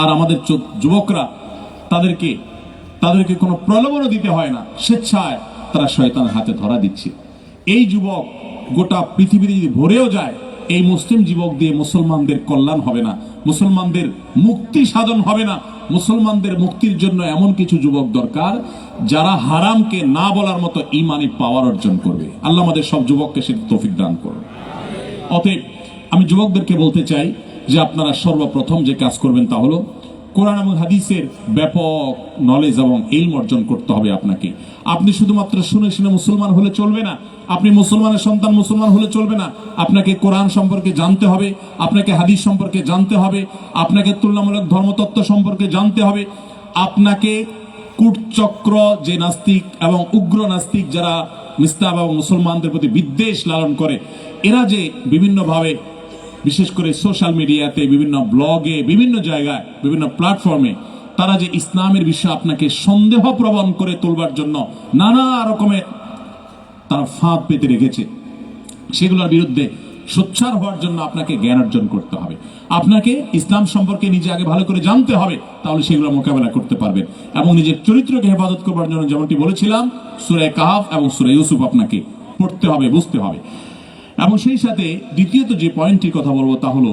আর আমাদের যুবকরা, তাদেরকে কোনো প্রলোভনও দিতে হয় না, স্বেচ্ছায় তারা শয়তানের হাতে ধরা দিচ্ছে। এই যুবক গোটা পৃথিবীতে যদি ভরেও যায়, এই মুসলিম যুবক দিয়ে মুসলমানদের কল্যাণ হবে না, মুসলমানদের মুক্তি সাধন হবে না। মুসলমানদের মুক্তির জন্য এমন কিছু যুবক দরকার যারা হারামকে না বলার মতো ঈমানি পাওয়ার অর্জন করবে। আল্লাহ আমাদের সব যুবককে সে তৌফিক দান করুন। অতএব আমি যুবকদেরকে বলতে চাই যে আপনারা সর্বপ্রথম যে কাজ করবেন তা হলো কোরআন এবং হাদিসের ব্যাপক নলেজ এবং ইলম অর্জন করতে হবে আপনাকে। আপনি শুধুমাত্র শুনে শুনে মুসলমান হলে চলবে না, আপনি মুসলমানের সন্তান মুসলমান হলে চলবে না। আপনাকে কোরআন সম্পর্কে জানতে হবে, আপনাকে হাদিস সম্পর্কে জানতে হবে, আপনাকে তুলনামূলক ধর্মতত্ত্ব সম্পর্কে জানতে হবে। আপনাকে কূটচক্র যে নাস্তিক এবং উগ্র নাস্তিক যারা ইসলাম এবং মুসলমানদের প্রতি বিদ্বেষ লালন করে, এরা যে বিভিন্নভাবে, বিশেষ করে সোশ্যাল মিডিয়াতে, বিভিন্ন ব্লগে, বিভিন্ন জায়গায়, বিভিন্ন প্ল্যাটফর্মে তারা যে ইসলামের বিষয়ে আপনাকে সন্দেহ প্রবণ করে তুলবার জন্য নানা রকমের তারা ফাঁদ পেতে রেখেছে, সেগুলোর বিরুদ্ধে সোচ্চার হওয়ার জন্য আপনাকে জ্ঞান অর্জন করতে হবে। আপনাকে ইসলাম সম্পর্কে নিজে আগে ভালো করে জানতে হবে, তাহলে সেগুলো মোকাবেলা করতে পারবেন। এবং নিজের চরিত্রকে হেফাজত করবার জন্য যেমনটি বলেছিলাম, সূরা কাহাফ এবং সূরা ইউসুফ আপনাকে পড়তে হবে, বুঝতে হবে। এবং সেই সাথে দ্বিতীয়ত যে পয়েন্টটির কথা বলবো তা হলো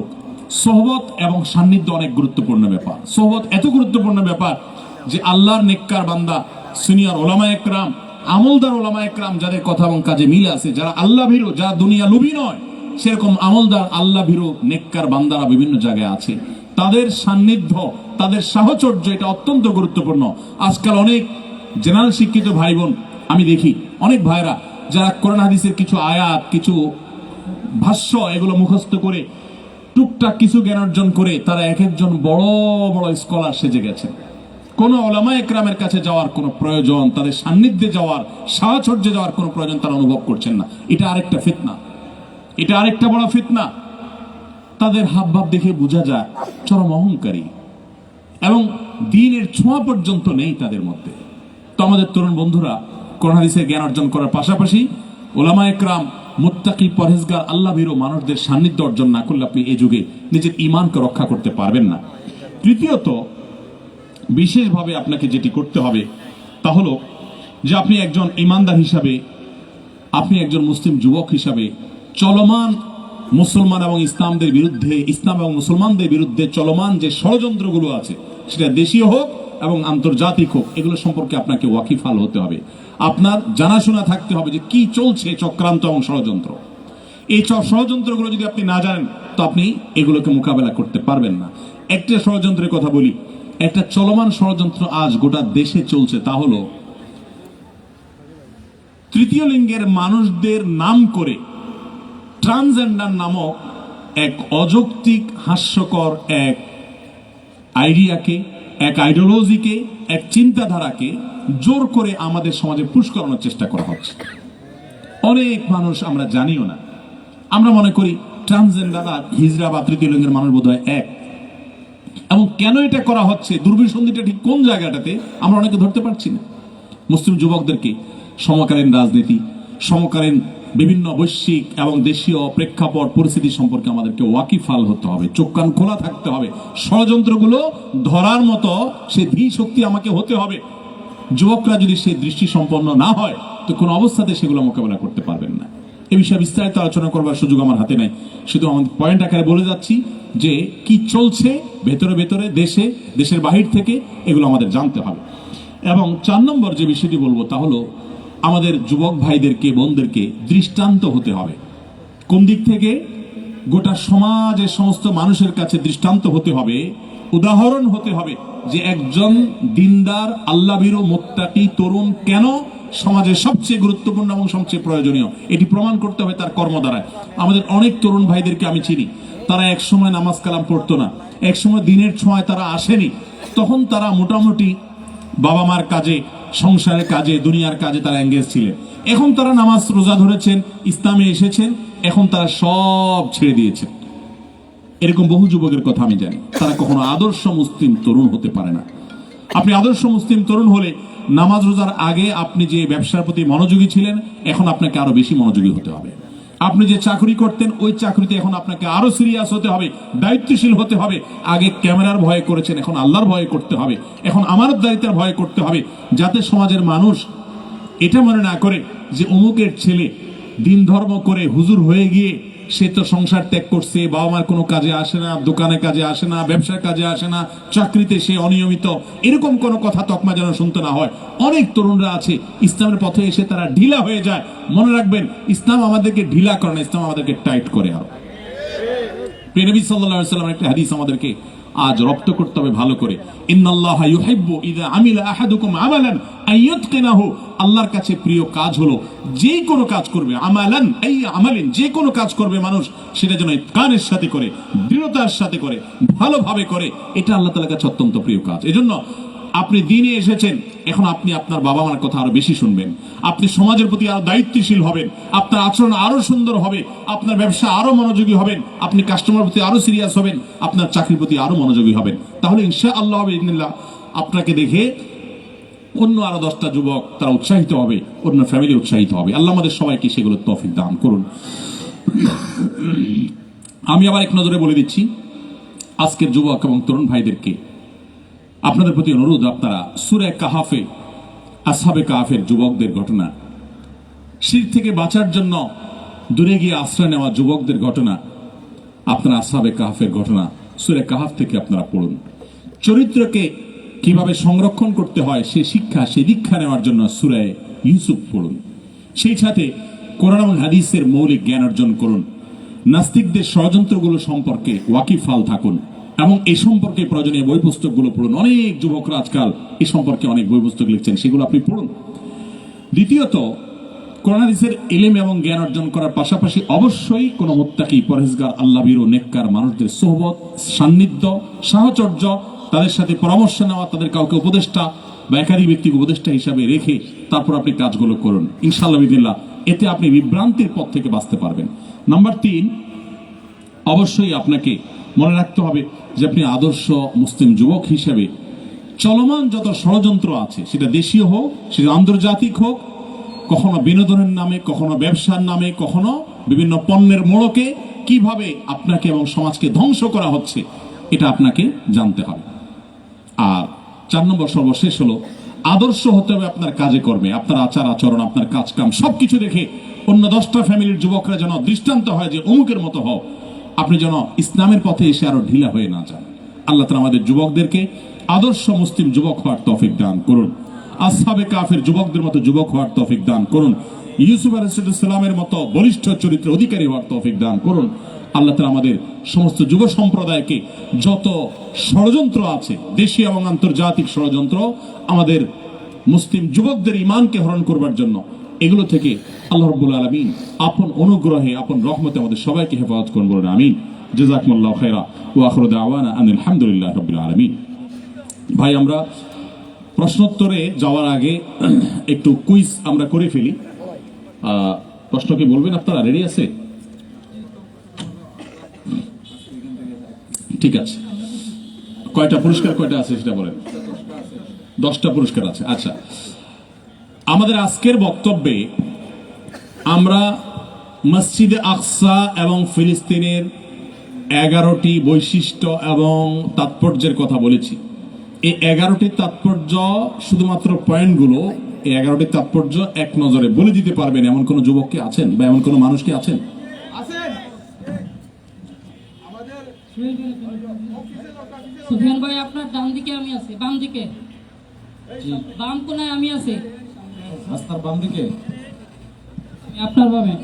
সোহবত এবং সান্নিধ্য অনেক গুরুত্বপূর্ণ ব্যাপার। সোহবত এত গুরুত্বপূর্ণ ব্যাপার যে আল্লাহর নেককার বান্দা, সিনিয়র ওলামা একরাম, আমলদার ওলামা একরাম, যাদের কথা এবং কাজে মিল আছে, যারা আল্লাহ ভীরু, যারা দুনিয়া লুবি নয়, সেরকম আমলদার আল্লাহ ভীরু নেককার বান্দারা বিভিন্ন জায়গায় আছে। তাদের সান্নিধ্য, তাদের সাহচর্য, এটা অত্যন্ত গুরুত্বপূর্ণ। আজকাল অনেক জেনারেল শিক্ষিত ভাই বোন আমি দেখি, অনেক ভাইরা যারা কোরআন হাদিসের কিছু আয়াত, কিছু ভাষ্য এগুলো মুখস্থ করে টুকটাক কিছু জ্ঞান অর্জন করে তারা এক একজন বড় বড় স্কলার সেজে গেছে। কোনো ওলামা একরামের কাছে যাওয়ার কোনো প্রয়োজন, তাদের সান্নিধ্যে যাওয়ার, সাহচর্যে যাওয়ার কোনো প্রয়োজন তারা অনুভব করছেন না। এটা আরেকটা ফিতনা, এটা আরেকটা বড় ফিতনা। তাদের হাবভাব দেখে বোঝা যায় চরম অহংকারী এবং দ্বীনের ছোঁয়া পর্যন্ত নেই তাদের মধ্যে। তো আমাদের তরুণ বন্ধুরা কোরআন হাদিসের জ্ঞান অর্জন করার পাশাপাশি ওলামা একরাম, মুত্তাকি, পরহেজগার, আল্লাহ ভীরু মানুষদের সান্নিধ্য অর্জন না করলে আপনি এই যুগে নিজের ঈমানকে রক্ষা করতে পারবেন না। তৃতীয়ত বিশেষভাবে আপনাকে যেটি করতে হবে তা হলো যে আপনি একজন ঈমানদার হিসাবে, আপনি একজন মুসলিম যুবক হিসাবে চলমান মুসলমান এবং ইসলামদের বিরুদ্ধে, ইসলাম এবং মুসলমানদের বিরুদ্ধে চলমান যে ষড়যন্ত্রগুলো আছে, সেটা দেশীয় হোক এবং আন্তর্জাতিক হোক, এগুলো সম্পর্কে আপনাকে ওয়াকিফাল হতে হবে। আপনার জানাশোনা থাকতে হবে যে কি চলছে চক্রান্ত এবং ষড়যন্ত্র। এই ষড়যন্ত্রগুলো যদি আপনি না জানেন তো আপনি এগুলোকে মোকাবেলা করতে পারবেন না। একটা ষড়যন্ত্রের কথা বলি, একটা চলমান ষড়যন্ত্র আজ গোটা দেশে চলছে, তা হলো তৃতীয় লিঙ্গের মানুষদের নাম করে ট্রান্সজেন্ডার নামক এক অযৌক্তিক, হাস্যকর এক আইডিয়াকে, এক আইডিওলজিকে, এক চিন্তাধারাকে জোর করে আমাদের সমাজে পুশ করানোর চেষ্টা করা হচ্ছে। অনেক মানুষ আমরা জানিও না, আমরা মনে করি ট্রান্সজেন্ডার আর হিজড়া বা তৃতীয় লিঙ্গের মানুষ বোধহয় এক। এবং কেন এটা করা হচ্ছে, দুর্বিসন্ধিটা ঠিক কোন জায়গাটাতে আমরা অনেকে ধরতে পারছি না। মুসলিম যুবকদেরকে সমকালীন রাজনীতি, সমকালীন বিভিন্ন বৈশ্বিক এবং দেশীয় প্রেক্ষাপট পরিস্থিতি সম্পর্কে আমাদেরকে ওয়াকিফাল হতে হবে, চোখ কান খোলা থাকতে হবে। ষড়যন্ত্রগুলো ধরার মতো সে ধী শক্তি আমাকে হতে হবে। যুবকরা যদি সেই দৃষ্টি সম্পন্ন না হয় তো কোনো অবস্থাতে সেগুলো মোকাবেলা করতে পারবেন না। এ বিষয়ে বিস্তারিত আলোচনা করবার সুযোগ আমার হাতে নাই, শুধু আমাদের পয়েন্ট আকারে বলে যাচ্ছি যে কি চলছে ভেতরে ভেতরে দেশে, দেশের বাহির থেকে, এগুলো আমাদের জানতে হবে। এবং 4 নম্বর যে বিষয়টি বলবো তা হলো আমাদের যুবক ভাইদেরকে, বোনদেরকে দৃষ্টান্ত হতে হবে। কোন দিক থেকে? গোটা সমাজের সমস্ত মানুষের কাছে দৃষ্টান্ত হতে হবে, উদাহরণ হতে হবে যে একজন দিনদার, আল্লাহভীরু, মুত্তাকি তরুণ কেন সমাজের সবচেয়ে গুরুত্বপূর্ণ এবং সবচেয়ে প্রয়োজনীয়, এটি প্রমাণ করতে হবে তার কর্ম দ্বারায়। আমাদের অনেক তরুণ ভাইদেরকে আমি চিনি, তারা এক সময় নামাজ কালাম পড়তো না, এক সময় দিনের ছোঁয়ায় তারা আসেনি, তখন তারা মোটামুটি বাবা মার কাজে, সংসারের কাজে, দুনিয়ার কাজে তারা এঙ্গেজ ছিলেন। এখন তারা নামাজ রোজা ধরেছেন, ইসলামে এসেছেন, এখন তারা সব ছেড়ে দিয়েছেন। এরকম বহু যুবকের কথা আমি জানি, তারা কখনো আদর্শ মুসলিম তরুণ হতে পারে না। আপনি আদর্শ মুসলিম তরুণ হলে নামাজ রোজার আগে আপনি যে ব্যবসার প্রতি মনোযোগী ছিলেন, এখন আপনাকে আরো বেশি মনোযোগী হতে হবে। আপনি যে চাকরি করতেন, ওই চাকরিতে এখন আপনাকে আরো সিরিয়াস হতে হবে, দায়িত্বশীল হতে হবে। আগে ক্যামেরার ভয়ে করেছেন, এখন আল্লাহর ভয়ে করতে হবে, এখন আমানতদারিতার ভয়ে করতে হবে, যাতে সমাজের মানুষ এটা মনে না করে যে অমুকের ছেলে দিন ধর্ম করে হুজুর হয়ে গিয়ে সে তো সংসার ত্যাগ করছে, বাবা মার কোনো কাজে আসে না, দোকানে কাজে আসে না, ব্যবসার কাজে আসে না, চাকরিতে সে অনিয়মিত, এরকম কোনো কথা তকমা যেন শুনতে না হয়। অনেক তরুণরা আছে ইসলামের পথে এসে তারা ঢিলা হয়ে যায়। মনে রাখবেন, ইসলাম আমাদেরকে ঢিলা করে না, ইসলাম আমাদেরকে টাইট করে। আরো প্রিয় নবী সাল্লাল্লাহু আলাইহি ওয়াসাল্লামের একটা হাদিস আমাদেরকে আজ রপ্ত করতে হবে ভালো করে। ইন্নাল্লাহা ইউহিব্বু ইযা আমিলা আহাদুকুম আমালান আইয়াতকিনাহু, আল্লাহর কাছে প্রিয় কাজ হলো যে কোনো কাজ করবে, আমালান এই আমালিন, যে কোনো কাজ করবে মানুষ সেটা যেন ইতকানের সাথে করে, দৃঢ়তার সাথে করে, ভালোভাবে করে, এটা আল্লাহ তাআলার কাছে অত্যন্ত প্রিয় কাজ। এজন্য আপনি দিনে এসেছেন, এখন আপনি আপনার বাবা মার কথা আরো বেশি শুনবেন, আপনি সমাজের প্রতি আরো দায়িত্বশীল হবেন, আপনার আচরণ আরো সুন্দর হবে, আপনার ব্যবসা আরো মনোযোগী হবেন, আপনি কাস্টমার প্রতি আরো সিরিয়াস হবেন, আপনার চাকরির প্রতি আরো মনোযোগী হবেন। তাহলে ইনশাআল্লাহ বিইذنিল্লাহ আপনাকে দেখে অন্য আরো 10টা যুবক তারা উৎসাহিত হবে, অন্য ফ্যামিলি উৎসাহিত হবে। আল্লাহ আমাদের সবাইকে সেগুলো তৌফিক দান করুন। আমি আবার এক নজরে বলে দিচ্ছি আজকের যুবক এবং তরুণ ভাইদেরকে, আপনাদের প্রতি অনুরোধ, আপনারা সূরা কাহাফে আসহাবে কাহাফের যুবকদের ঘটনা, শিরক থেকে বাঁচার জন্য দূরে গিয়ে আশ্রয় নেওয়া যুবকদের ঘটনা, আপনারা আসহাবে কাহাফের ঘটনা সূরা কাহাফ থেকে আপনারা পড়ুন। চরিত্রকে কিভাবে সংরক্ষণ করতে হয় সে শিক্ষা, সে দীক্ষা নেওয়ার জন্য সূরা ইউসুফ পড়ুন। সেই সাথে কোরআন এবং হাদিসের মৌলিক জ্ঞান অর্জন করুন। নাস্তিকদের ষড়যন্ত্রগুলো সম্পর্কে ওয়াকিফাল থাকুন এবং এই সম্পর্কে প্রয়োজনীয় বই পুস্তকগুলো পড়ুন। অনেক যুবকরা আজকাল এই সম্পর্কে অনেক বই পুস্তক লিখছেন, সেগুলো আপনি পড়ুন। দ্বিতীয়ত, কোরআন হাদিসের ইলম এবং জ্ঞান অর্জন করার পাশাপাশি অবশ্যই কোন মুত্তাকি, পরহেজগার, আল্লাহভীরু, নেককার মানুষদের সোহবত, সান্নিধ্য, সাহচর্য, তাদের সাথে পরামর্শ নেওয়া, তাদের কাউকে উপদেষ্টা বা একাধিক ব্যক্তিকে উপদেষ্টা হিসাবে রেখে তারপর আপনি কাজগুলো করুন। ইনশাআল্লাহ বিদিল্লাহ এতে আপনি বিভ্রান্তির পথ থেকে বাঁচতে পারবেন। নাম্বার 3, অবশ্যই আপনাকে মনে রাখতে হবে যে আপনি আদর্শ মুসলিম যুবক হিসেবে চলমান যত ষড়যন্ত্র আছে, সেটা দেশীয় হোক, সেটা আন্তর্জাতিক হোক, কখনো বিনোদনের নামে, কখনো ব্যবসার নামে, কখনো বিভিন্ন পণ্যের মোড়কে কিভাবে আপনাকে এবং সমাজকে ধ্বংস করা হচ্ছে, এটা আপনাকে জানতে হবে। আর 4 নম্বর সর্বশেষ হলো, আদর্শ হতে হবে আপনার কাজে কর্মে, আপনার আচার আচরণ, আপনার কাজ কাম সবকিছু দেখে অন্য 10টা ফ্যামিলির যুবকরা যেন দৃষ্টান্ত হয় যে অমুকের মতো হও। আপনি যেন ইসলামের পথে এসে আরো ঢিলা হয়ে না যান। আল্লাহ তাআলা আমাদের যুবকদেরকে আদর্শ মুসলিম যুবক হওয়ার তৌফিক দান করুন। আসহাবে কাফের যুবকদের মতো যুবক হওয়ার তৌফিক দান করুন। ইউসুফ আলাইহিস সালামের মতো বলিষ্ঠ চরিত্র অধিকারী হওয়ার তৌফিক দান করুন। আল্লাহ তাআলা আমাদের সমস্ত যুব সম্প্রদায়কে যত ষড়যন্ত্র আছে, দেশীয় এবং আন্তর্জাতিক ষড়যন্ত্র, আমাদের মুসলিম যুবকদের ঈমানকে হরণ করবার জন্য, এগুলো থেকে আল্লাহ রাব্বুল আলামিন আপন অনুগ্রহে, আপন রহমতে আমাদের সবাইকে হেফাজত করুন, বলুন আমিন। জাযাকুমুল্লাহু খাইরা ওয়া আখিরু দাওয়ানা আনিল হামদুলিল্লাহি রাব্বিল আলামিন। ভাই, আমরা প্রশ্নোত্তরে যাওয়ার আগে একটু কুইজ আমরা করে ফেলি। প্রশ্ন কি বলবেন আপনারা? রেডি আছে? ঠিক আছে। কয়টা পুরস্কার কয়টা আছে সেটা বলেন। 10টা পুরস্কার আছে। আচ্ছা, আমাদের আজকের বক্তব্যে আমরা মসজিদে আকসা এবং ফিলিস্তিনের 11টি বৈশিষ্ট্য এবং তাৎপর্যের কথা বলেছি। এই 11টি তাৎপর্য শুধুমাত্র পয়েন্টগুলো এই 11টি তাৎপর্য এক নজরে বলে দিতে পারবেন এমন কোন যুবক কি আছেন বা এমন কোন মানুষ কি আছেন? সুফিয়ান ভাই, আপনার ডান দিকে আমি আছি, বাম দিকে, বাম কোনায় আমি আছি, রাস্তার বাম দিকে। আপনার বামে।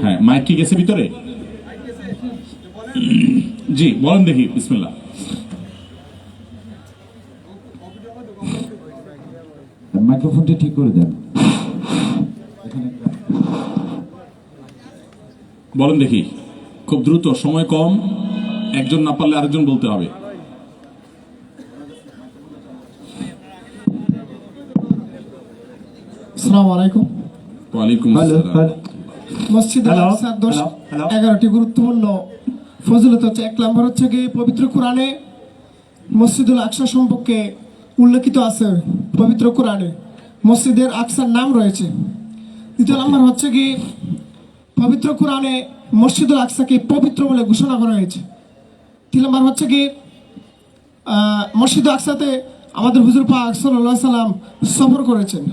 হ্যাঁ, মাইক কি গেছে ভিতরে? জি বলেন দেখি, বিসমিল্লাহ। মাইক্রোফোনটি ঠিক করে দেন। বলেন দেখি, খুব দ্রুত, সময় কম, একজন না পারলে আরেকজন বলতে হবে। আসসালামু আলাইকুম। ওয়ালাইকুম আসসালাম। মসজিদে আকসার 11টি গুরুত্বপূর্ণ ফজিলত হচ্ছে, 1 নম্বর হচ্ছে কি পবিত্র কোরআনে মসজিদুল আকসা সম্পর্কে উল্লেখিত আছে। পবিত্র কোরআনে মসজিদের আকসার নাম রয়েছে। 2 নম্বর হচ্ছে কি পবিত্র কোরআনে মসজিদুল আকসাকে পবিত্র বলে ঘোষণা করা হয়েছে। 3 নম্বর হচ্ছে কি মসজিদ আকসাতে আমাদের হুজুর পাক সাল্লাল্লাহু আলাইহি সাল্লাম সফর করেছেন।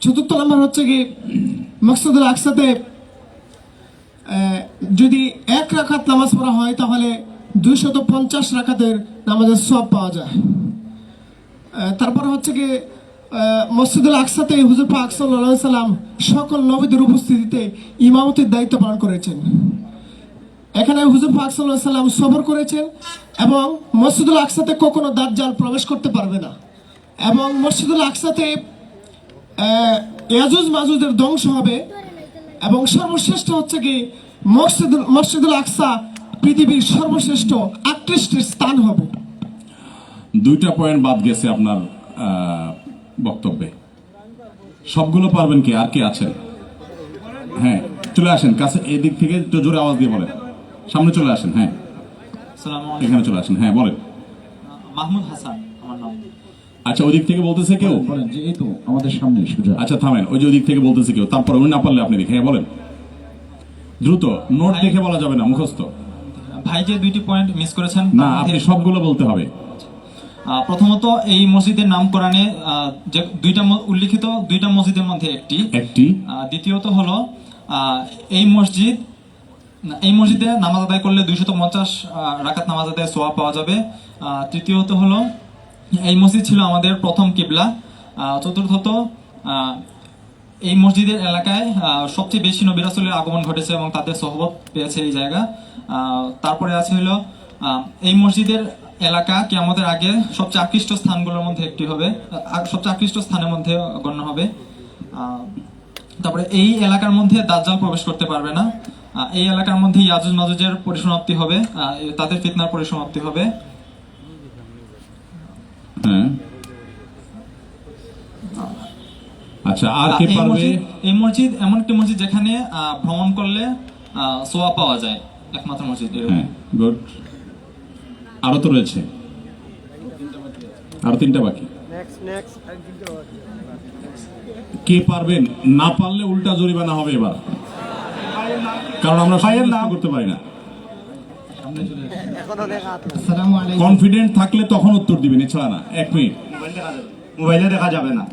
4 নম্বর হচ্ছে কি মসজিদুল আকসাতে যদি 1 রাকাত নামাজ পড়া হয় তাহলে 250 রাকাতের নামাজের সওয়াব পাওয়া যায়। তারপর হচ্ছে কি মসজিদুল আকসাতে হুজুর পাক সাল্লাল্লাহু আলাইহি সাল্লাম সকল নবীদের উপস্থিতিতে ইমামতির দায়িত্ব পালন করেছেন। এখানে হুজুর পাক সাল্লাল্লাহু আলাইহি সাল্লাম সফর করেছেন এবং মসজিদুল আকসাতে কখনো দাজ্জাল প্রবেশ করতে পারবে না এবং মসজিদুল আকসাতে ইয়াজুজ মাজুজের ধ্বংস হবে এবং সর্বশ্রেষ্ঠ হচ্ছে কি মসজিদুল আকসা পৃথিবীর সর্বশ্রেষ্ঠ আকৃষ্টের স্থান হবে। 2টা পয়েন্ট বাদ গেছে আপনার বক্তব্যে। সবগুলো পারবেন কি? আর কি আছেন? হ্যাঁ, চলে আসেন কাছে, এদিক থেকে একটু জোরে আওয়াজ দিয়ে বলেন। সামনে চলে আসেন। হ্যাঁ, আসসালামু আলাইকুম। এখানে চলে আসেন। হ্যাঁ বলেন। মাহমুদ হাসান আমার নাম। আচ্ছা, ওই দিক থেকে বলতেছে কেউ? বলেন যে এই তো আমাদের সামনে সুজা। আচ্ছা থামেন, ওই যে ওই দিক থেকে বলতেছে কেউ, তারপর উনি না পারলে আপনি দেখে। হ্যাঁ বলেন, দ্রুত, নোট দেখে বলা যাবে না, মুখস্থ ভাই যে 2টি পয়েন্ট মিস করেছেন না, আপনি সবগুলো বলতে হবে। প্রথমত এই মসজিদের নাম কোরআনে যে উল্লিখিত 2টা মসজিদের মধ্যে একটি। দ্বিতীয়ত হলো এই মসজিদে নামাজ আদায় করলে 250 রাকাত নামাজ আদায় সওয়াব পাওয়া যাবে। তৃতীয়ত হলো এই মসজিদ ছিল আমাদের প্রথম কিবলা। চতুর্থত এই মসজিদের এলাকায় সবচেয়ে বেশি নবী রাসূলের আগমন ঘটেছে এবং তাদের সহবত পেয়েছে এই জায়গা। তারপরে আছে হলো এই মসজিদের এলাকা কিয়ামতের আগে সবচেয়ে আকৃষ্ট স্থানগুলোর মধ্যে একটি হবে, সবচেয়ে আকৃষ্ট স্থানের মধ্যে গণ্য হবে। তারপরে এই এলাকার মধ্যে দাজ্জাল প্রবেশ করতে পারবে না। এই এলাকার মধ্যে ইয়াজুজ মাজুজের পরিসমাপ্তি হবে, তাদের ফিতনার পরিসমাপ্তি হবে। হ্যাঁ, আচ্ছা, আর কে পারবে? এই মসজিদ এমন একটি মসজিদ যেখানে ভ্রমণ করলে সওয়াব পাওয়া যায়, একমাত্র মসজিদ। হ্যাঁ, গুড। আরো তো রয়েছে, আরো 3টা বাকি। কে পারবেন? না পারলে উল্টা জরিমানা হবে এবার, কারণ আমরা করতে পারি না। আসসালামু আলাইকুম। কনফিডেন্ট থাকলে তখন উত্তর দিবেন, এছাড়া না। 1 মিনিট। মোবাইলে দেখা যাবে না।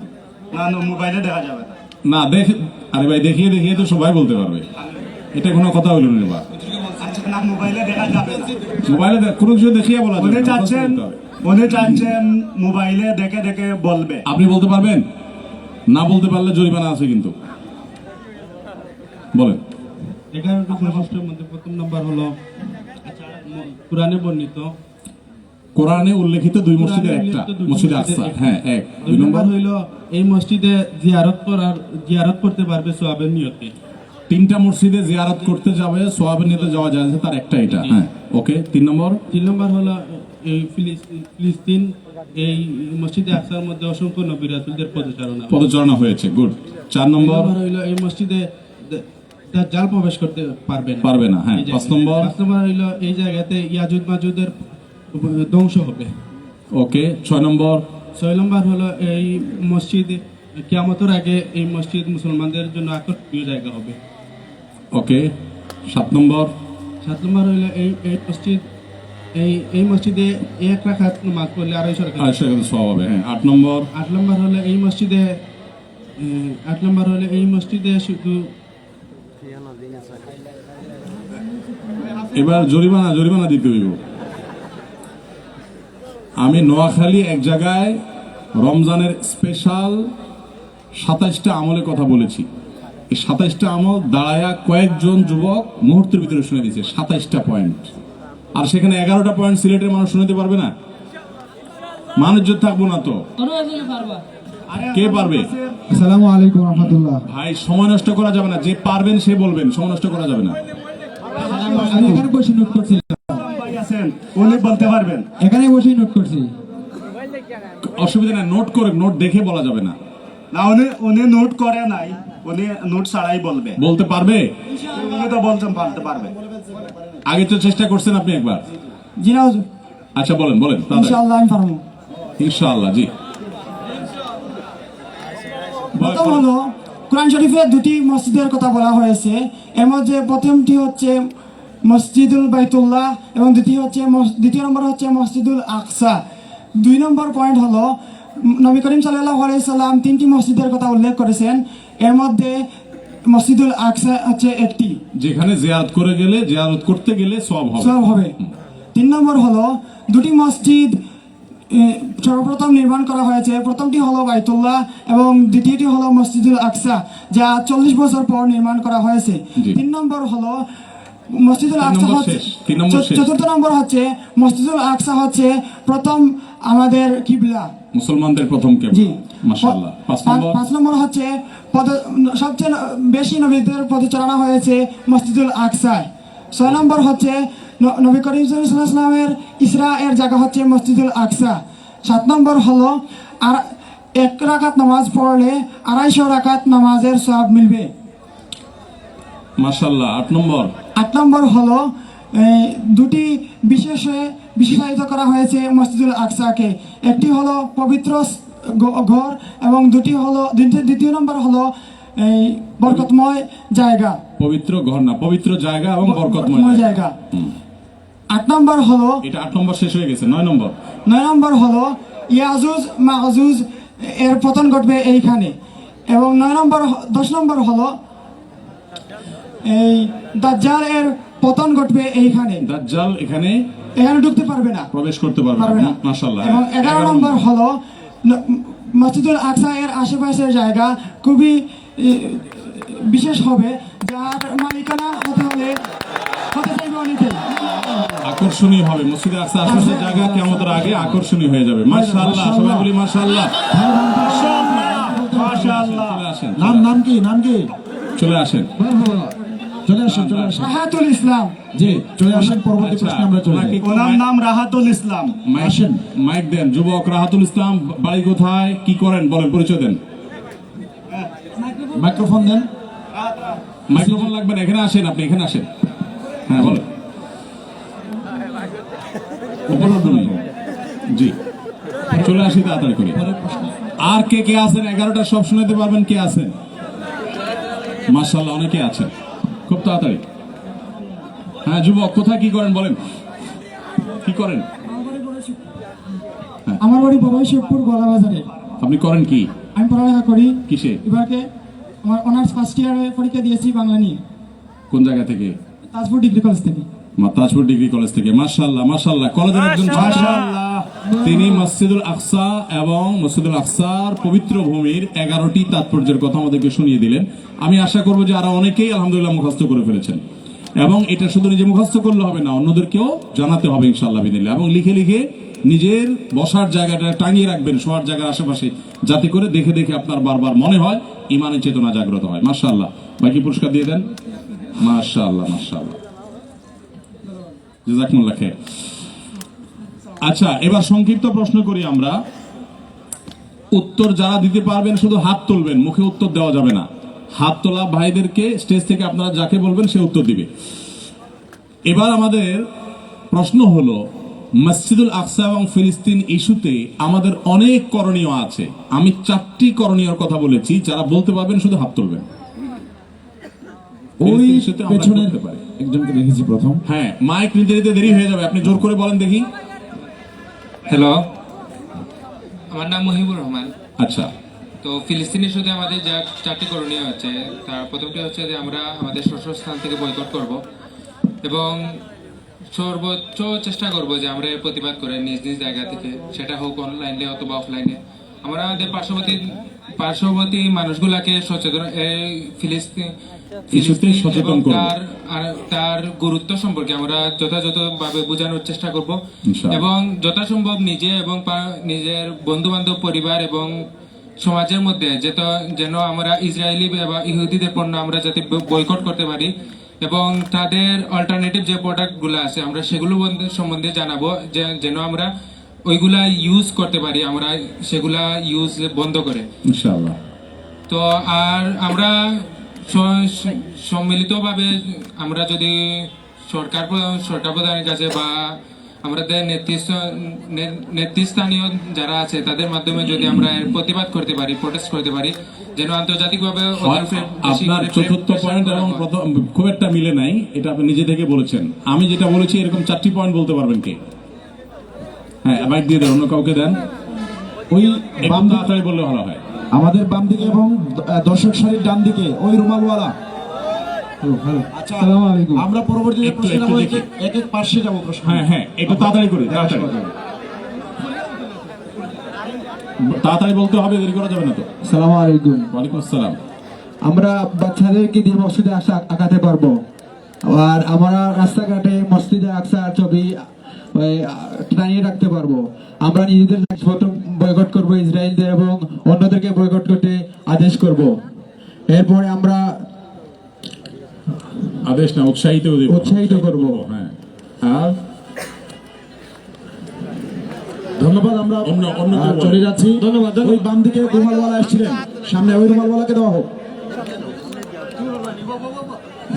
না, মোবাইলে দেখা যাবে না। না দেখে, আরে ভাই, দেখিয়ে দেখিয়ে তো সবাই বলতে পারবে, এটা কোনো কথা হইল না। এবার আচ্ছা, না, মোবাইলে দেখা যাবে না। মোবাইলে কোনো কিছু দেখিয়ে বলা যাবে না, মনে চাচ্ছেন মোবাইলে দেখে দেখে বলবে। আপনি বলতে পারবেন? না বলতে পারলে জরিমানা আছে কিন্তু। বলেন। 11টি বৈশিষ্ট্যের মধ্যে প্রথম নাম্বার হলো কোরআনে বর্ণিত, কোরআনে উল্লেখিত 2 মসজিদের একটা, মসজিদে আকসা। হ্যাঁ, 1। 2 নম্বর হইল এই মসজিদে জিয়ারত করতে পারবে সওয়াবের নিয়তে। 3টা মসজিদে জিয়ারত করতে যাবে, সওয়াবের নিয়তে যাওয়া যায়, তার একটা এটা। হ্যাঁ, ওকে। 3 নম্বর। 3 নম্বর হলো এই ফিলিস্তিন, এই মসজিদে আকসার মধ্যে অসংখ্য নবী রাসূলদের পদচারণা হয়েছে। গুড। 4 নম্বর হইল এই মসজিদে দাজ্জাল প্রবেশ করতে পারবে না। হ্যাঁ। 5 নম্বর। 5 নম্বর হইল এই জায়গাতে ইয়াজুজ মাজুজের ধ্বংস হবে। ওকে। 6 নম্বর। 6 নম্বর হলো এই মসজিদ কিয়ামতের আগে এই মসজিদ মুসলমানদের জন্য আকর্ষণীয় জায়গা হবে। ওকে। 7 নম্বর। 7 নম্বর হইল এই মসজিদ এই মসজিদে এক রাকাত নামাজ পড়লে 250 রাকাত। 250 সওয়াব হবে। হ্যাঁ 8 নম্বর 8 নম্বর হলে এই মসজিদে শুধু এবার জরিমানা দিতে হইব। আমি নোয়াখালী এক জায়গায় রমজানের স্পেশাল 27টা আমলের কথা বলেছি। এই 27টা আমল দাঁড়ায়া কয়েকজন যুবক মুহূর্তের ভিতরে শুনে দিয়েছে 27টা পয়েন্ট। আর সেখানে 11টা পয়েন্ট সিলেটের মানুষ শুনতে পারবে না, মানুষ থাকবো না তো আরো একজনে পারবা। কে পারবে? আসসালামু আলাইকুম রহমতুল্লাহ। ভাই সময় নষ্ট করা যাবে না, যে পারবেন সে বলবেন, সময় নষ্ট করা যাবে না। আমি এখানে বসে নোট করছি, ভাই আছেন, উনি বলতে পারবেন। এখানে বসেই নোট করছি। অসুবিধা নাই, নোট দেখে বলা যাবে না। না উনি নোট করে নাই, উনি নোট ছাড়াই বলবে। বলতে পারবে? উনি তো বলছেন বলতে পারবে। আগে তো চেষ্টা করছেন আপনি একবার। জি না হুজুর, আচ্ছা বলেন তাড়াতাড়ি। ইনশাআল্লাহ আমি পারবো। ইনশাআল্লাহ জি। প্রথম হলো কোরআন শরীফে দুটি মসজিদের কথা বলা হয়েছে। এর মধ্যে প্রথমটি হচ্ছে মসজিদুল বাইতুল্লাহ এবং দ্বিতীয় নম্বর হচ্ছে মসজিদুল আকসা। 2 নম্বর পয়েন্ট হলো নবী করিম সাল্লাল্লাহু আলাইহি সাল্লাম 3টি মসজিদের কথা উল্লেখ করেছেন। এর মধ্যে মসজিদুল আকসা হচ্ছে একটি, যেখানে জিয়ারত করতে গেলে সওয়াব হবে। 3 নম্বর হলো দুটি মসজিদ সর্বপ্রথম নির্মাণ করা হয়েছে। প্রথমটি হলো বাইতুল্লাহ এবং দ্বিতীয়টি হলো মসজিদুল আকসা, যা 40 বছর পর নির্মাণ করা হয়েছে। 3 নম্বর হলো মসজিদুল আকসা হচ্ছে, 4th নম্বর হচ্ছে মসজিদুল আকসা হচ্ছে প্রথম আমাদের কিবলা, মুসলমানদের প্রথম কিবলা। জি মাশাআল্লাহ। 5 নম্বর হচ্ছে সবচেয়ে বেশি নবীদের পদচারণা হয়েছে মসজিদুল আকসায়। 6 নম্বর হচ্ছে নবী করিম সাল্লাল্লাহু আলাইহি ওয়াসাল্লামের ইসরা এর জায়গা হচ্ছে মসজিদুল আকসা। 7 নম্বর হলো আর 1 রাকাত নামাজ পড়লে 250 রাকাত নামাজের সওয়াব মিলবে। মাশাআল্লাহ। 8 নম্বর হলো দুটি বিশেষায়িত করা হয়েছে মসজিদুল আকসাকে। একটি হলো পবিত্র ঘর এবং দ্বিতীয় নম্বর হলো বরকতময় জায়গা। পবিত্র ঘর না, পবিত্র জায়গা এবং বরকতময় জায়গা। 8 নম্বর হলো, এটা 8 নম্বর শেষ হয়ে গেছে। 9 নম্বর হলো ইয়াজুজ মাজুজ এর পতন ঘটবে এইখানে। এবং 10 নম্বর হলো এই দাজ্জাল এর পতন ঘটবে এইখানে। দাজ্জাল এখানে ঢুকতে পারবে না, প্রবেশ করতে পারবে না। মাশাআল্লাহ। এবং 11 নম্বর হলো মসজিদুল আকসা এর আশেপাশের জায়গা খুবই বিশেষ হবে, যার মালিকানা হতে চাইবে অনেকেই। আকর্ষণীয় হবে মসজিদে আকসা আশেপাশের জায়গা কিয়ামতের আগে আকর্ষণীয় হয়ে যাবে। মাশাআল্লাহ, সবাই বলি মাশাআল্লাহ। নাম কি চলে আসেন। রাহাতুল ইসলাম। জি চলে আসেন, পরবর্তী প্রশ্নে আমরা চলে যাই। ওনার নাম রাহাতুল ইসলাম। মাইক দেন। যুবক রাহাতুল ইসলাম, বাড়ি কোথায়, কি করেন বলেন, পরিচয় দেন। মাইক্রোফোন দেন। মাইক্রোফোন লাগবে না, এখানে আসেন, আপনি এখানে আসেন। হ্যাঁ বলেন। উপলব্ধ নেই। জি চলে আসি তাড়াতাড়ি করে। আর কে আছেন? 11টা সব শুনাতে পারবেন? কে আছেন? মাশাআল্লাহ, অনেকে আছেন। খুব তাড়াতাড়ি। হ্যাঁ যুবক, কোথায় কি করেন বলেন, কি করেন? আমার বাড়ি বড় শেখপুর গলা বাজারে। আপনি করেন কি? আমি পড়ালেখা করি। কিসে? এবারকে আমার অনার্স ফার্স্ট ইয়ারে পরীক্ষা দিয়েছি বাংলা নিয়ে। কোন জায়গা থেকে? তাজপুর ডিগ্রি কলেজ থেকে। তাজপুর ডিগ্রি কলেজ থেকে। মাশাআল্লাহ। কলেজের একজন ছাত্র, তিনি মসজিদুল আকসা এবং মসজিদুল আকসার পবিত্র ভূমির 11টি তাৎপর্যের কথা আমাদেরকে শুনিয়ে দিলেন। আমি আশা করবো যে আরো অনেকেই আলহামদুলিল্লাহ মুখস্থ করে ফেলেছেন, এবং এটা শুধু নিজে মুখস্থ করলে হবে না, অন্যদেরকেও জানাতে হবে ইনশাআল্লাহ বিদিল্লাহ। এবং লিখে নিজের বসার জায়গাটা টাঙিয়ে রাখবেন শোয়ার জায়গার আশেপাশে, যাতে করে দেখে আপনার বারবার মনে হয়, ইমানের চেতনা জাগ্রত হয়। মাশাআল্লাহ। বাকি পুরস্কার দিয়ে দেন। মাশাআল্লাহ। জাযাকুমুল্লাহ খাইর। আচ্ছা, এবার সংক্ষিপ্ত প্রশ্ন করি আমরা। উত্তর যারা দিতে পারবেন শুধু হাত তুলবেন, মুখে উত্তর দেওয়া যাবে না। হাত তোলা ভাইদেরকে স্টেজ থেকে আপনারা যাকে বলবেন সে উত্তর দিবে। এবার আমাদের প্রশ্ন হলো, মসজিদুল আকসা এবং ফিলিস্তিন ইস্যুতে আমাদের অনেক করণীয় আছে। আমি 4টি করণীয়র কথা বলেছি, যারা বলতে পারবেন শুধু হাত তুলবেন। ওই ফিলিস্তিন ইস্যুতে আমরা পেছনের করতে পারি। একজনকে দেখেছি প্রথম। হ্যাঁ, মাইক নিতে নিতে দেরি হয়ে যাবে, আপনি জোর করে বলেন দেখি। হ্যালো, আমার নাম মহিবুর রহমান। আচ্ছা, তো ফিলিস্তিনি ইস্যুতে আমাদের যা 4টি করণীয় আছে, তার প্রথমটি হচ্ছে যে আমরা আমাদের স্থান থেকে বয়কট করব এবং সর্বোচ্চ চেষ্টা করব যে আমরা এর প্রতিবাদ করে নিজ নিজ জায়গা থেকে, সেটা হোক অনলাইনে অথবা অফলাইনে, আমরা আমাদের পার্শ্ববর্তী মানুষগুলাকে সচেতন এই ফিলিস্তিন সচেতন এবং করব। তার গুরুত্ব সম্পর্কে আমরা যথাযথভাবে বোঝানোর চেষ্টা করব ইনশাআল্লাহ। এবং যথাসম্ভব নিজে এবং নিজের বন্ধু বান্ধব পরিবার এবং সমাজের মধ্যে যেন আমরা ইসরায়েলি বা ইহুদিদের পণ্য আমরা যাতে বয়কট করতে পারি এবং তাদের অল্টারনেটিভ যে প্রোডাক্টগুলো আছে আমরা সেগুলো সম্বন্ধে জানাবো, যেন আমরা ওইগুলা ইউজ করতে পারি, আমরা সেগুলা ইউজ বন্ধ করে ইনশাআল্লাহ। তো আর আমরা সম্মিলিতভাবে আমরা যদি সরকার প্রধানের কাছে বা আমাদের নেতৃস্থানীয় যারা আছে তাদের মাধ্যমে যদি আমরা এর প্রতিবাদ করতে পারি, প্রোটেস্ট করতে পারি, যেন আন্তর্জাতিকভাবে আপনার চতুর্থ পয়েন্ট এবং প্রথম খুব একটা মিলে নাই, এটা আপনি নিজে থেকে বলেছেন। আমি যেটা বলেছি এরকম 4টি পয়েন্ট বলতে পারবেন কে? হ্যাঁ, মাইক দিয়ে দেন, অন্য কাউকে দেন। ওই একটু বাম দিকে, তাড়াতাড়ি বললে ভালো হয়। আমাদের বাম দিকে এবং দর্শক সারির ডান দিকে ওই রুমালওয়ালা। আচ্ছা, আমরা পরবর্তীতে একটু প্রশ্ন নেব, দেখি। এক এক পার্শ্বে যাবো প্রশ্ন। হ্যাঁ হ্যাঁ, একটু তাড়াতাড়ি করে, তাড়াতাড়ি তাড়াতাড়ি বলতে হবে, দেরি করা যাবে না তো। সালাম আলাইকুম। ওয়ালাইকুম আসসালাম। আমরা বাচ্চাদেরকে দিয়ে মসজিদে আঁকাতে পারবো, আর আমরা রাস্তাঘাটে মসজিদে আকসার ছবি টানিয়ে রাখতে পারবো। আমরা নিজেদের প্রথম বয়কট করবো ইসরায়েলদের এবং অন্যদেরকে বয়কট করতে আদেশ করব। এরপরে আমরা আদেশ না, উৎসাহিত করব। হ্যাঁ, আর ধন্যবাদ। আমরা অন্য কেউ বলেন। চলে যাচ্ছি। ধন্যবাদ। ওই বাম দিকে রুমালওয়ালা এসেছিলেন, সামনে ওই রুমালওয়ালাকে দেওয়া হোক।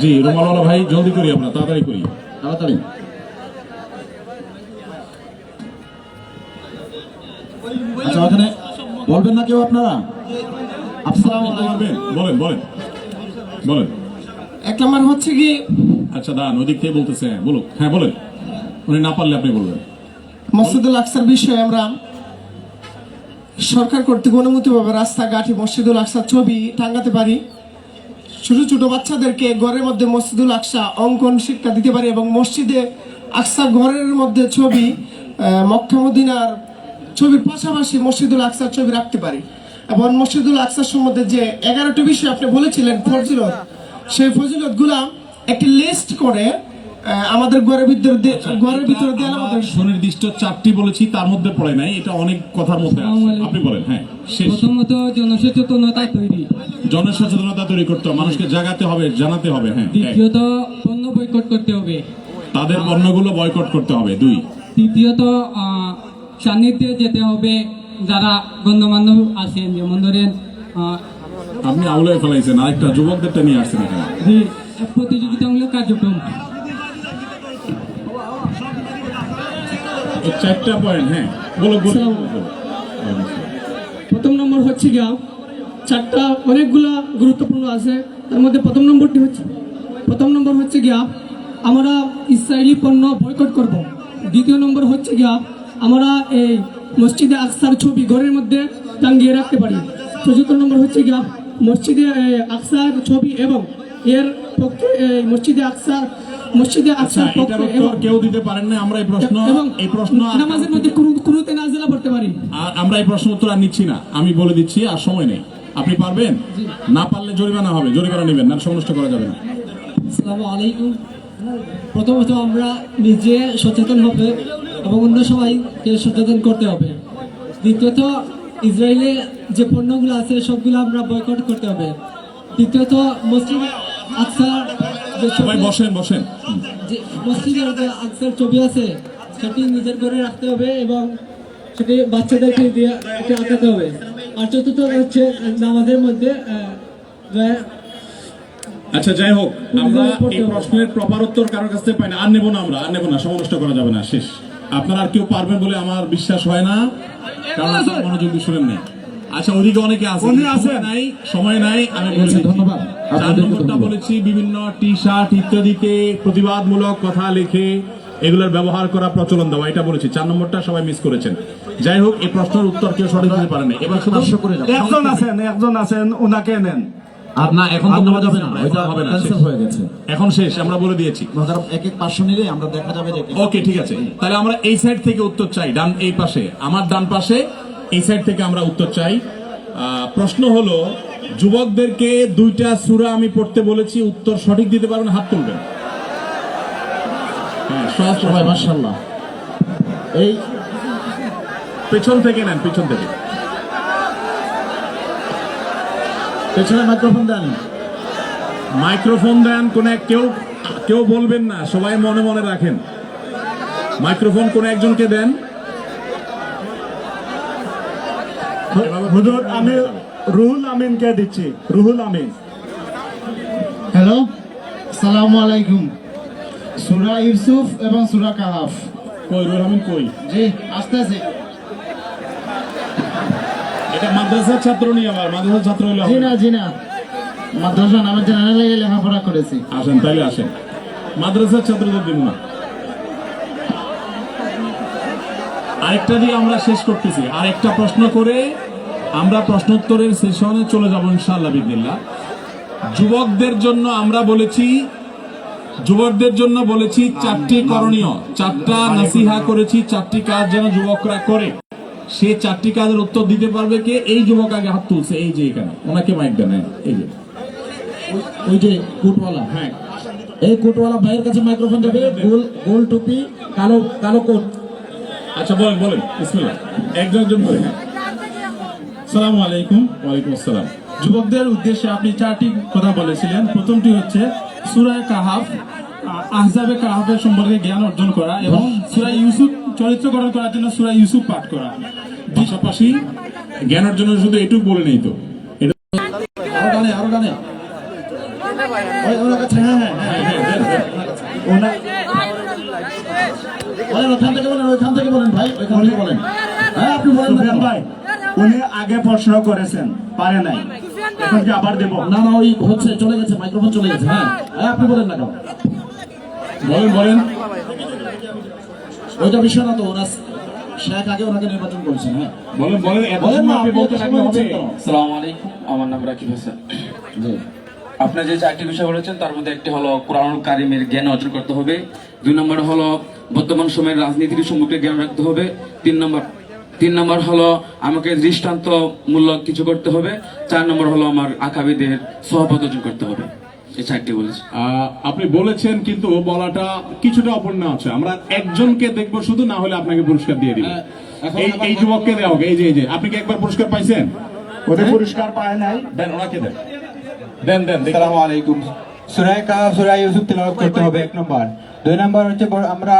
জি, রুমালওয়ালা ভাই, জলদি করি, আমরা তাড়াতাড়ি করি, তাড়াতাড়ি। আচ্ছা, ওখানে বলবেন না কেউ আপনারা? আসসালামু আলাইকুম। বলেন বলেন বলেন। 1 নম্বর হচ্ছে কি, আচ্ছা দাঁড়ান, ওদিক থেকে বলতেছে। হ্যাঁ বলুক, হ্যাঁ বলেন, উনি না পারলে আপনি বলবেন। মসজিদুল আকসার বিষয়ে আমরা সরকার কর্তৃক অনুমতিভাবে রাস্তাঘাটে মসজিদুল আকসার ছবি টাঙ্গাতে পারি। ছোট ছোট বাচ্চাদেরকে ঘরের মধ্যে মসজিদুল আকসা অঙ্কন শিক্ষা দিতে পারি এবং মসজিদে আকসা ঘরের মধ্যে ছবি মক্কা মদিনার ছবির পাশাপাশি মসজিদুল আকসার ছবি রাখতে পারি। এবং মসজিদুল আকসার সম্বন্ধে যে 11টি বিষয় আপনি বলেছিলেন ফজিলত, সেই ফজিলতগুলা একটি লিস্ট করে আমাদের ঘরের ভিতরে দেওয়ার মধ্যে সুনির্দিষ্ট 4টি বলেছি, তার মধ্যে পড়ে নাই, এটা অনেক কথার মধ্যে আছে। আপনি বলেন। হ্যাঁ, শেষ। প্রথমত জনসচেতনতা তৈরি, জনসচেতনতা তৈরি করতে হবে, মানুষকে জাগাতে হবে, জানাতে হবে। হ্যাঁ। দ্বিতীয়ত পণ্য বয়কট করতে হবে, তাদের পণ্যগুলো বয়কট করতে হবে। 2, তৃতীয়ত সান্নিধ্যে যেতে হবে যারা গণ্যমান্য আছেন, যেমন ধরেন আপনি আউলে ফেলাইছেন, আরেকটা যুবকদেরটা নিয়ে আসছেন এখানে। প্রতিযোগিতামূলক কার্যক্রম। 4টা পয়েন্ট। হ্যাঁ, বলো। প্রথম নম্বর হচ্ছে গিয়া 4টা অনেকগুলা গুরুত্বপূর্ণ আছে, তার মধ্যে প্রথম নম্বর হচ্ছে গিয়া আমরা ইসরায়েলি পণ্য বয়কট করব। দ্বিতীয় নম্বর হচ্ছে গিয়া আমরা এই মসজিদে আকসার ছবি ঘরের মধ্যে টাঙ্গিয়ে রাখতে পারি। চতুর্থ নম্বর হচ্ছে গিয়া মসজিদে আকসার ছবি এবং এর পক্ষে মসজিদে আকসার পক্ষে এবং কেউ দিতে পারেন না। আমরা এই প্রশ্ন নামাজের মধ্যে কুনুতে নাজিলা পড়তে পারি। আর আমরা এই প্রশ্ন উত্তর আর নিচ্ছি না, আমি বলে দিচ্ছি, আর সময় নেই। আপনি পারবেন? না পারলে জরিমানা হবে, জরিমানা নেবেন না, সময় নষ্ট করা যাবে না। আসসালামু আলাইকুম। প্রথমত আমরা নিজে সচেতন হবে এবং অন্য সবাইকে সচেতন করতে হবে। দ্বিতীয়ত ইসরায়েলে যে পণ্যগুলো আছে সবগুলো আমরা বয়কট করতে হবে। তৃতীয়ত মসজিদে আকসার সবাই বসেন। যে মসজিদের যে আকসার ছবি আছে সেটি নিজের ঘরে রাখতে হবে এবং সেটি বাচ্চাদেরকে দিয়ে আঁকাতে হবে। আর চতুর্থ হচ্ছে নামাজের মধ্যে আচ্ছা, যাই হোক, আমরা এই প্রশ্নের প্রপার উত্তর কারোর কাছ থেকে পাই না, আর নেব না, সময় নষ্ট করা যাবে না, শেষ। আপনারা আর কেউ পারবেন বলে আমার বিশ্বাস হয় না, কারণ আপনারা মনোযোগ দিয়ে শুনেন নাই। আচ্ছা, ওদিকে অনেকে আছে, উনি আছেন। সময় নাই আমি ঠিক আছে, বলছি। ধন্যবাদ। 4 আপনাদেরকে নম্বরটা ধন্যবাদ। বলেছি বিভিন্ন টি শার্ট ইত্যাদিতে প্রতিবাদমূলক কথা লিখে এগুলোর ব্যবহার করা প্রচলন দেওয়া, এটা বলেছি। 4 নম্বরটা সবাই মিস করেছেন। যাই হোক, এই প্রশ্নের উত্তর কেউ সঠিক দিতে পারেন না। এবার শুধু প্রশ্ন করে যাও। একজন আছেন ওনাকে নেন। আর না, এখন তো নেওয়া যাবে না, এখন এটা হবে না, ক্যান্সেল শেষ। হয়ে গেছে। এখন শেষ, আমরা বলে দিয়েছি। কারণ এক এক 500 নিলে আমরা দেখা যাবে যে ওকে, ঠিক আছে। তাহলে আমরা এই সাইড থেকে উত্তর চাই, ডান এই পাশে, আমার ডান পাশে এই সাইড থেকে আমরা উত্তর চাই। প্রশ্ন হলো, যুবকদেরকে 2টা সূরা আমি পড়তে বলেছি, উত্তর সঠিক দিতে পারবেন, হাত তুলবেন। হ্যাঁ, সহজ সবাই প্রশ্ন। মাশাআল্লাহ। এই পেছন থেকে নেন, পেছন থেকে। পেছনে মাইক্রোফোন দেন। মাইক্রোফোন দেন, কেউ বলবেন না, সবাই মনে মনে রাখেন। মাইক্রোফোন কোন একজনকে দেন। হুজুর, আমি রুহুল আমিনকে দিচ্ছি। রুহুল আমিন। হ্যালো, সালামু আলাইকুম। সূরা ইউসুফ এবং সূরা কাহাফ। কই রুহুল আমিন কই? জি, আসতেছে। এটা মাদ্রাসার ছাত্র নিয়ে, আবার মাদ্রাসার ছাত্র হলে হবে না। জি না, মাদ্রাসা নামের জানালে লেগে লেখাপড়া করেছি। আসেন, তাইলে আসেন। মাদ্রাসার ছাত্রদের দিব না। আরেকটা দিয়ে আমরা শেষ করতেছি। আরেকটা প্রশ্ন করে আমরা প্রশ্নোত্তরের সেশনে চলে যাব ইনশাআল্লাহ বিদিল্লাহ। যুবকদের জন্য আমরা বলেছি, 4টি করণীয়, 4টা নাসিহা করেছি, 4টি কাজ যেন যুবকরা করে। সে 4টি কাজের উত্তর দিতে পারবে কে? এই যুবক আগে হাত তুলছে, এই যে এখানে, ওনাকে মাইক দেন। এই যে ওই যে কোটওয়ালা, হ্যাঁ, এই কোটওয়ালা ভাইয়ের কাছে মাইক্রোফোন দেবে। গোল টুপি, কালো কোট। আচ্ছা, বলেন বিসমিল্লাহ, একজন করে। হ্যাঁ, আসসালামু আলাইকুম। ওয়ালাইকুম আসসালাম। যুবকদের উদ্দেশ্যে আপনি 4টি কথা বলেছিলেন। প্রথমটি হচ্ছে সূরা কাহাফ, আহজাবে কাহাফের সম্পর্কে জ্ঞান অর্জন করা, এবং সূরা ইউসুফ চরিত্র গঠন করার জন্য সূরা ইউসুফ পাঠ করা। পাশাপাশি জ্ঞানের জন্য শুধু এটুকু বলে নেই তো, এটা আরো গানে ওনার কাছে। হ্যাঁ, ওখান থেকে বলেন ভাই, ওইখান থেকে বলেন। হ্যাঁ, আপনি বলেন না সুফিয়ান কেন? ভাই, উনি আগে প্রশ্ন করেছেন, পারে নাই। এখন কি আবার দেব? না, ওই হচ্ছে, চলে গেছে, মাইক্রোফোন চলে গেছে। হ্যাঁ, আপনি বলেন না কেন? বলেন। ওইটা বিষয় না তো, ওনার শেখ আগে ওনাকে নির্বাচন করেছেন। হ্যাঁ, বলেন। এত বলেন না, সময় আপনি আপনি বলতে এত থাকলে সময় হবে? নিচ্ছেন কেন? আসসালামু আলাইকুম, আমার নাম রাকিব হাসান। জি। আপনি যে 4টি বিষয় বলেছেন তার মধ্যে একটি হলো কোরআনুল কারিমের জ্ঞান অর্জন করতে হবে। 2 নম্বর হলো বর্তমান সময়ের রাজনীতির সম্পর্কে জ্ঞান রাখতে হবে। 3 নম্বর হলো আমাকে দৃষ্টান্তমূলক কিছু করতে হবে। 4 নম্বর হলো আমার আকাবিদের সহবত অর্জন করতে হবে। এই 4টি বলেছি। আপনি বলেছেন, কিন্তু বলাটা কিছুটা অপূর্ণ আছে। আমরা একজনকে দেখবো শুধু, না হলে আপনাকে পুরস্কার দিয়ে দিব। এই যুবককে দেওয়া হোক। এই যে আপনি কি একবার পুরস্কার পাইছেন? ওদের পুরস্কার পায় নাই। দেন, ওনাকে দেন। আসসালামু আলাইকুম। সূরা কাহাফ, সূরা ইউসুফ তেলাওয়াত করতে হবে 1 নম্বর। 2 নম্বর হচ্ছে আমরা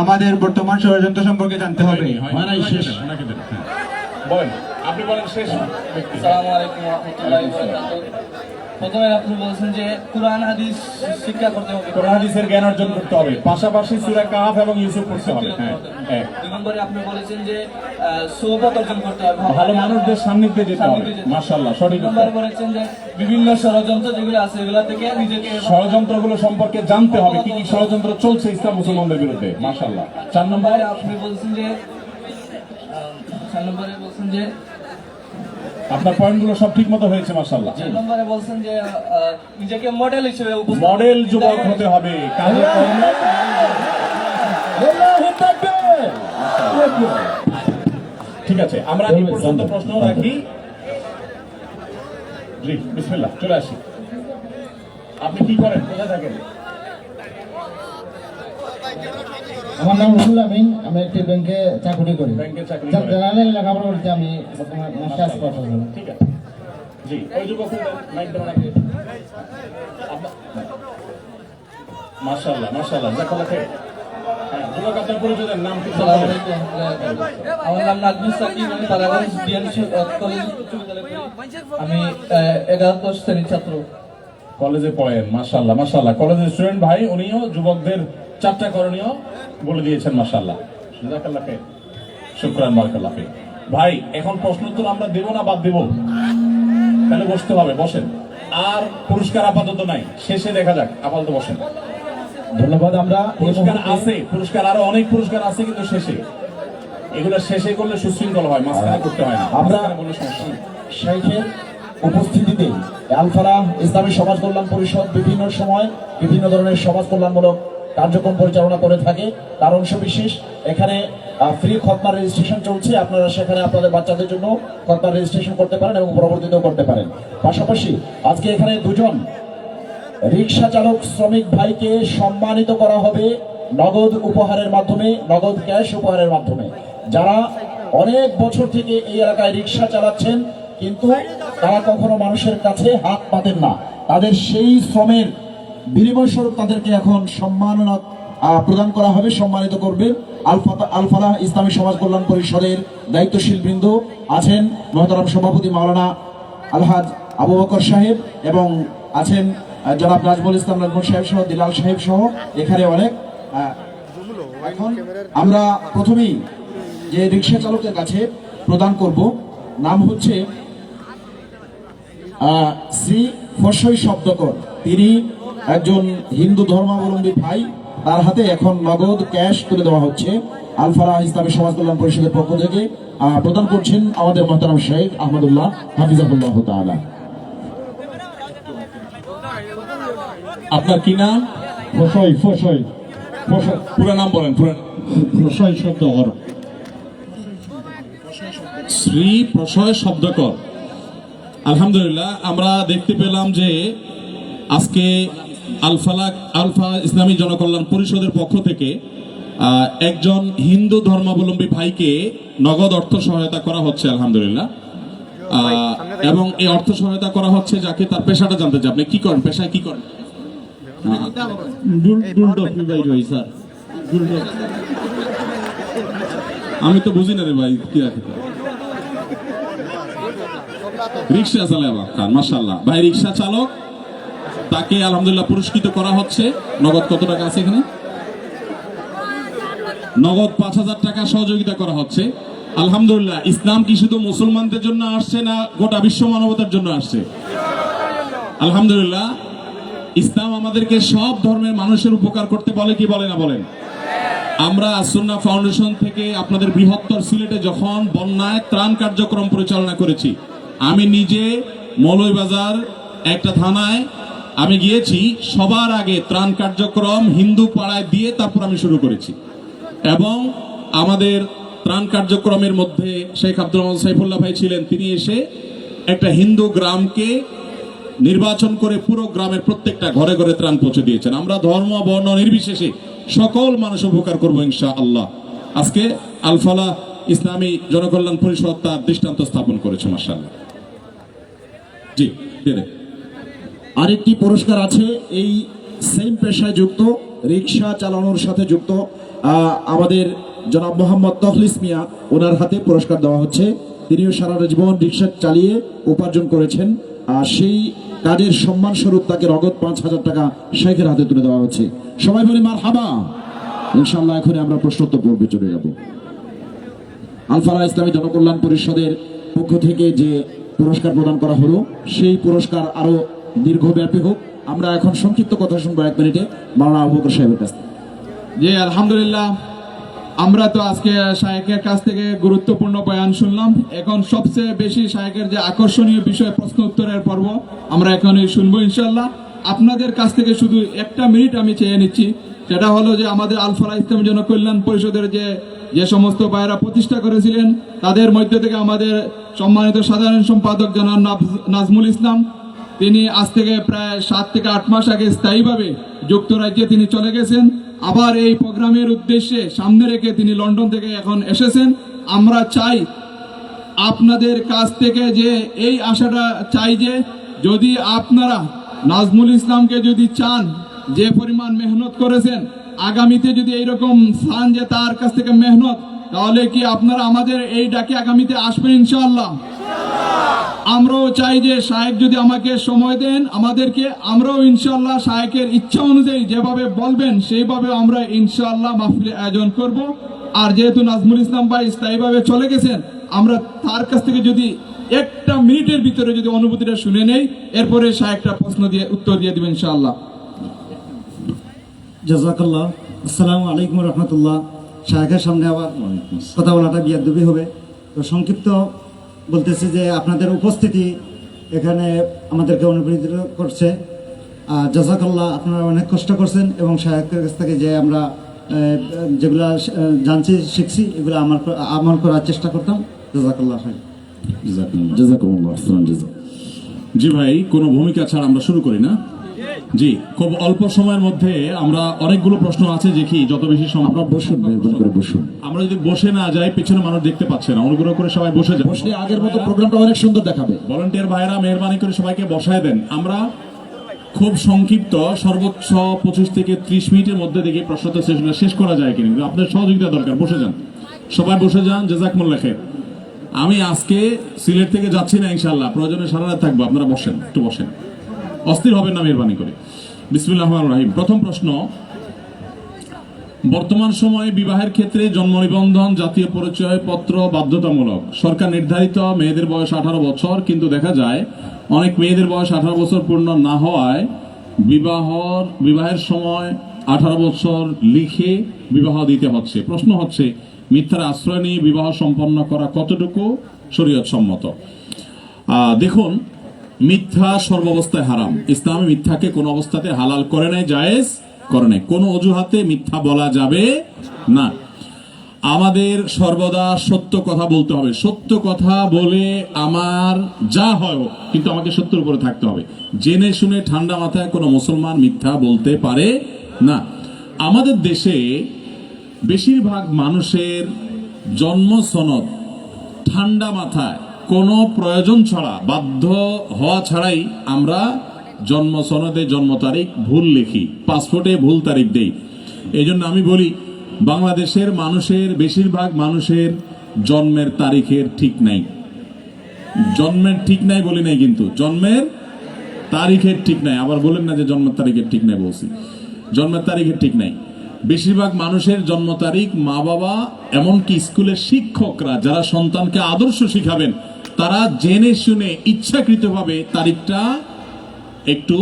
আমাদের বর্তমান ষড়যন্ত্র সম্পর্কে জানতে হবে। হয় নাই, শেষ। ওনাকে দেন। হ্যাঁ, বলেন, আপনি বলেন শেষ। আসসালামু আলাইকুম ওয়া রাহমাতুল্লাহি ওয়া বারাকাতুহু। প্রথমে আপনি বলেছেন যে কোরআন হাদিস শিক্ষা করতে হবে। কোরআন হাদিসের জ্ঞান অর্জন করতে হবে, পাশাপাশি সূরা কাহাফ এবং ইউসুফ পড়তে হবে। হ্যাঁ, 2 নম্বরে আপনি বলেছেন যে সোহবত অর্জন করতে হবে, ভালো মানুষদের সান্নিধ্যে যেতে হবে। মাশাআল্লাহ, সঠিক উত্তর। নম্বরে বলেছেন যে বিভিন্ন ষড়যন্ত্র যেগুলো আছে এগুলা থেকে নিজেকে ষড়যন্ত্রগুলো সম্পর্কে জানতে হবে, কি কি ষড়যন্ত্র চলছে ইসলাম মুসলমানদের বিরুদ্ধে। মাশাআল্লাহ। 4 নম্বরে আপনি বলছেন যে 4 নম্বরে বলছেন যে আপনার পয়েন্টগুলো সব ঠিক মতো হয়েছে। মাশাআল্লাহ। 4 নম্বরে বলছেন যে নিজেকে মডেল হিসেবে মডেল যুবক হতে হবে, কাজে কর্মে। ঠিক আছে, আমরা এই পর্যন্ত প্রশ্ন রাখি। জি, বিসমিল্লাহ, চলে আসি। আপনি কি করেন, কোথায় থাকেন? আমার নাম রুহুল আমিন, আমি একটি ব্যাংকে চাকরি করি। ব্যাংকে চাকরি করেন? জেনারেল লেখাপড়া করতে আমি মাস্টার্স পাস করলাম। ঠিক আছে, জি। ওই যুবক মাইক দেবেন আগে। মাশাআল্লাহ, জাযাকাল্লাহ খাইর। হ্যাঁ, যুবক, আপনার পরিচয় দেন, নাম কি? আমার নাম নাজমুল সাকিব, আমি তারাগঞ্জ বিয়ানী কলেজ উচ্চ বিদ্যালয়ে পড়ি। আমি 11 শ্রেণীর ছাত্র। কলেজে পড়েন। মাশাআল্লাহ। কলেজের স্টুডেন্ট ভাই, উনিও যুবকদের 4টা করণীয় বলে দিয়েছেন। মাশাআল্লাহ, জাযাকাল্লাহ খাইর। শুকরান, বারাকাল্লাহ ফিক। ভাই এখন প্রশ্ন উত্তর আমরা দেবো না বাদ দেবো? তাহলে বসতে হবে, বসেন। আর পুরস্কার আপাতত নাই, শেষে দেখা যাক, আপাতত বসেন। ধন্যবাদ। আমরা পুরস্কার আছে, পুরস্কার আরো অনেক পুরস্কার আছে, কিন্তু শেষে এগুলো শেষে করলে সুশৃঙ্খল হয়, মাঝখানে করতে হয় না। আমরা মাঝখানে করলে সমস্যা নেই। শাইখের উপস্থিতিতে আলফালাহ ইসলামী সমাজ কল্যাণ পরিষদ বিভিন্ন সময় বিভিন্ন ধরনের সমাজ কল্যাণমূলক কার্যক্রম পরিচালনা করে থাকে। তার অংশ বিশেষ এখানে ফ্রি খতমার রেজিস্ট্রেশন চলছে। আপনারা সেখানে আপনাদের বাচ্চাদের জন্য খতমার রেজিস্ট্রেশন করতে পারেন এবং পরবর্তীতেও করতে পারেন। পাশাপাশি আজকে এখানে দুজন রিক্সা চালক শ্রমিক ভাইকে সম্মানিত করা হবে নগদ উপহারের মাধ্যমে, নগদ ক্যাশ উপহারের মাধ্যমে। যারা অনেক বছর থেকে এই এলাকায় রিক্সা চালাচ্ছেন কিন্তু তারা কখনো মানুষের কাছে হাত পাতেন না, তাদের সেই শ্রমের বিনিময় স্বরূপ তাদেরকে এখন সম্মাননা প্রদান করা হবে, সম্মানিত করবে। আলফালাহ ইসলামী সমাজ কল্যাণ পরিষদের দায়িত্বশীল বৃন্দ আছেন, মহতারাম সভাপতি মাওলানা আলহাজ আবু বকর সাহেব, এবং আছেন জনাব নাজমুল ইসলাম নাজমুল সাহেব সহ, দিলাল সাহেব সহ এখানে অনেক। এখন আমরা প্রথমেই যে রিক্সা চালকের কাছে প্রদান করব, নাম হচ্ছে শ্রী ফসই শব্দকর। তিনি একজন হিন্দু ধর্মাবলম্বী ভাই, তার হাতে এখন নগদ ক্যাশ তুলে দেওয়া হচ্ছে। আলফালাহ ইসলামী সমাজ কল্যাণ পরিষদের পক্ষ থেকে প্রদান করছেন আমাদের মোহতারাম শেখ আহমদুল্লাহ হাফিজাহুল্লাহ তাআলা। আপনার কি নাম? ফসই ফসই ফসই পুরো নাম বলেন। ফসই শব্দকর। শ্রী প্রশয় শব্দকর। আলহামদুলিল্লাহ, আমরা দেখতে পেলাম যে আজকে আলফা ইসলামী জনকল্যাণ পরিষদের পক্ষ থেকে একজন হিন্দু ধর্মাবলম্বী ভাইকে নগদ অর্থ সহায়তা করা হচ্ছে। আলহামদুলিল্লাহ, এবং এই অর্থ সহায়তা করা হচ্ছে যাকে তার পেশাটা জানতে চাই। আপনি কি করেন, পেশায় কি করেন? আমি তো বুঝি না রে ভাই, কি আছে? রিক্সা চালায় খান, মাশাআল্লাহ। ভাই রিক্সা চালক, তাকে আলহামদুলিল্লাহ পুরস্কৃত করা হচ্ছে। নগদ কত টাকা আছে এখানে? নগদ 5,000 টাকা সহযোগিতা করা হচ্ছে। আলহামদুলিল্লাহ, ইসলাম কি শুধু মুসলমানদের জন্য আসছে না গোটা বিশ্ব মানবতার জন্য আসছে? আলহামদুলিল্লাহ, ইসলাম আমাদেরকে সব ধর্মের মানুষের উপকার করতে বলে কি বলে না বলেন? আমরা সুন্নাহ ফাউন্ডেশন থেকে আপনাদের বৃহত্তর সিলেটে যখন বন্যায় ত্রাণ কার্যক্রম পরিচালনা করেছি, আমি নিজে মৌলভীবাজার একটা থানায় আমি গিয়েছি, সবার আগে ত্রাণ কার্যক্রম হিন্দু পাড়ায় দিয়ে তারপর আমি শুরু করেছি। এবং আমাদের ত্রাণ কার্যক্রমের মধ্যে শেখ আব্দুর রহমান সাইফুল্লাহ ভাই ছিলেন, তিনি এসে একটা হিন্দু গ্রামকে নির্বাচন করে পুরো গ্রামের প্রত্যেকটা ঘরে ঘরে ত্রাণ পৌঁছে দিয়েছেন। আমরা ধর্ম বর্ণ নির্বিশেষে সকল মানুষ উপকার করবো ইনশাআল্লাহ। আজকে আলফালাহ ইসলামী জনকল্যাণ পরিষদ তার দৃষ্টান্ত স্থাপন করেছে, মাশাআল্লাহ। জি, আরেকটি পুরস্কার আছে এই সেম পেশায় যুক্ত, রিক্সা চালানোর সাথে যুক্ত আমাদের জনাব মোহাম্মদ তখলিস মিয়া, ওনার হাতে পুরস্কার দেওয়া হচ্ছে। তিনিও সারা জীবন রিক্সা চালিয়ে উপার্জন করেছেন, সেই কাজের সম্মান স্বরূপ তাকে নগদ 5,000 টাকা শেখের হাতে তুলে দেওয়া হচ্ছে। সবাই বলি মারহাবা। ইনশাআল্লাহ এখন আমরা প্রশ্নোত্তর পর্বে চলে যাব। আলফালাহ ইসলামী জনকল্যাণ পরিষদের পক্ষ থেকে যে পুরস্কার প্রদান করা হলো, সেই পুরস্কার আরো দীর্ঘব্যাপী হোক। আমরা এখন সংক্ষিপ্ত কথা শুনবো 1 মিনিটে মাওলানা আবু বকর সাহেবের কাছ থেকে। জি, আলহামদুলিল্লাহ, আমরা তো আজকে শায়েখের কাছ থেকে গুরুত্বপূর্ণ বয়ান শুনলাম। এখন সবচেয়ে বেশি শায়েখের যে আকর্ষণীয় বিষয় প্রশ্ন উত্তরের পর্ব আমরা এখনই শুনবো ইনশাআল্লাহ। আপনাদের কাছ থেকে শুধু 1টা মিনিট আমি চেয়ে নিচ্ছি, সেটা হলো যে আমাদের আলফালাহ ইসলামী জনকল্যাণ পরিষদের যে সমস্ত ভাইয়েরা প্রতিষ্ঠা করেছিলেন, তাদের মধ্য থেকে আমাদের সম্মানিত সাধারণ সম্পাদক জনাব নাজমুল ইসলাম, তিনি আজ থেকে প্রায় 7 থেকে 8 মাস আগে স্থায়ীভাবে যুক্তরাজ্যে তিনি চলে গেছেন। আবার এই প্রোগ্রামের উদ্দেশ্যে সামনে রেখে তিনি লন্ডন থেকে এখন এসেছেন। আমরা চাই আপনাদের কাছ থেকে যে এই আশাটা চাই যে যদি আপনারা নাজমুল ইসলামকে যদি চান, যে পরিমাণ মেহনত করেছেন, আগামীতে যদি এইরকম চান যে তার কাছ থেকে মেহনত, তাহলে কি আপনারা আমাদের এই ডাকে আগামীতে আসবেন ইনশাআল্লাহ? আমরাও চাই যে শায়েখ যদি আমাকে সময় দেন আমাদেরকে, আমরাও ইনশাআল্লাহ শায়েখের ইচ্ছা অনুযায়ী যেভাবে বলবেন সেইভাবে আমরা ইনশাআল্লাহ মাহফিলের আয়োজন করব। আর যেহেতু নাজমুল ইসলাম ভাই স্থায়ীভাবে চলে গেছেন, আমরা তার কাছ থেকে যদি একটা মিনিটের ভিতরে যদি অনুভূতিটা শুনে নেই, এরপরে শায়েখটা প্রশ্ন দিয়ে উত্তর দিয়ে দিবেন ইনশাআল্লাহ। জাযাকাল্লাহ। আসসালামু আলাইকুম রহমতুল্লাহ। শায়েখের সামনে আবার কথা বলাটা বিয়াদবি হবে, তো সংক্ষিপ্ত বলতেছি যে আপনাদের উপস্থিতি এখানে আমাদেরকে অনুপ্রাণিত করছে। জাযাকাল্লাহ, আপনারা অনেক কষ্ট করছেন এবং শায়েখের কাছ থেকে যে আমরা যেগুলা জানছি শিখছি এগুলো আমল করার চেষ্টা করতাম। জাযাকাল্লাহ খাইর। জাযাকুমুল্লাহ আহসানাল জাযা। জি ভাই, কোনো ভূমিকা ছাড়া আমরা শুরু করি না। জি, খুব অল্প সময়ের মধ্যে আমরা অনেকগুলো প্রশ্ন আছে যে কি যত বেশি সম্ভব আপনারা বসুন, মেহরবানি করে বসুন। আমরা যদি বসে না যাই পেছনে মানুষ দেখতে পাচ্ছে না, অনুগ্রহ করে সবাই বসে যান। বসলে আগের মতো প্রোগ্রামটা অনেক সুন্দর দেখাবে। ভলান্টিয়ার ভাইরা মেহরবানি করে সবাইকে বসায় দেন। আমরা খুব সংক্ষিপ্ত সর্বোচ্চ 25 থেকে 30 মিনিটের মধ্যে দেখি প্রশ্নোত্তর সেশনটা শেষ করা যায় কিনা। কিন্তু আপনার সহযোগিতা দরকার। বসে যান, সবাই বসে যান। জাযাকুমুল্লাহ খাইর। আমি আজকে সিলেট থেকে যাচ্ছি না ইনশাআল্লাহ, প্রয়োজনে সারা রাত থাকবো। আপনারা বসেন, একটু বসেন, অস্থির হবেন না মেহরবানি করে। বিসমিল্লাহির রহমানির রহিম। প্রথম প্রশ্ন, বর্তমান সময়ে বিবাহের ক্ষেত্রে জন্ম নিবন্ধন, জাতীয় পরিচয় পত্র বাধ্যতামূলক। সরকার নির্ধারিত মেয়েদের বয়স 18 বছর, কিন্তু দেখা যায় অনেক মেয়েদের বয়স 18 বছর পূর্ণ না হওয়ায় বিবাহের সময় 18 বছর লিখে বিবাহ দিতে হচ্ছে। প্রশ্ন হচ্ছে, মিথ্যার আশ্রয় নিয়ে বিবাহ সম্পন্ন করা কতটুকু শরীয়ত সম্মত? দেখুন, মিথ্যা সর্বাবস্থায় হারাম। ইসলামে মিথ্যাকে কোনো অবস্থাতে হালাল করে নাই, জায়েজ করে নাই। কোনো অজুহাতে মিথ্যা বলা যাবে না। আমাদের সর্বদা সত্য কথা বলতে হবে। সত্য কথা বলে আমার যা হয় হোক, কিন্তু আমাকে সত্যের উপরে থাকতে হবে। জেনে শুনে ঠান্ডা মাথায় কোনো মুসলমান মিথ্যা বলতে পারে না। আমাদের দেশে বেশিরভাগ মানুষের জন্ম সনদ ঠান্ডা মাথায় কোনো প্রয়োজন ছাড়া, বাধ্য হওয়া ছাড়াই আমরা জন্ম সনদে জন্ম তারিখ ভুল লিখি, পাসপোর্টে ভুল তারিখ দেই। এই জন্য আমি বলি, বাংলাদেশের মানুষের বেশিরভাগ মানুষের জন্মের তারিখের ঠিক নাই। জন্মের ঠিক নাই বলি নাই, কিন্তু জন্মের তারিখের ঠিক নাই। আবার বলেন না যে জন্মের তারিখের ঠিক নাই, বলছি জন্মের তারিখের ঠিক নাই। বেশিরভাগ মানুষের জন্ম তারিখ মা বাবা, এমনকি স্কুলের শিক্ষকরা যারা সন্তানকে আদর্শ শিখাবেন, তারা জেনে শুনে ইচ্ছাকৃতভাবে তারিখটা একটু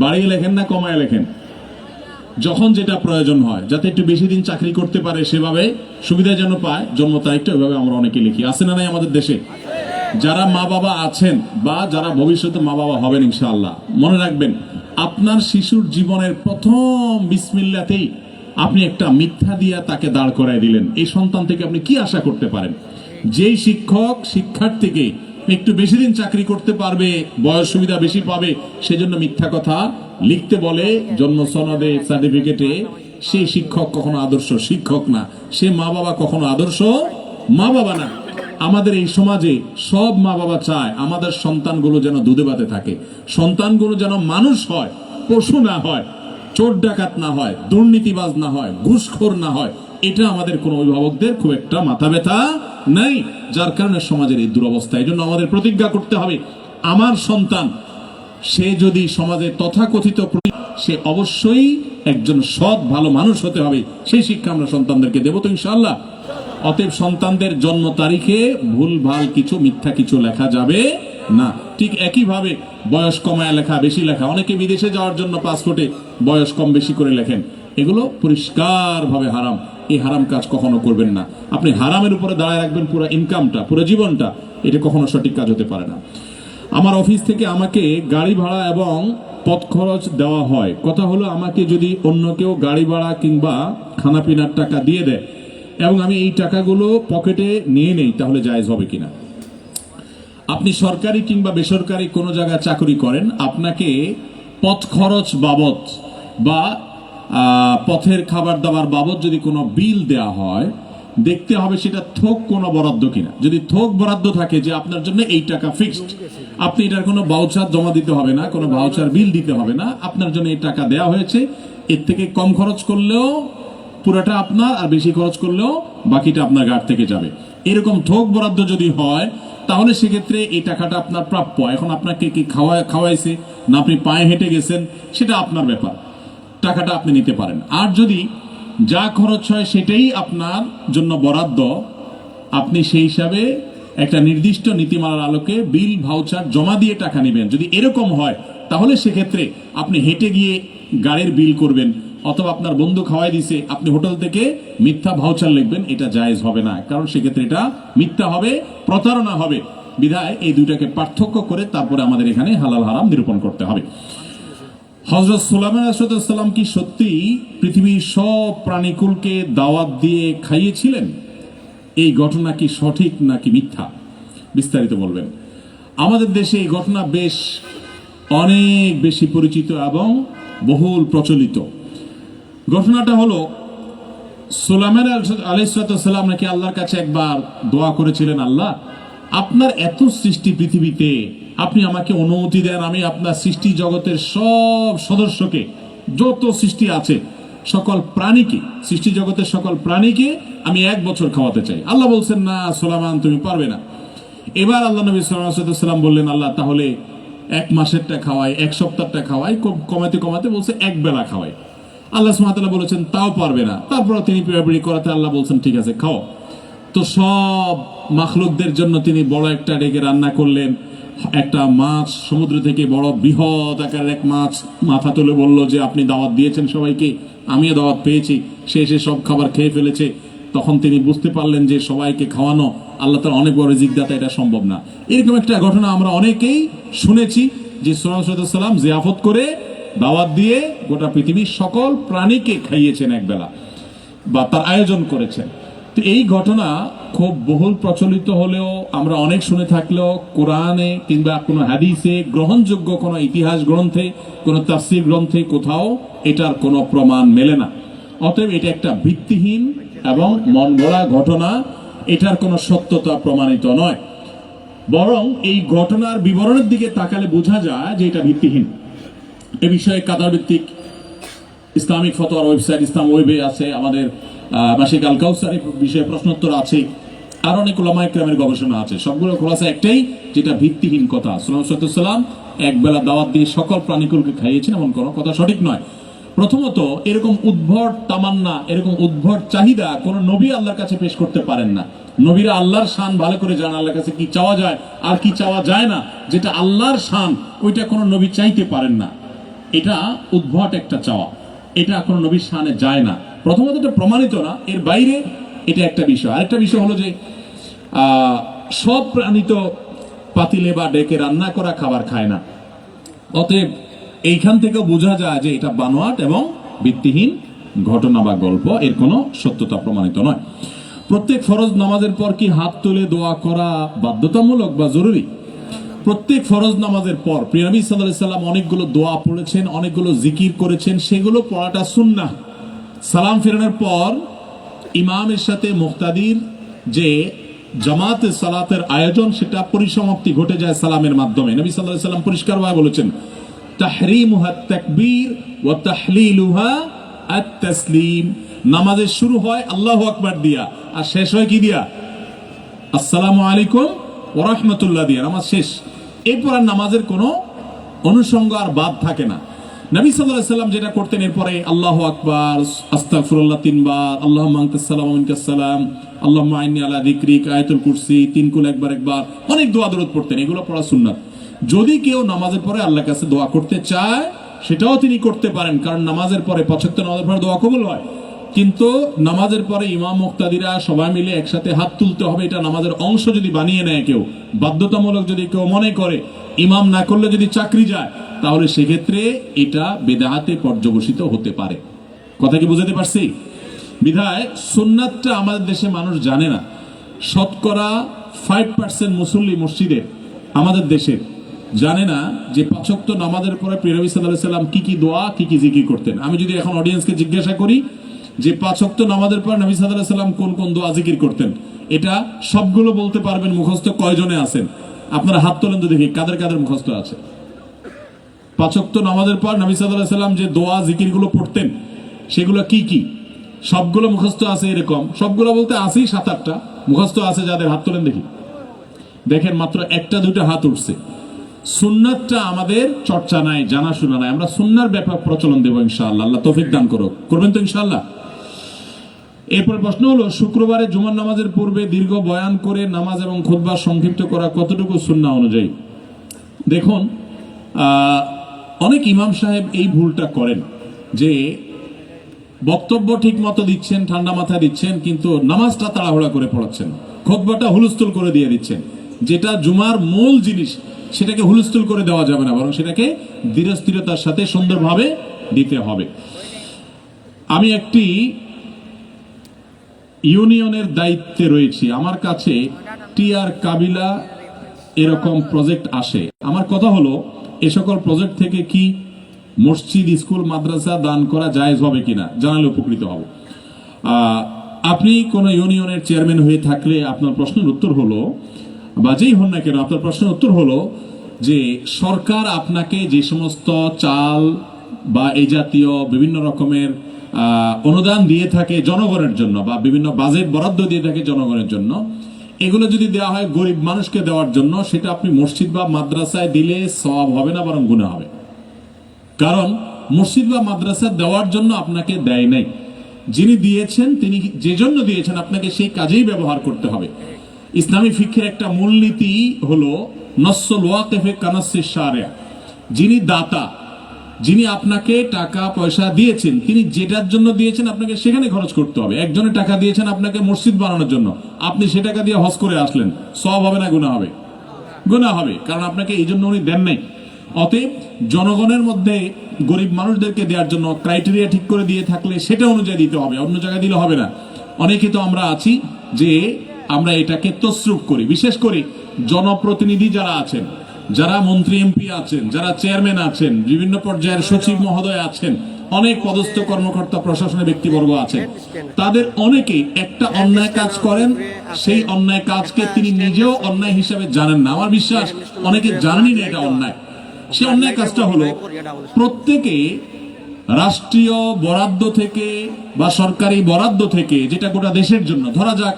বাড়িয়ে লেখেন না কমায় লেখেন, যখন যেটা প্রয়োজন হয়, যাতে একটু বেশি দিন চাকরি করতে পারে, সেভাবে সুবিধা যেন পায়। জন্ম তারিখটা ওইভাবে আমরা অনেকে লিখি। আছে না নাই আমাদের দেশে? যারা মা বাবা আছেন বা যারা ভবিষ্যতে মা বাবা হবেন ইনশাআল্লাহ, মনে রাখবেন, আপনার শিশুর জীবনের প্রথম বিসমিল্লাতেই আপনি একটা মিথ্যা দিয়া তাকে দাঁড় করায় দিলেন। এই সন্তান থেকে আপনি কি আশা করতে পারেন? যেই শিক্ষক শিক্ষার্থীকে একটু বেশি দিন চাকরি করতে পারবে, বয়স সুবিধা বেশি পাবে, সেজন্য মিথ্যা কথা লিখতে বলে জন্ম সনদে, সার্টিফিকেটে, সেই শিক্ষক কখনো আদর্শ শিক্ষক না। সে মা বাবা কখনো আদর্শ মা বাবা না। আমাদের এই সমাজে সব মা বাবা চায় আমাদের সন্তানগুলো যেন দুধে ভাতে থাকে, সন্তানগুলো যেন মানুষ হয়, পশু না হয়, চোর ডাকাত না হয়, দুর্নীতিবাজ না হয়, ঘুষখোর না হয়। এটা আমাদের কোন অভিভাবকদের খুব একটা মাথা ব্যথা নাই, যার কারণে সমাজের এই দুরবস্থা। এই জন্য আমাদের প্রতিজ্ঞা করতে হবে, আমার সন্তান সে যদি সমাজে তথাকথিত, সে অবশ্যই একজন সৎ ভালো মানুষ হতে হবে। সেই শিক্ষা আমরা সন্তানদেরকে দেবো তো ইনশাআল্লাহ। অতএব সন্তানদের জন্ম তারিখে ভুল ভাল কিছু, মিথ্যা কিছু লেখা যাবে না। ঠিক একইভাবে বয়স কমায় লেখা, বেশি লেখা, অনেকে বিদেশে যাওয়ার জন্য পাসপোর্টে বয়স কম বেশি করে লেখেন, এগুলো পরিষ্কার ভাবে হারাম। এই হারাম কাজ কখনো করবেন না। আপনি হারামের উপরে দাঁড়ায় রাখবেন পুরো ইনকামটা, পুরো জীবনটা, এটা কখনো সঠিক কাজ হতে পারে না। আমার অফিস থেকে আমাকে গাড়ি ভাড়া এবং পথ খরচ দেওয়া হয়। কথা হলো, আমাকে যদি অন্য কেউ গাড়ি ভাড়া কিংবা খানা পিনার টাকা দিয়ে দেয় এবং আমি এই টাকাগুলো পকেটে নিয়ে নেই, তাহলে জায়েজ হবে কিনা? আপনি সরকারি কিংবা বেসরকারি কোনো জায়গায় চাকরি করেন, আপনাকে পথ খরচ বাবদ বা পথের খাবার দাবার বাবদ যদি কোনো বিল দেয়া হয়, দেখতে হবে সেটা থোক কোনো বরাদ্দ কিনা। যদি থোক বরাদ্দ থাকে যে আপনার জন্য এই টাকা ফিক্সড, আপনি এটার কোনো ভাউচার জমা দিতে হবে না, কোনো ভাউচার বিল দিতে হবে না, আপনার জন্য এই টাকা দেয়া হয়েছে, এর থেকে কম খরচ করলেও পুরাটা আপনার, আর বেশি খরচ করলেও বাকিটা আপনার গাড় থেকে যাবে। এরকম থোক বরাদ্দ যদি হয়, তাহলে সেক্ষেত্রে এই টাকাটা আপনার প্রাপ্য। এখন আপনাকে কি খাওয়াইছে না আপনি পায়ে হেঁটে গেছেন, সেটা আপনার ব্যাপার, টাকাটা আপনি নিতে পারেন। আর যদি যা খরচ হয় সেটাই আপনার জন্য বরাদ্দ, আপনি সেই হিসাবে একটা নির্দিষ্ট নীতিমালার আলোকে বিল ভাউচার জমা দিয়ে টাকা নেবেন। যদি এরকম হয় তাহলে সেক্ষেত্রে আপনি হেঁটে গিয়ে গাড়ির বিল করবেন, অথবা আপনার বন্ধু খাওয়াই দিছে আপনি হোটেল থেকে মিথ্যা ভাউচার লিখবেন, এটা জায়েজ হবে না, কারণ সেক্ষেত্রে এটা মিথ্যা হবে, প্রতারণা হবে। বিধায় এই দুইটাকে পার্থক্য করে তারপরে আমাদের এখানে হালাল হারাম নিরূপণ করতে হবে। হযরত সুলাইমান আলাইহিস সালাম কি সত্যি পৃথিবীর সব প্রাণীকুলকে দাওয়াত দিয়ে খাইয়েছিলেন? এই ঘটনা কি সঠিক নাকি মিথ্যা? বিস্তারিত বলবেন। আমাদের দেশে এই ঘটনা বেশ অনেক বেশি পরিচিত এবং বহুল প্রচলিত। ঘটনাটা হলো, সুলাইমান আলাইহিস সালাম নাকি আল্লাহর কাছে একবার দোয়া করেছিলেন, আল্লাহ আপনার এত সৃষ্টি পৃথিবীতে, আপনি আমাকে অনুমতি দেন আমি আপনার সৃষ্টি জগতের সব সদস্যকে, যত সৃষ্টি আছে সকল প্রাণীকে, সৃষ্টি জগতের সকল প্রাণীকে আমি 1 বছর খাওয়াতে চাই। আল্লাহ বলছেন, না সুলাইমান তুমি পারবে না। এবার আল্লাহ নবী সাল্লাল্লাহু আলাইহি ওয়াসাল্লাম বললেন, আল্লাহ তাহলে 1 মাসেরটা খাওয়াই, 1 সপ্তাহটা খাওয়াই, কমাতে কমাতে বলছে 1 বেলা খাওয়াই। আল্লাহ সুবহানাহু ওয়া তাআলা বলেছেন তাও পারবে না। তারপর তিনি পিড়াপিড়ি করাতে আল্লাহ বলছেন ঠিক আছে খাও। তো সব মাখলুকদের জন্য তিনি বড় একটা ডেকে রান্না করলেন, একটা মাছ সমুদ্র থেকে বড় বৃহৎ আকারের এক মাছ মাথা তুলে বলল যে আপনি দাওয়াত দিয়েছেন সবাইকে, আমিও দাওয়াত পেয়েছি। সে এসে সব খাবার খেয়ে ফেলেছে। তখন তিনি বুঝতে পারলেন যে সবাইকে খাওয়ানো আল্লাহ তাআলা অনেক বড় রিজিকদাতা, এটা সম্ভব না। এরকম একটা ঘটনা আমরা অনেকেই শুনেছি যে সুলাইমান আলাইহিস সালাম জিয়াফত করে দাওয়াত দিয়ে গোটা পৃথিবীর সকল প্রাণীকে খাইয়েছেন একবেলা, বা তার আয়োজন করেছেন। তো এই ঘটনা খুব বহুল প্রচলিত হলেও আমরা অনেক শুনে থাকলেও কোরআনে কিংবা কোনো হাদিসে, গ্রহণযোগ্য কোনো ইতিহাস গ্রন্থে, কোনো তাফসীর গ্রন্থে কোথাও এটার কোনো প্রমাণ মেলে না। অতএব এটা একটা ভিত্তিহীন এবং মন গড়া ঘটনা, এটার কোনো সত্যতা প্রমাণিত নয়। বরং এই ঘটনার বিবরণের দিকে তাকালে বোঝা যায় যে এটা ভিত্তিহীন। এ বিষয়ে কাতার ভিত্তিক ইসলামিক ফতোয়ার ওয়েবসাইট ইসলাম ওয়েবে আছে, আমাদের মাসিক আল কাউসার বিষয়ে প্রশ্নোত্তর আছে, আর অনেক উলামায়ে কেরামের গবেষণা আছে। সবগুলো খোলাসা একটাই, যেটা ভিত্তিহীন কথা। সুলাইমান আলাইহিস সালাম একবেলা দাওয়াত দিয়ে সকল প্রাণীকুলকে খাইয়েছেন, এমন কোনো কথা সঠিক নয়। প্রথমত এরকম উদ্ভট তামান্না, এরকম উদ্ভট চাহিদা কোন নবী আল্লাহর কাছে পেশ করতে পারেন না। নবীরা আল্লাহর শান ভালো করে জানেন, আল্লাহর কাছে কি চাওয়া যায় আর কি চাওয়া যায় না। যেটা আল্লাহর শান ওইটা কোনো নবী চাইতে পারেন না। এটা উদ্ভট একটা চাওয়া, এটা কোনো নবীর শানে যায় না। প্রথমত এটা প্রমাণিত না, এর বাইরে এটা একটা বিষয়। আরেকটা বিষয় হলো যে সব প্রাণী তো পাতিলে বা ডেকে রান্না করা খাবার খায় না। অতএব এইখান থেকে বোঝা যায় যে এটা বানোয়াট এবং ভিত্তিহীন ঘটনা বা গল্প, এর কোনো সত্যতা প্রমাণিত নয়। প্রত্যেক ফরজ নামাজের পর কি হাত তুলে দোয়া করা বাধ্যতামূলক বা জরুরি? প্রত্যেক ফরজ নামাজের পর প্রিয় নবী সাল্লাল্লাহু আলাইহি সাল্লাম অনেকগুলো দোয়া পড়েছেন, অনেকগুলো জিকির করেছেন, সেগুলো পড়াটা সুন্নাহ। সালাম ফেরানোর পর ইমামের সাথে মুক্তাদির যে জামাতে সালাতের আয়োজন, সেটা পরিসমাপ্তি ঘটে যায় সালামের মাধ্যমে। নবী সাল্লাল্লাহু আলাইহি সাল্লাম পরিষ্কারভাবে বলেছেন, তাহরিমুহা তাকবীর ওয়া তাহলিলুহা আত-তাসলিম। নামাজের শুরু হয় আল্লাহু আকবার দিয়া, আর শেষ হয় কি দিয়া? আসসালামু আলাইকুম ওয়া রাহমাতুল্লাহ দিয়া নামাজ শেষ। এরপর আর নামাজের কোনো অনুষঙ্গ আর বাদ থাকে না। নবী সাল্লাল্লাহু আলাইহি সাল্লাম যেটা করতেন, এরপরে আল্লাহু আকবার, আস্তাগফিরুল্লাহ 3 বার, আল্লাহুম্মা আনতাস সালাম ওয়া মিনকাস সালাম, আল্লাহুম্মা ইন্নী আলা যিকরিক, আয়াতুল কুরসি, 3 কুল একবার, অনেক দোয়া দরুদ পড়তেন। এগুলো পড়া সুন্নাত। যদি কেউ নামাজের পরে আল্লাহর কাছে দোয়া করতে চায় সেটাও তিনি করতে পারেন, কারণ নামাজের পরে ৫ ওয়াক্ত নামাজের পরে দোয়া কবুল হয়। কিন্তু নামাজের পরে ইমাম মুক্তাদিরা সবাই মিলে একসাথে হাত তুলতে হবে, এটা নামাজের অংশ যদি বানিয়ে নেয় কেউ, বাধ্যতামূলক যদি কেউ মনে করে, ইমাম না করলে যদি চাকরি যায়, তাহলে সেক্ষেত্রে এটা বেদাতে পর্যবসিত হতে পারে। কথা কি বুঝাতে পারছি? বিধায় সুন্নাতটা আমাদের দেশে মানুষ জানে না। শতকরা 5% মুসল্লি মসজিদে আমাদের দেশের জানে না যে ৫ ওয়াক্ত নামাজের পরে প্রিয় নবী সাল্লাল্লাহু আলাইহি সাল্লাম কি কি দোয়া, কি কি জিকির করতেন। আমি যদি এখন অডিয়েন্সকে জিজ্ঞাসা করি যে ৫ ওয়াক্ত নামাজের পর নবী সাল্লাল্লাহু আলাইহি সাল্লাম কোন কোন দোয়া জিকির করতেন, এটা সবগুলো বলতে পারবেন। মুখস্থ কয়জনে আছেন? আপনারা হাত তোলেন তো দেখি কাদের কাদের মুখস্থ আছে। ৫ ওয়াক্ত নামাজের পর নবী সাল্লাল্লাহু আলাইহি সাল্লাম যে দোয়া জিকিরগুলো পড়তেন সেগুলো কি কি? সবগুলো মুখস্থ আছে এরকম? সবগুলো বলতে আছেই ৭-৮টা মুখস্থ আছে। যাদের হাত তোলেন দেখি, দেখেন মাত্র 1-2টা হাত উঠছে। সুন্নাতটা আমাদের চর্চা নাই, জানাশোনা নাই। আমরা সুন্নার ব্যাপক প্রচলন দেব ইনশাআল্লাহ। আল্লাহ তৌফিক দান করুক, করবেন তো ইনশাআল্লাহ। এরপর প্রশ্ন হলো, শুক্রবারে জুমার নামাজের পূর্বে দীর্ঘ বয়ান করে নামাজ এবং খুতবা সংক্ষিপ্ত করা কতটুকু সুন্নাহ অনুযায়ী? দেখুন, অনেক ইমাম সাহেব এই ভুলটা করেন যে বক্তব্য ঠিক মতো দিচ্ছেন, ঠান্ডা মাথায় দিচ্ছেন, কিন্তু নামাজটা তাড়াহুড়া করে পড়াচ্ছেন, খুতবাটা হুলস্থুল করে দিয়ে দিচ্ছেন। যেটা জুমার মূল জিনিস সেটাকে হুলস্থুল করে দেওয়া যাবে না, বরং সেটাকে ধীরস্থিরতার সাথে সুন্দরভাবে দিতে হবে। আমি একটি ইউনিয়নের দায়িত্বে রয়েছি, আমার কাছে টিআর কাবিলা এরকম প্রজেক্ট আসে। আমার কথা হলো, এ সকল প্রজেক্ট থেকে কি মসজিদ, স্কুল, মাদ্রাসা দান করা জায়েজ হবে কিনা জানালে উপকৃত হব। আপনি কোন ইউনিয়নের চেয়ারম্যান হয়ে থাকলে আপনার প্রশ্নের উত্তর হলো, বা যেই হন না কেন, আপনার প্রশ্নের উত্তর হলো যে সরকার আপনাকে যে সমস্ত চাল বা এই জাতীয় বিভিন্ন রকমের অনুদান দিয়ে থাকে জনগণের জন্য, বা বিভিন্ন বাজেট বরাদ্দ দিয়ে থাকে জনগণের জন্য, এগুলো যদি দেওয়া হয় গরিব মানুষকে দেওয়ার জন্য, সেটা আপনি মসজিদ বা মাদ্রাসায় দিলে সওয়াব হবে না, বরং গুনাহ হবে। কারণ মসজিদ বা মাদ্রাসা দেওয়ার জন্য আপনাকে দেয় নাই, যিনি দিয়েছেন তিনি যে জন্য দিয়েছেন আপনাকে সেই কাজেই ব্যবহার করতে হবে। ইসলামী ফিকহের একটা মূলনীতি হলো নসসুল ওয়াকিফে কানাসসিশ শারিয়া, যিনি দাতা, যিনি আপনাকে টাকা পয়সা দিয়েছেন, তিনি যেটার জন্য দিয়েছেন আপনাকে সেখানে খরচ করতে হবে। একজনে টাকা দিয়েছেন আপনাকে মসজিদ বানানোর জন্য, আপনি সে টাকা দিয়ে হজ করে আসলেন, সওয়াব হবে না গুনাহ হবে? গুনাহ হবে, কারণ আপনাকে এই জন্য উনি দেন নাই। অতএব জনগণের মধ্যে গরিব মানুষদেরকে দেওয়ার জন্য ক্রাইটেরিয়া ঠিক করে দিয়ে থাকলে সেটা অনুযায়ী দিতে হবে, অন্য জায়গায় দিলে হবে না। অনেকে তো আমরা আছি যে আমরা এটাকে তসরুফ করি, বিশেষ করে জনপ্রতিনিধি যারা আছেন, যারা মন্ত্রী এমপি আছেন, যারা চেয়ারম্যান আছেন, বিভিন্ন পর্যায়ের সচিব মহোদয় আছেন, অনেক পদস্থ কর্মকর্তা প্রশাসনের ব্যক্তিবর্গ আছেন, তাদের অনেকে একটা অন্যায় কাজ করেন, সেই অন্যায় কাজকে তিনি নিজেও অন্যায় হিসাবে জানেন না। আমার বিশ্বাস অনেকে জানেনই না এটা অন্যায়। সে অন্যায় কাজটা হলো, প্রত্যেকে রাষ্ট্রীয় বরাদ্দ থেকে বা সরকারি বরাদ্দ থেকে, যেটা গোটা দেশের জন্য, ধরা যাক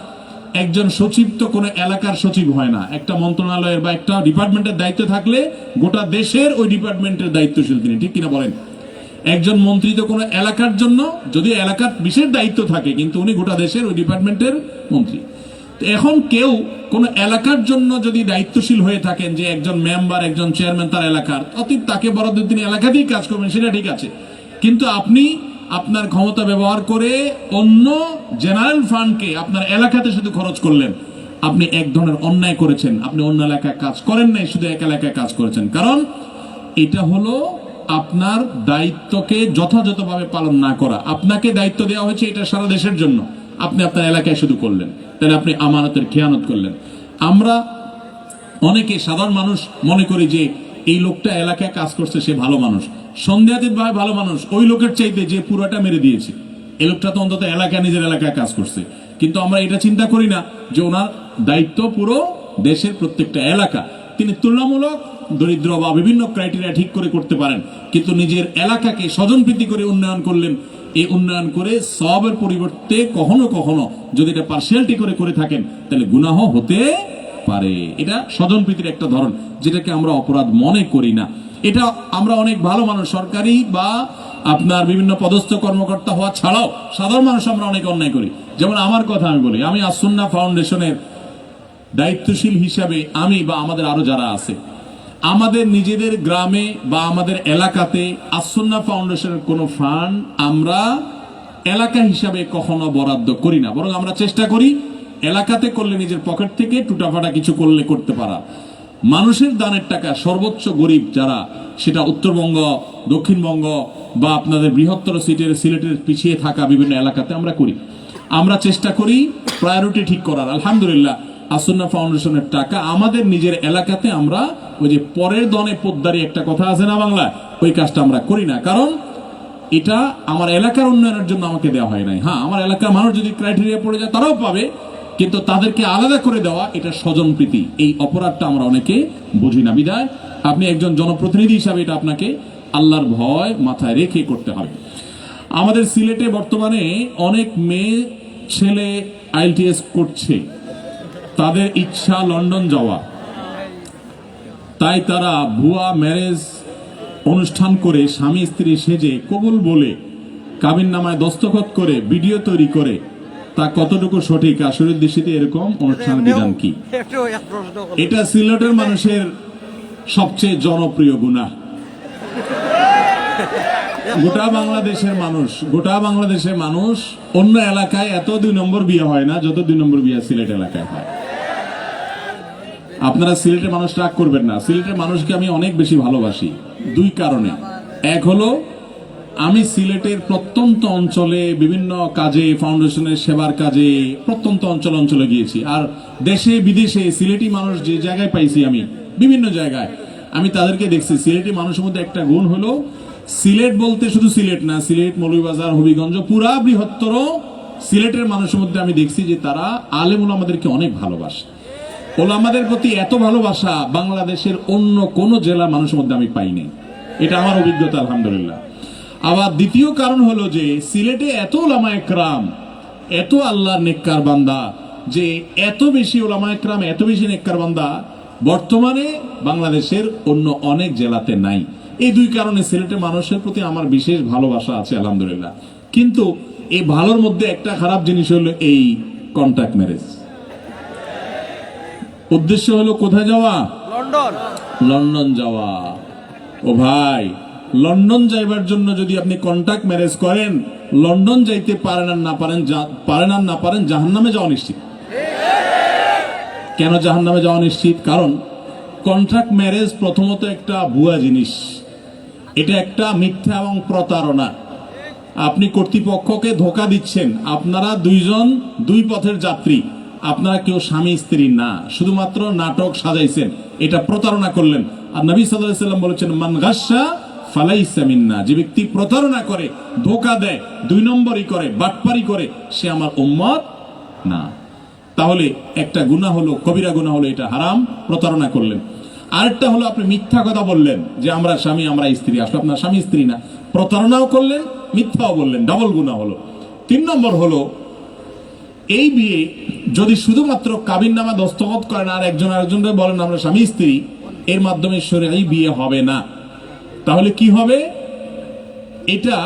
একজন সচিব তো কোনো এলাকার সচিব হয় না, একটা মন্ত্রণালয়ের বা একটা ডিপার্টমেন্টের দায়িত্ব থাকলে গোটা দেশের ওই ডিপার্টমেন্টের দায়িত্বশীল তিনি, ঠিক কিনা বলেন? একজন মন্ত্রী তো কোনো এলাকার জন্য, যদি এলাকার বিশেষ দায়িত্ব থাকে, কিন্তু উনি গোটা দেশের ওই ডিপার্টমেন্টের মন্ত্রী। এখন কেউ কোন এলাকার জন্য যদি দায়িত্বশীল হয়ে থাকেন, যে একজন মেম্বার, একজন চেয়ারম্যান তার এলাকার, অতীত তাকে বরাদ্দ তিনি এলাকাতেই কাজ করবেন, সেটা ঠিক আছে। কিন্তু আপনি আপনার ক্ষমতা ব্যবহার করে অন্য জেনারেল ফান্ডকে আপনার এলাকাতে শুধু খরচ করলেন, আপনি এক ধরনের অন্যায় করেছেন। আপনি অন্য এলাকায় কাজ করেন নাই, শুধু এক এলাকায় কাজ করেছেন। কারণ এটা হলো আপনার দায়িত্বকে যথাযথভাবে পালন না করা। আপনাকে দায়িত্ব দেওয়া হয়েছে এটা সারা দেশের জন্য, আপনি আপনার এলাকায় শুধু করলেন, তাহলে আপনি আমানতের খেয়ানত করলেন। আমরা অনেকে সাধারণ মানুষ মনে করি যে এই লোকটা এলাকায় কাজ করছে, সে ভালো মানুষ, সন্দেহাতীতভাবে ভালো মানুষ, ওই লোকের চাইতে যে পুরোটা মেরে দিয়েছে, এই লোকটা তো অন্তত এলাকায়, নিজের এলাকায় কাজ করছে। কিন্তু আমরা এটা চিন্তা করি না যে ওনার দায়িত্ব পুরো দেশের প্রত্যেকটা এলাকা। তিনি তুলনামূলক দরিদ্র বা বিভিন্ন ক্রাইটেরিয়া ঠিক করে করতে পারেন, কিন্তু নিজের এলাকাকে স্বজনপ্রীতি করে উন্নয়ন করলেন। এই উন্নয়ন করে সওয়াবের পরিবর্তে কখনো কখনো যদি এটা পার্সিয়ালিটি করে থাকেন, তাহলে গুনাহ হতে পারে। এটা স্বজনপ্রীতির একটা ধরন, যেটাকে আমরা অপরাধ মনে করি না। এটা আমরা অনেক ভালো মানুষ, সরকারি বা আপনার বিভিন্ন পদস্থ কর্মকর্তা হওয়া ছাড়াও সাধারণ মানুষ আমরা অনেক অন্যায় করি। যেমন আমার কথা আমি বলি, আমি আস-সুন্নাহ ফাউন্ডেশনের দায়িত্বশীল হিসাবে আমি বা আমাদের আরো যারা আছে, আমাদের নিজেদের গ্রামে বা আমাদের এলাকাতে আস-সুন্নাহ ফাউন্ডেশনের কোনো ফান্ড আমরা এলাকা হিসাবে কখনো বরাদ্দ করি না, বরং আমরা চেষ্টা করি এলাকাতে করলে নিজের পকেট থেকে টুটাফাটা কিছু করলে করতে পারা। মানুষের দানের টাকা সর্বোচ্চ গরিব যারা, সেটা উত্তরবঙ্গ, দক্ষিণবঙ্গ বা আপনাদের বৃহত্তর সিলেটের পিছিয়ে থাকা বিভিন্ন এলাকাতে আমরা করি। আমরা চেষ্টা করি প্রায়োরিটি ঠিক করার। আলহামদুলিল্লাহ, আস-সুন্নাহ ফাউন্ডেশনের টাকা আমাদের নিজের এলাকাতে আমরা ওই যে পরের দনে পোদ্দারি একটা কথা আছে না বাংলা, ওই কাজটা আমরা করি না। কারণ এটা আমার এলাকার উন্নয়নের জন্য আমাকে দেওয়া হয় নাই। হ্যাঁ, আমার এলাকার মানুষ যদি ক্রাইটেরিয়া পড়ে যায় তারাও পাবে, কিন্তু তাদেরকে আলাদা করে দেওয়া এটা স্বজনপ্রীতি। এই অপরাধটা আমরা অনেকে বুঝি না। বিধায় আপনি একজন জনপ্রতিনিধি হিসাবে এটা আপনাকে আল্লাহর ভয় মাথায় রেখে করতে হবে। আমাদের সিলেটে বর্তমানে অনেক মেয়ে ছেলে IELTS করছে, তাদের ইচ্ছা লন্ডন যাওয়া, তাই তারা ভুয়া ম্যারেজ অনুষ্ঠান করে স্বামী স্ত্রী সেজে কবুল বলে কাবিননামায় দস্তখত করে ভিডিও তৈরি করে তা কতটুকু সঠিক আসরের দৃষ্টিতে এরকম অনুষ্ঠান বিধান কি? এটা সিলেটের মানুষের সবচেয়ে জনপ্রিয় গুনাহ। গোটা বাংলাদেশের মানুষ অন্য এলাকায় এত 2 নম্বর বিয়ে হয় না যত 2 নম্বর বিয়ে সিলেট এলাকায় হয়। আপনারা সিলেটের মানুষ রাগ করবেন না, সিলেটের মানুষকে আমি অনেক বেশি ভালোবাসি 2 কারণে। এক হলো আমি সিলেটের প্রত্যন্ত অঞ্চলে বিভিন্ন কাজে, ফাউন্ডেশনের সেবার কাজে প্রত্যন্ত অঞ্চলে গিয়েছি, আর দেশে বিদেশে সিলেটি মানুষ যে জায়গায় পাইছি আমি বিভিন্ন জায়গায়, আমি তাদেরকে দেখছি। সিলেটি মানুষের মধ্যে একটা গুণ হলো, সিলেট বলতে শুধু সিলেট না, সিলেট, মৌলভীবাজার, হবিগঞ্জ, পুরা বৃহত্তর সিলেটের মানুষের মধ্যে আমি দেখছি যে তারা আলেম ওলামাদেরকে অনেক ভালোবাসে। ওলামাদের প্রতি এত ভালোবাসা বাংলাদেশের অন্য কোন জেলার মানুষের মধ্যে আমি পাইনি। এটা আমার অভিজ্ঞতা, আলহামদুলিল্লাহ। আবার দ্বিতীয় কারণ হলো যে সিলেটে এত ওলামায়ে কেরাম, এত আল্লাহর নেককার বান্দা, যে এত বেশি ওলামায়ে কেরাম, এত বেশি নেককার বান্দা বর্তমানে বাংলাদেশের অন্য অনেক জেলাতে নাই। এই 2 কারণে সিলেটের মানুষের প্রতি আমার বিশেষ ভালোবাসা আছে, আলহামদুলিল্লাহ। কিন্তু এই ভালোর মধ্যে একটা খারাপ জিনিস হলো এই কন্ট্রাক্ট ম্যারেজ। উদ্দেশ্য হলো কোথায় যাওয়া? লন্ডন যাওয়া। ও ভাই, লন্ডন যাইবার জন্য যদি আপনি কন্ট্রাক্ট ম্যারেজ করেন, লন্ডন যাইতে পারেন আর না পারেন জাহান্নামে যাওয়া নিশ্চিত। কেন জাহান্নামে যাওয়া নিশ্চিত? কারণ কন্ট্রাক্ট ম্যারেজ প্রথমত একটা ভুয়া জিনিস, এটা একটা মিথ্যা এবং প্রতারণা। আপনি কর্তৃপক্ষকে ধোঁকা দিচ্ছেন। আপনারা 2 জন 2 পথের যাত্রী, আপনারা কেউ স্বামী স্ত্রী না, শুধুমাত্র নাটক সাজাইছেন, এটা প্রতারণা করলেন। আর নবী সাল্লাল্লাহু আলাইহি ওয়াসাল্লাম বলেছেন, মান গাশশা ফালাইসা মিন্না, যে ব্যক্তি প্রতারণা করে, ধোঁকা দেয়, 2 নম্বরই করে, বাটপারি করে, সে আমার উম্মত না। তাহলে একটা গুনাহ হলো, কবিরা গুনাহ হলো, এটা হারাম, প্রতারণা করলেন। আরেকটা হলো আপনি মিথ্যা কথা বললেন যে আমরা স্বামী, আমরা স্ত্রী, আসলে আপনার স্বামী স্ত্রী না, প্রতারণাও করলেন, মিথ্যাও বললেন, ডাবল গুনাহ হলো। 3 নম্বর হলো এই বিয়ে যদি শুধুমাত্র কাবিননামা দস্তখত করেন আর একজন আরেকজনকে বলেন আমরা স্বামী স্ত্রী, এর মাধ্যমে শরীয়ী বিয়ে হবে না। তাহলে কি হবে? এটা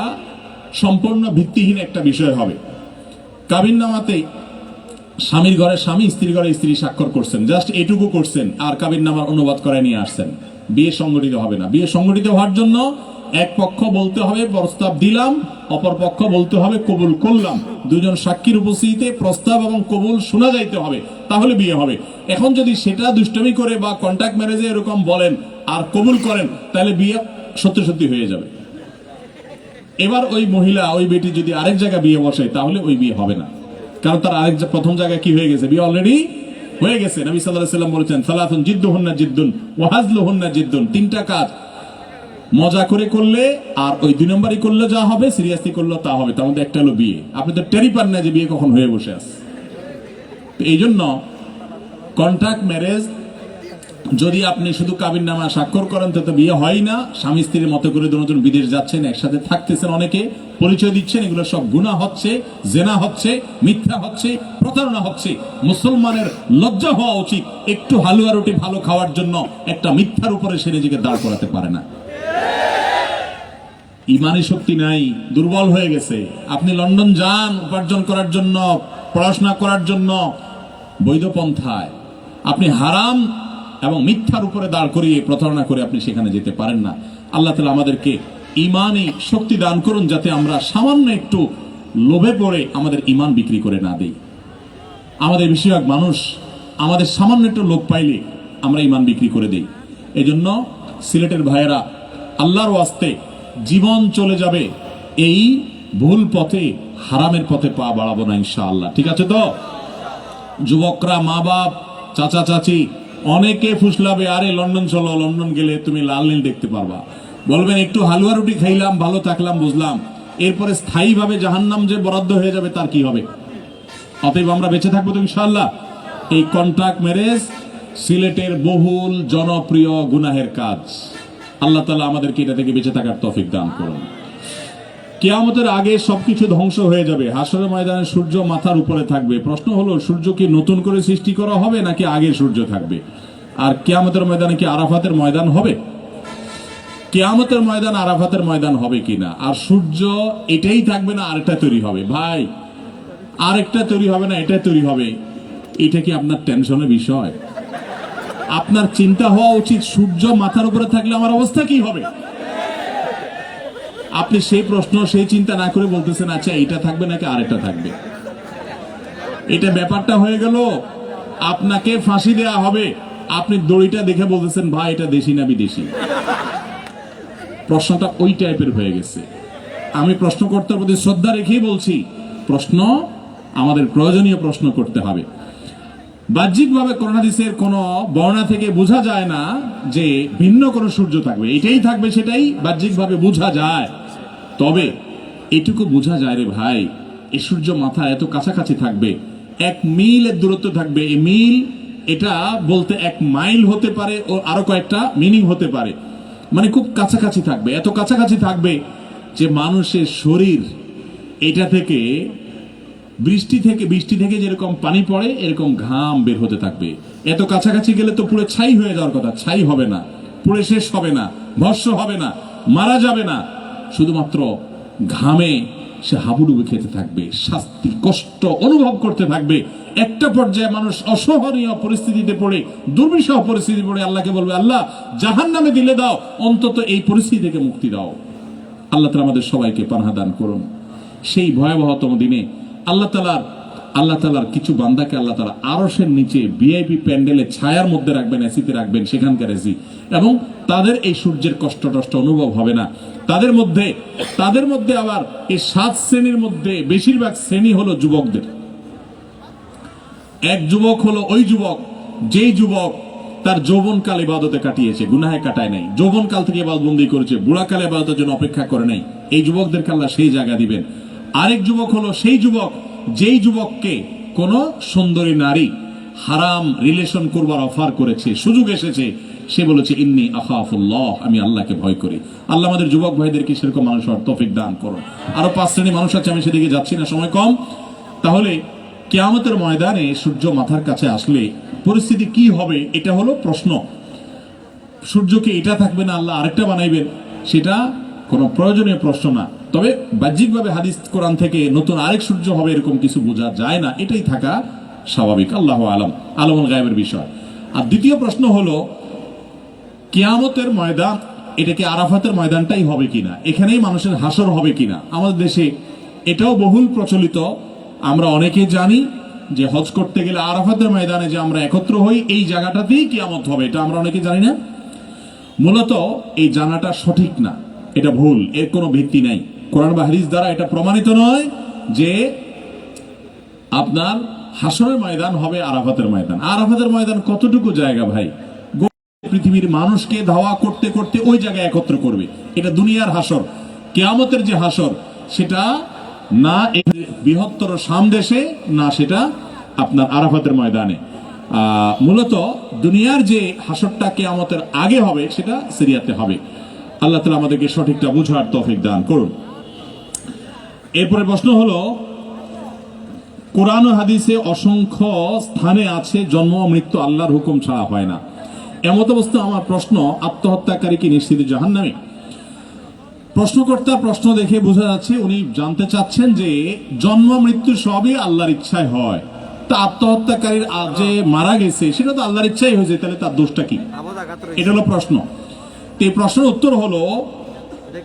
সম্পূর্ণ ভিত্তিহীন একটা বিষয় হবে। কাবিননামাতে স্বামীর ঘরে স্বামী, স্ত্রীর ঘরে স্ত্রী স্বাক্ষর করছেন, জাস্ট এটুকু করছেন, আর কাবিননামার অনুবাদ করে নিয়ে আসছেন, বিয়ে সংগঠিত হবে না। বিয়ে সংগঠিত হওয়ার জন্য এক পক্ষ বলতে হবে প্রস্তাব দিলাম, অপর পক্ষ বলতে হবে কবুল করলাম। 2 জন সাক্ষীর উপস্থিতিতে প্রস্তাব এবং কবুল শোনা যাইতে হবে, তাহলে বিয়ে হবে। এখন যদি সেটা দুষ্টমি করে বা কন্ট্রাক্ট ম্যারেজে এরকম বলেন আর কবুল করেন, তাহলে বিয়ে সত্যি হয়ে যাবে। এবার ওই মহিলা, ওই বেটি যদি আরেক জায়গায় বিয়ে বসে, তাহলে ওই বিয়ে হবে না, কারণ তার প্রথম জায়গায় কি হয়ে গেছে? বিয়ে অলরেডি হয়ে গেছে। নবী সাল্লাল্লাহু আলাইহি ওয়াসাল্লাম বলেছেন, সালাতুন জিদ্দুহুন্না জিদ্দুন ওয়া হাজলুহুন্না জিদ্দুন, 3টা কাজ মজা করে করলে আর ওই 2 নম্বরই করলে যা হবে, সিরিয়াসলি করলে তা হবে। তার মধ্যে একটা হলো বিয়ে। আপনি তো টেরি পান না যে বিয়ে কখন হয়ে বসে আছে। এই জন্য কন্ট্রাক্ট ম্যারেজ যদি আপনি শুধু কাবিননামা স্বাক্ষর করেন, তো বিয়ে হয় না। স্বামী স্ত্রীর মতো করে 2 জন বিদেশ যাচ্ছেন, একসাথে থাকতেছেন, অনেকে পরিচয় দিচ্ছেন, এগুলো সব গুনাহ হচ্ছে, জেনা হচ্ছে, মিথ্যা হচ্ছে, প্রতারণা হচ্ছে। মুসলমানের লজ্জা হওয়া উচিত, একটু হালুয়া রুটি ভালো খাওয়ার জন্য একটা মিথ্যার উপরে সে নিজেকে দাঁড় করাতে পারে না। ইমানি শক্তি নাই, দুর্বল হয়ে গেছে। আপনি লন্ডন যান উপার্জন করার জন্য, পড়াশোনা করার জন্য, বৈধ পন্থায়, আপনি হারাম এবং মিথ্যার উপরে দাঁড় করিয়ে প্রতারণা করে আপনি সেখানে যেতে পারেন না। আল্লাহ তাআলা আমাদেরকে ইমানি শক্তি দান করুন, যাতে আমরা সামান্য একটু লোভে পড়ে আমাদের ইমান বিক্রি করে না দেই। আমাদের বেশিরভাগ মানুষ আমাদের সামান্য একটু লোভ পাইলে আমরা ইমান বিক্রি করে দেই। এজন্য সিলেটের ভাইয়েরা, আল্লাহর ওয়াস্তে জীবন চলে যাবে এই ভুল পথে, হারামের পথে পা বাড়াবো না ইনশাআল্লাহ। ঠিক আছে তো? যুবকরা, মা বাপ, চাচা চাচি অনেকে ফুসলাবে, আরে লন্ডন চলো, লন্ডন গেলে তুমি লাল নীল দেখতে পারবা। বলবেন একটু হালুয়া রুটি খাইলাম, ভালো থাকলাম, বুঝলাম, এরপরে স্থায়ীভাবে জাহান্নাম যে বরাদ্দ হয়ে যাবে তার কি হবে? অতএব আমরা বেঁচে থাকবো তো ইনশাআল্লাহ। এই কন্ট্রাক্ট ম্যারেজ সিলেটের বহুল জনপ্রিয় গুনাহের কাজ। আল্লাহ তাআলা আমাদেরকে এটা থেকে বেঁচে থাকার তৌফিক দান করুন। কিয়ামতের আগে সবকিছু ধ্বংস হয়ে যাবে, হাসরের ময়দানে সূর্য মাথার উপরে থাকবে। প্রশ্ন হলো, সূর্য কি নতুন করে সৃষ্টি করা হবে নাকি আগে সূর্য থাকবে? আর কিয়ামতের ময়দানে কি আরাফাতের ময়দান হবে? কিয়ামতের ময়দান আরাফাতের ময়দান হবে কিনা? আর সূর্য এটাই থাকবে না আরেকটা তৈরি হবে? ভাই, আরেকটা তৈরি হবে না, এটা তৈরি হবে, এটা কি আপনার টেনশনের বিষয়? আপনার চিন্তা হওয়া উচিত সূর্য মাথার উপরে থাকলে আমার অবস্থা কি হবে। আপনি সেই প্রশ্ন সেই চিন্তা না করে বলতেছেন আচ্ছা এটা থাকবে নাকি আরেকটা থাকবে। এটা ব্যাপারটা হয়ে গেল আপনাকে ফাঁসি দেয়া হবে, আপনি দড়িটা দেখে বলতেছেন ভাই এটা দেশি না বিদেশি। প্রশ্নটা ওই টাইপের হয়ে গেছে। আমি প্রশ্নকর্তার প্রতি শ্রদ্ধা রেখেই বলছি, প্রশ্ন আমাদের প্রয়োজনীয় প্রশ্ন করতে হবে। বাহ্যিকভাবে কোরআন হাদিসের কোন বর্ণনা থেকে বোঝা যায় না যে ভিন্ন কোন সূর্য থাকবে, এটাই থাকবে সেটাই বাহ্যিকভাবে বোঝা যায়। তবে এটুকু বোঝা যায় রে ভাই, এই সূর্য মাথা এত কাছাকাছি থাকবে, 1 মিলের দূরত্ব থাকবে। এই মিল এটা বলতে 1 মাইল হতে পারে ও আরো কয়েকটা মিনিং হতে পারে, মানে খুব কাছাকাছি থাকবে। এত কাছাকাছি থাকবে যে মানুষের শরীর এটা থেকে বৃষ্টি থেকে যেরকম পানি পড়ে এরকম ঘাম বের হতে থাকবে। এত কাছাকাছি গেলে তো পুরো ছাই হয়ে যাওয়ার কথা, ছাই হবে না, পুড়ে শেষ হবে না, ভস্ম হবে না, মারা যাবে না, শুধুমাত্র ঘামে সে হাবুডুবু খেতে থাকবে, শাস্তি কষ্ট অনুভব করতে থাকবে। একটা পর্যায়ে মানুষ অসহনীয় পরিস্থিতিতে পড়ে, দুর্বিষহ পরিস্থিতি পড়ে আল্লাহকে বলবে আল্লাহ জাহান্নামে দিলে দাও, অন্তত এই পরিস্থিতি থেকে মুক্তি দাও। আল্লাহ তাআলা আমাদের সবাইকে পানাহ দান করুন। সেই ভয়াবহতম দিনে আল্লাহ তাআলার কিছু বান্দাকে আল্লাহ তাআলা আরশের নিচে ভিআইপি প্যান্ডেলে ছায়ার মধ্যে রাখবেন, এসিতে রাখবেন, সেখানকার এসি, এবং তাদের এই সূর্যের কষ্ট অনুভব হবে না। তাদের মধ্যে আবার এই 7 শ্রেণীর মধ্যে বেশিরভাগ শ্রেণী হলো যুবকদের। এক যুবক হলো ওই যুবক যেই যুবক তার যৌবনকাল ইবাদতে কাটিয়েছে, গুনাহে কাটায় নাই, যৌবনকাল থেকে ইবাদতবন্দি করেছে, বুড়াকালে ইবাদতের জন্য অপেক্ষা করে নাই, এই যুবকদেরকে আল্লাহ সেই জায়গা দিবেন। আরেক যুবক হলো সেই যুবক যেই যুবককে কোন সুন্দরী নারী হারাম রিলেশন করবার অফার করেছে, সুযোগ এসেছে, সে বলেছে ইন্নী আখাফুল্লাহ, আমি আল্লাহকে ভয় করি। আল্লাহ আমাদের যুবক ভাইদেরকে সেরকম মানুষ হওয়ার তৌফিক দান করুন। আরো 5 শ্রেণী মানুষ আছে, আমি সেদিকে যাচ্ছি না, সময় কম। তাহলে কিয়ামতের ময়দানে সূর্য মাথার কাছে আসলে পরিস্থিতি কি হবে, এটা হলো প্রশ্ন। সূর্যকে এটা থাকবে না আল্লাহ আরেকটা বানাইবেন, সেটা কোনো প্রয়োজনীয় প্রশ্ন না। তবে বাহ্যিকভাবে হাদিস কোরআন থেকে নতুন আরেক সূর্য হবে এরকম কিছু বোঝা যায় না, এটাই থাকা স্বাভাবিক। আল্লাহু আলম, আলমুল গায়েবের বিষয়। আর দ্বিতীয় প্রশ্ন হলো কিয়ামতের ময়দান, এটা কি আরাফাতের ময়দানটাই হবে কিনা, এখানেই মানুষের হাসর হবে কিনা। আমাদের দেশে এটাও বহুল প্রচলিত, আমরা অনেকে জানি যে হজ করতে গেলে আরাফাতের ময়দানে যে আমরা একত্র হই, এই জায়গাটাতেই কিয়ামত হবে, এটা আমরা অনেকে জানি না। মূলত এই জানাটা সঠিক না, এটা ভুল, এর কোনো ভিত্তি নাই। কোরআন বা হাদিস দ্বারা এটা প্রমাণিত নয় যে আপনার হাসরের ময়দান হবে আরাফাতের ময়দান। আরাফাতের ময়দান কতটুকু জায়গা ভাই, পৃথিবীর মানুষকে ধাওয়া করতে করতে ওই জায়গায় একত্র করবে। এটা দুনিয়ার হাসর। কিয়ামতের যে হাসর সেটা না বৃহত্তর শাম দেশে, না সেটা আপনার আরাফাতের ময়দানে। মূলত দুনিয়ার যে হাসরটা কিয়ামতের আগে হবে সেটা সিরিয়াতে হবে। আল্লাহ তাআলা আমাদেরকে সঠিকটা বুঝার তৌফিক দান করুন। এরপরে প্রশ্ন হলো, কোরআন ও হাদিসে অসংখ্য স্থানে আছে জন্ম ও মৃত্যু আল্লাহর হুকুম ছাড়া হয় না। এমত অবস্থা আমার প্রশ্ন, আত্মহত্যাকারী কি নিশ্চিত জাহান্নামী? প্রশ্নকর্তার প্রশ্ন দেখে বোঝা যাচ্ছে উনি জানতে চাচ্ছেন যে জন্ম মৃত্যু সবই আল্লাহর ইচ্ছায় হয়, তা আত্মহত্যাকারীর যে মারা গেছে সেটা তো আল্লাহর ইচ্ছাই হয়েছে, তাহলে তার দোষটা কি? এটা হলো প্রশ্ন। এই প্রশ্নের উত্তর হলো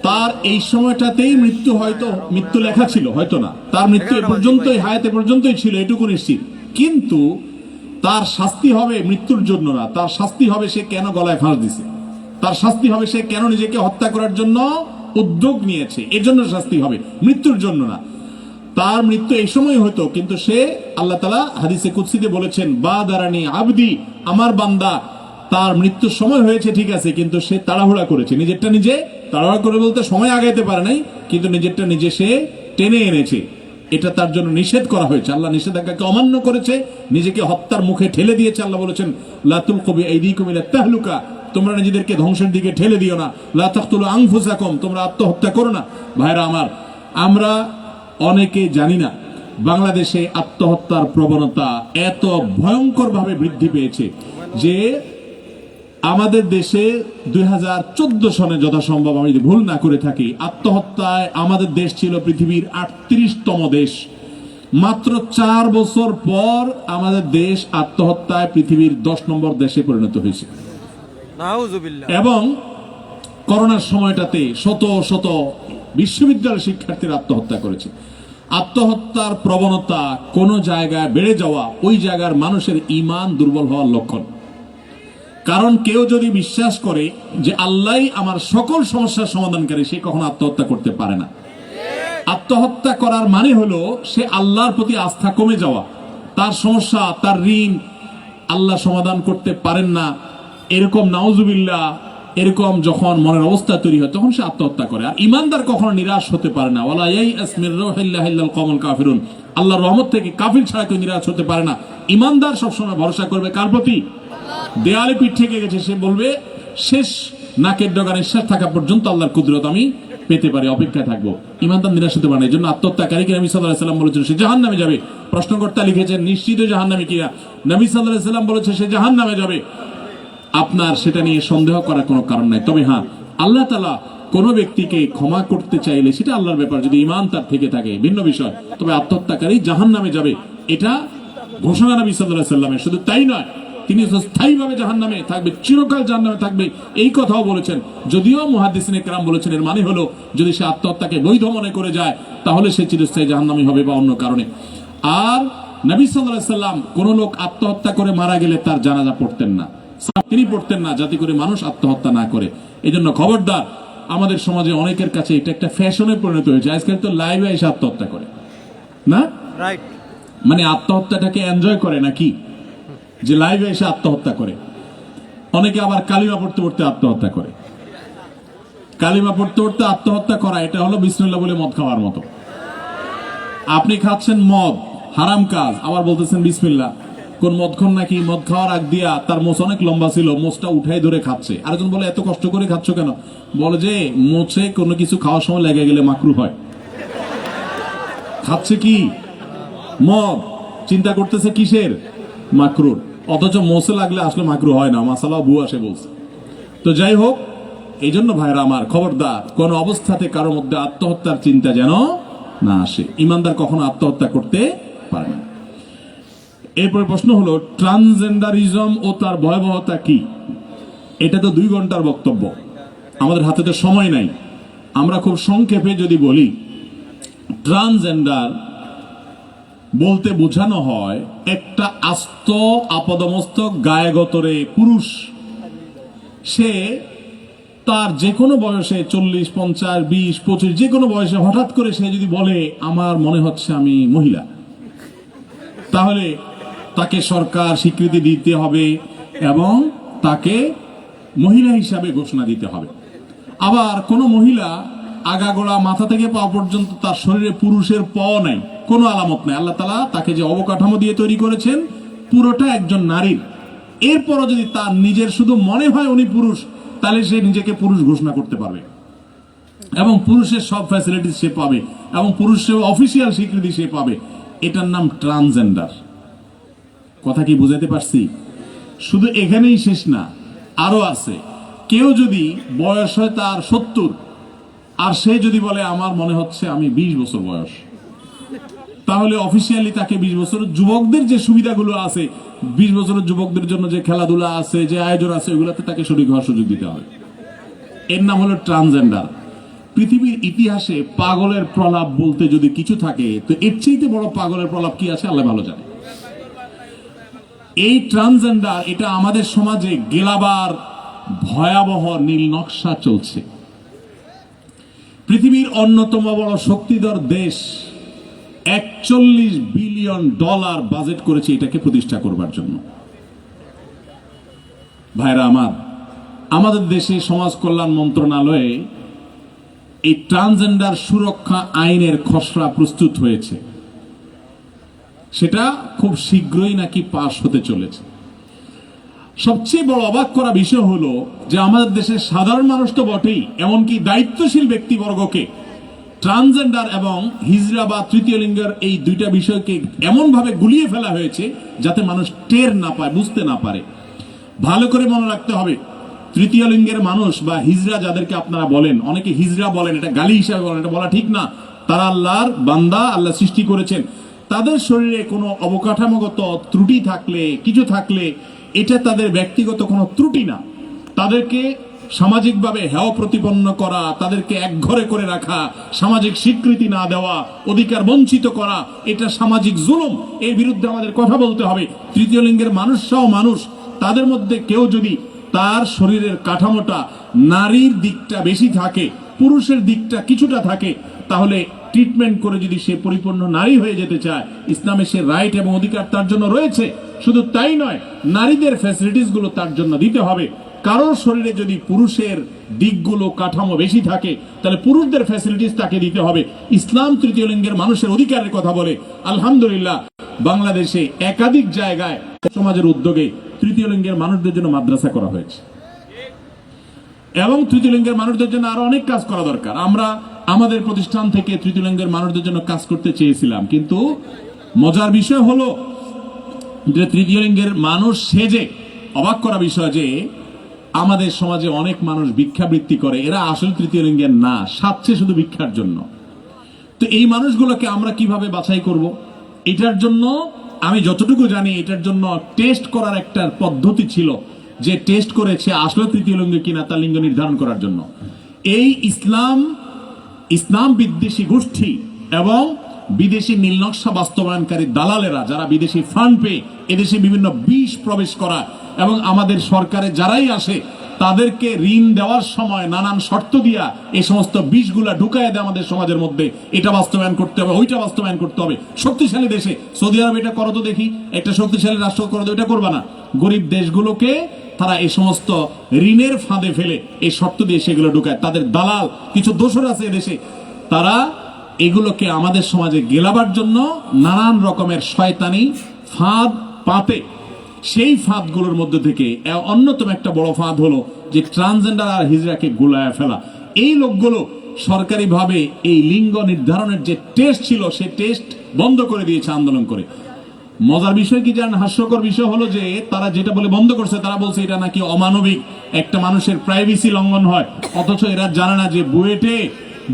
তার এই সময়টাতেই মৃত্যু লেখা ছিল, হয়তো না, তার মৃত্যু এ পর্যন্তই, হায়াত এ পর্যন্তই ছিল, এটুকু নিশ্চিত। কিন্তু তার শাস্তি হবে মৃত্যুর জন্য না, তার শাস্তি হবে সে কেন গলায় ফাঁস দিছে, তার শাস্তি হবে সে কেন নিজেকে হত্যা করার জন্য উদ্যোগ নিয়েছে, এর জন্য শাস্তি হবে, মৃত্যুর জন্য না। তার মৃত্যু এই সময় হতো, কিন্তু সে, আল্লাহ তাআলা হাদিসে কুদসিতে বলেছেন বাদারানি আবদি, আমার বান্দা তার মৃত্যুর সময় হয়েছে ঠিক আছে, কিন্তু সে তাড়াহুড়া করেছে, নিজেরটা নিজে তাড়াহুড়া করে বলতে সময় আগাইতে পারে নাই, কিন্তু নিজেরটা নিজে সে টেনে এনেছে, এটা তার জন্য নিষেধ করা হয়েছে। আল্লাহ নিষেধাজ্ঞাকে অমান্য করেছে, নিজেকে হত্যার মুখে ঠেলে দিয়েছে। আল্লাহ বলেছেন লা তুলকু বিআইদিকুম ইলা তাহলুকা, তোমরা নিজেদেরকে ধ্বংসের দিকে ঠেলে দিও না। লা তাকতুলু আনফুসাকুম, তোমরা আত্মহত্যা করো না। ভাইরা আমার, আমরা অনেকে জানি না বাংলাদেশে আত্মহত্যার প্রবণতা এত ভয়ঙ্কর ভাবে বৃদ্ধি পেয়েছে যে আমাদের দেশে 2014 সনে যথাসম্ভব, আমি যদি ভুল না করে থাকি, আত্মহত্যায় আমাদের দেশ ছিল পৃথিবীর 38তম দেশ। মাত্র 4 বছর পর আমাদের দেশ আত্মহত্যায় পৃথিবীর 10 নম্বর দেশে পরিণত হয়েছে। এবং করোনার সময়টাতে শত শত বিশ্ববিদ্যালয় শিক্ষার্থীরা আত্মহত্যা করেছে। আত্মহত্যার প্রবণতা কোন জায়গায় বেড়ে যাওয়া ওই জায়গার মানুষের ঈমান দুর্বল হওয়ার লক্ষণ। কারণ কেউ যদি বিশ্বাস করে যে আল্লাহই আমার সকল সমস্যার সমাধানকারী, সে কখনো আত্মহত্যা করতে পারে না। আত্মহত্যা করার মানে হলো সে আল্লাহর প্রতি আস্থা কমে যাওয়া, তার সমস্যা, তার ঋণ আল্লাহ সমাধান করতে পারেন না, এরকম নাউজুবিল্লাহ, এরকম যখন মনের অবস্থা তৈরি হয় তখন সে আত্মহত্যা করে। আর ইমানদার কখনো নিরাশ হতে পারে না। ওয়ালা ইয়াইআস মির রাউহিল্লাহি ইল্লাল কওমুল কাফিরুন, আল্লাহর রহমত থেকে কাফির ছাড়া কেউ নিরাশ হতে পারে না। ইমানদার সবসময় ভরসা করবে কার প্রতি? দেয়ালে পিঠ থেকে গেছে, সে বলবে শেষ নাকের ডগা নিঃশ্বাস থাকা পর্যন্ত আল্লাহর কুদরত আমি পেতে পারি, অপেক্ষায় থাকবো। ইমানদার নিরাশ হতে পারে না। এই জন্য আত্মহত্যাকারীকে নবী সাল্লাল্লাহু আলাইহি ওয়াসাল্লাম বলেছেন সে জাহান্নামে যাবে। প্রশ্নকর্তা লিখেছেন নিশ্চিত জাহান্নামে কিনা, নবী সাল্লাল্লাহু আলাইহি ওয়াসাল্লাম বলেছে সে জাহান্নামে যাবে। আপনার সেটা নিয়ে সন্দেহ করার কোনো কারণ নাই। তবে হ্যাঁ, আল্লাহ তাআলা কোনো ব্যক্তিকে ক্ষমা করতে চাইলে সেটা আল্লাহর ব্যাপার, যদি ঈমান তার থেকে থাকে ভিন্ন বিষয়। তবে আত্মহত্যাকারী জাহান্নামে যাবে এটা ঘোষণা নবী সাল্লাল্লাহু আলাইহি ওয়াসাল্লামের। শুধু তাই নয়, তিনি স্থায়ীভাবে জাহান্নামে থাকবে, চিরকাল জাহান্নামে থাকবে এই কথাও বলেছেন। যদিও মুহাদ্দিসিনে কেরাম বলেছেন এর মানে হলো যদি সে আত্মহত্যাকে বৈধ মনে করে যায় তাহলে সে চিরস্থায়ী জাহান্নামী হবে বা অন্য কারণে। আর নবী সাল্লাল্লাহু আলাইহি ওয়াসাল্লাম কোন লোক আত্মহত্যা করে মারা গেলে তার জানাজা পড়তেন না, তিনি পড়তেন না, যাতে করে মানুষ আত্মহত্যা না করে। এই জন্য খবরদার, আমাদের সমাজে অনেকের কাছে এটা একটা ফ্যাশনে পরিণত হয়েছে। আজকাল তো লাইভে এসে আত্মহত্যা করে না, মানে আত্মহত্যাটাকে এনজয় করে নাকি, যে লাইভে এসে আত্মহত্যা করে। অনেকে আবার কালিমা পড়তে পড়তে আত্মহত্যা করে। কালিমা পড়তে পড়তে আত্মহত্যা করা এটা হলো বিসমিল্লাহ বলে মদ খাওয়ার মতো। আপনি খাচ্ছেন মদ, হারাম কাজ, আবার বলতেছেন বিসমিল্লাহ। কোন মদখন নাকি মদ খাওয়ার আগ দিয়া তার মোচ অনেক লম্বা ছিল, মোচটা উঠাই ধরে খাচ্ছে। আরেকজন বলে এত কষ্ট করে খাচ্ছ কেন? বলে যে মোচে কোনো কিছু খাওয়ার সময় লেগে গেলে মাকরু হয়। খাচ্ছে কি? মদ। চিন্তা করতেছে কিসের? মাকরুর। অথচ মোচে লাগলে আসলে মাকরু হয় না, মাসালা বু আসে বলছে। তো যাই হোক, এই জন্য ভাইরা আমার, খবরদার কোন অবস্থাতে কারোর মধ্যে আত্মহত্যার চিন্তা যেন না আসে। ইমানদার কখনো আত্মহত্যা করতে পারে না। এরপরে প্রশ্ন হলো ট্রান্সজেন্ডারিজম ও তার ভয়াবহতা কি? এটা তো 2 ঘন্টার বক্তব্য, আমাদের হাতে তো সময় নাই। আমরা খুব সংক্ষেপে যদি বলি, ট্রান্সজেন্ডার বলতে বোঝানো হয় একটা আস্ত আপাদমস্তক গায়েগতরে পুরুষ। সে তার যে কোনো বয়সে 40, 50, 20, 25 যে কোনো বয়সে হঠাৎ করে সে যদি বলে আমার মনে হচ্ছে আমি মহিলা, তাহলে তাকে সরকার স্বীকৃতি দিতে হবে এবং তাকে মহিলা হিসাবে ঘোষণা দিতে হবে। আবার কোন মহিলা আগাগোড়া মাথা থেকে পা পর্যন্ত তার শরীরে পুরুষের পাও নাই, কোনো আলামত নাই। আল্লাহ তাআলা তাকে যে অবকাঠামো দিয়ে তৈরি করেছেন পুরোটা একজন নারীর। এরপরও যদি তার নিজের শুধু মনে হয় উনি পুরুষ, তাহলে সে নিজেকে পুরুষ ঘোষণা করতে পারবে এবং পুরুষের সব ফ্যাসিলিটি সে পাবে এবং পুরুষের অফিসিয়াল স্বীকৃতি সে পাবে। এটার নাম ট্রান্সজেন্ডার। কথা কি বুঝাতে পারছি? শুধু এখানেই শেষ না, আরো আছে। কেউ যদি বয়স হয় তার 70 আর সে যদি বলে আমার মনে হচ্ছে আমি 20 বছর বয়স, তাহলে অফিসিয়ালি তাকে 20 বছরের যুবকদের যে সুবিধাগুলো আছে, 20 বছরের যুবকদের জন্য যে খেলাধুলা আছে, যে আয়োজন আছে, ওগুলোতে তাকে শরীক হওয়ার সুযোগ দিতে হবে। এর নাম হলো ট্রান্সজেন্ডার। পৃথিবীর ইতিহাসে পাগলের প্রলাপ বলতে যদি কিছু থাকে তো এর চাইতে বড় পাগলের প্রলাপ কি আছে আল্লাহ ভালো জানে। এই ট্রান্সজেন্ডার, এটা আমাদের সমাজে গেলাবার ভয়াবহ নীল নকশা চলছে। পৃথিবীর অন্যতম বড় শক্তিধর দেশ $41 বিলিয়ন বাজেট করেছে এটাকে প্রতিষ্ঠা করবার জন্য। ভাইরা আমার, আমাদের দেশে সমাজ কল্যাণ মন্ত্রণালয়ে এই ট্রান্সজেন্ডার সুরক্ষা আইনের খসড়া প্রস্তুত হয়েছে। সেটা খুব শীঘ্রই নাকি পাশ হতে চলেছে। সবচেয়ে বড় অবাক করা বিষয় হলো যে আমাদের দেশের সাধারণ মানুষ তো বটেই, এমনকি দায়িত্বশীল ব্যক্তিবর্গকে ট্রান্সজেন্ডার এবং হিজড়া বা তৃতীয় লিঙ্গের এই দুইটা বিষয়কে এমন ভাবে গুলিয়ে ফেলা হয়েছে যাতে মানুষ টের না পায়, বুঝতে না পারে। ভালো করে মনে রাখতে হবে, তৃতীয় লিঙ্গের মানুষ বা হিজড়া যাদেরকে আপনারা বলেন, অনেকে হিজড়া বলেন, এটা গালি হিসাবে বলেন, এটা বলা ঠিক না। তারা আল্লাহর বান্দা, আল্লাহ সৃষ্টি করেছেন। তাদের শরীরে কোনো অবকাঠামোগত ত্রুটি থাকলে কিছু থাকলে এটা তাদের ব্যক্তিগত কোনো ত্রুটি না, তাদেরকে সামাজিকভাবে হেয় প্রতিপন্ন করা, তাদেরকে একঘরে করে রাখা, সামাজিক স্বীকৃতি না দেওয়া, অধিকার বঞ্চিত করা, এটা সামাজিক জুলুম। এর বিরুদ্ধে আমাদের কথা বলতে হবে। তৃতীয় লিঙ্গের মানুষরাও মানুষ, তাদের মধ্যে কেউ যদি তার শরীরের কাঠামোটা নারীর দিকটা বেশি থাকে, পুরুষের দিকটা কিছুটা থাকে, তাহলে ট্রিটমেন্ট করে যদি সে পরিপূর্ণ নারী হয়ে যেতে চায়, ইসলামে সে রাইট এবং অধিকার তার জন্য রয়েছে। শুধু তাই নয়, নারীদের ফ্যাসিলিটিস গুলো তার জন্য দিতে হবে। কারোর শরীরে যদি পুরুষের দিকগুলো কাঠামো বেশি থাকে, তাহলে পুরুষদের ফ্যাসিলিটিস তাকে দিতে হবে। ইসলাম তৃতীয় লিঙ্গের মানুষের অধিকারের কথা বলে। আলহামদুলিল্লাহ, বাংলাদেশে একাধিক জায়গায় সমাজের উদ্যোগে তৃতীয় লিঙ্গের মানুষদের জন্য মাদ্রাসা করা হয়েছে, এবং তৃতীয় লিঙ্গের মানুষদের জন্য আরো অনেক কাজ করা দরকার। আমরা আমাদের প্রতিষ্ঠান থেকে তৃতীয় লিঙ্গের মানুষদের জন্য কাজ করতে চেয়েছিলাম, কিন্তু মজার বিষয় হলো যে তৃতীয় লিঙ্গের মানুষ সেজে, অবাক করা বিষয় যে আমাদের সমাজে অনেক মানুষ ভিক্ষাবৃত্তি করে, এরা আসলে তৃতীয় লিঙ্গের না, সাচ্ছে শুধু ভিক্ষার জন্য। তো এই মানুষগুলোকে আমরা কিভাবে বাছাই করব? এটার জন্য আমি যতটুকু জানি, এটার জন্য টেস্ট করার একটা পদ্ধতি ছিল, যে টেস্ট করেছে আসলে তৃতীয় লিঙ্গ কিনা তার লিঙ্গ নির্ধারণ করার জন্য। এই ইসলাম বিদ্বেষী গোষ্ঠী এবং বিদেশি নীলনকশা বাস্তবায়নকারী দালালেরা, যারা বিদেশি ফান্ড পেয়ে এদেশে বিভিন্ন বিষ প্রবেশ করা, এবং আমাদের সরকারে যারাই আসে তাদেরকে ঋণ দেওয়ার সময় নানান শর্ত দিয়া এই সমস্ত বিষগুলা ঢুকায় দেয় আমাদের সমাজের মধ্যে। এটা বাস্তবায়ন করতে হবে, ওইটা বাস্তবায়ন করতে হবে। শক্তিশালী দেশে, সৌদি আরব এটা করো তো দেখি, একটা শক্তিশালী রাষ্ট্র করো তো, এটা করবা না। গরিব দেশগুলোকে তারা এই সমস্ত ঋণের ফাঁদে ফেলে এই শর্ত দিয়ে সেগুলো ঢুকায়। তাদের দালাল কিছু দোসর আছে এদেশে, তারা এগুলোকে আমাদের সমাজে গেলাবার জন্য নানান রকমের শয়তানি ফাঁদ পাতে। সেই ফাঁদগুলোর মধ্যে থেকে অন্যতম একটা বড় ফাঁদ হলো যে ট্রান্সজেন্ডার আর হিজড়াকে গোলায় ফেলা। এই লোকগুলো সরকারিভাবে এই লিঙ্গ নির্ধারণের যে টেস্ট ছিল, সেই টেস্ট বন্ধ করে দিয়েছে আন্দোলন করে। মজার বিষয় কি জানেন? হাস্যকর বিষয় হলো যে তারা যেটা বলে বন্ধ করছে, তারা বলছে এটা নাকি অমানবিক, একটা মানুষের প্রাইভেসি লঙ্ঘন হয়। অথচ এরা জানে না যে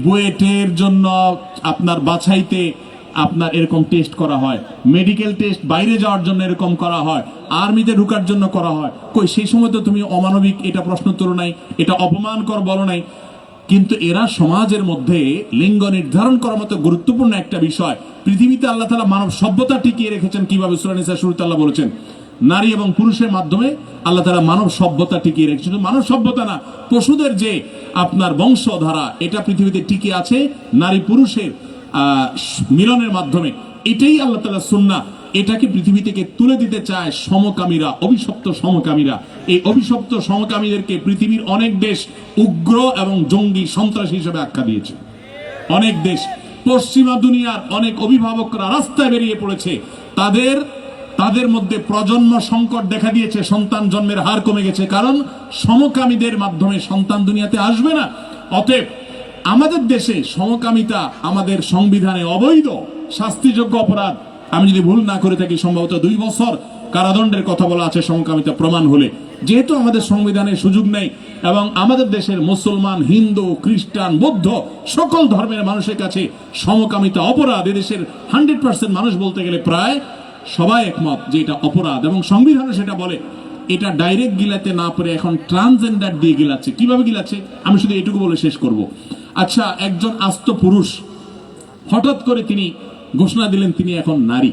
বুয়েটের জন্য আপনার বাছাইতে আপনার এরকম টেস্ট করা হয়, মেডিকেল টেস্ট বাইরে যাওয়ার জন্য এরকম করা হয়, আর্মিতে ঢুকার জন্য করা হয়। কই সেই সময় তো তুমি অমানবিক এটা প্রশ্ন তোলো নাই, এটা অপমানকর বলো নাই। কিন্তু এরা সমাজের মধ্যে লিঙ্গ নির্ধারণ করার মতো গুরুত্বপূর্ণ একটা বিষয়। পৃথিবীতে আল্লাহ তাআলা মানব সভ্যতা টিকিয়ে রেখেছেন কিভাবে? সূরা নিসার শুরুতে আল্লাহ বলেছেন, নারী এবং পুরুষের মাধ্যমে আল্লাহ তাআলা মানব সভ্যতা টিকিয়ে রেখেছেন। মানব সভ্যতা না, পশুদের যে আপনার বংশধারা, এটা পৃথিবীতে টিকে আছে নারী পুরুষের মিলনের মাধ্যমে। এটাই আল্লাহ তাআলা সুন্নাহ, এটাকে পৃথিবী থেকে তুলে দিতে চায় সমকামীরা, অভিশপ্ত সমকামীরা। এই অভিশপ্ত সমকামীদেরকে পৃথিবীর অনেক দেশ উগ্র এবং জঙ্গি সন্ত্রাসী হিসেবে আখ্যা দিয়েছে। অনেক দেশ, পশ্চিমা দুনিয়ার অনেক অভিভাবকরা রাস্তায় বেরিয়ে পড়েছে। তাদের মধ্যে প্রজন্ম সংকট দেখা দিয়েছে, সন্তান জন্মের হার কমে গেছে, কারণ সমকামীদের মাধ্যমে সন্তান দুনিয়াতে আসবে না। অতএব আমাদের দেশে সমকামিতা আমাদের সংবিধানে অবৈধ, শাস্তিযোগ্য অপরাধ। আমি যদি ভুল না করে থাকি, সম্ভবত 2 বছর কারাদণ্ডের কথা বলা আছে সমকামিতা প্রমাণ হলে। যেহেতু আমাদের সংবিধানে সুযোগ নেই, এবং আমাদের দেশের মুসলমান, হিন্দু, খ্রিস্টান, বৌদ্ধ সকল ধর্মের মানুষের কাছে সমকামিতা অপরাধ। এদেশের 100% মানুষ বলতে গেলে প্রায় সবাই একমত যে এটা অপরাধ, এবং সংবিধানে সেটা বলে। এটা ডাইরেক্ট গিলাতে না পারে এখন ট্রান্সজেন্ডার দিয়ে গিলাচ্ছে। কিভাবে গিলাচ্ছে আমি শুধু এটুকু বলে শেষ করব। আচ্ছা, একজন আস্ত পুরুষ হঠাৎ করে তিনি ঘোষণা দিলেন তিনি এখন নারী।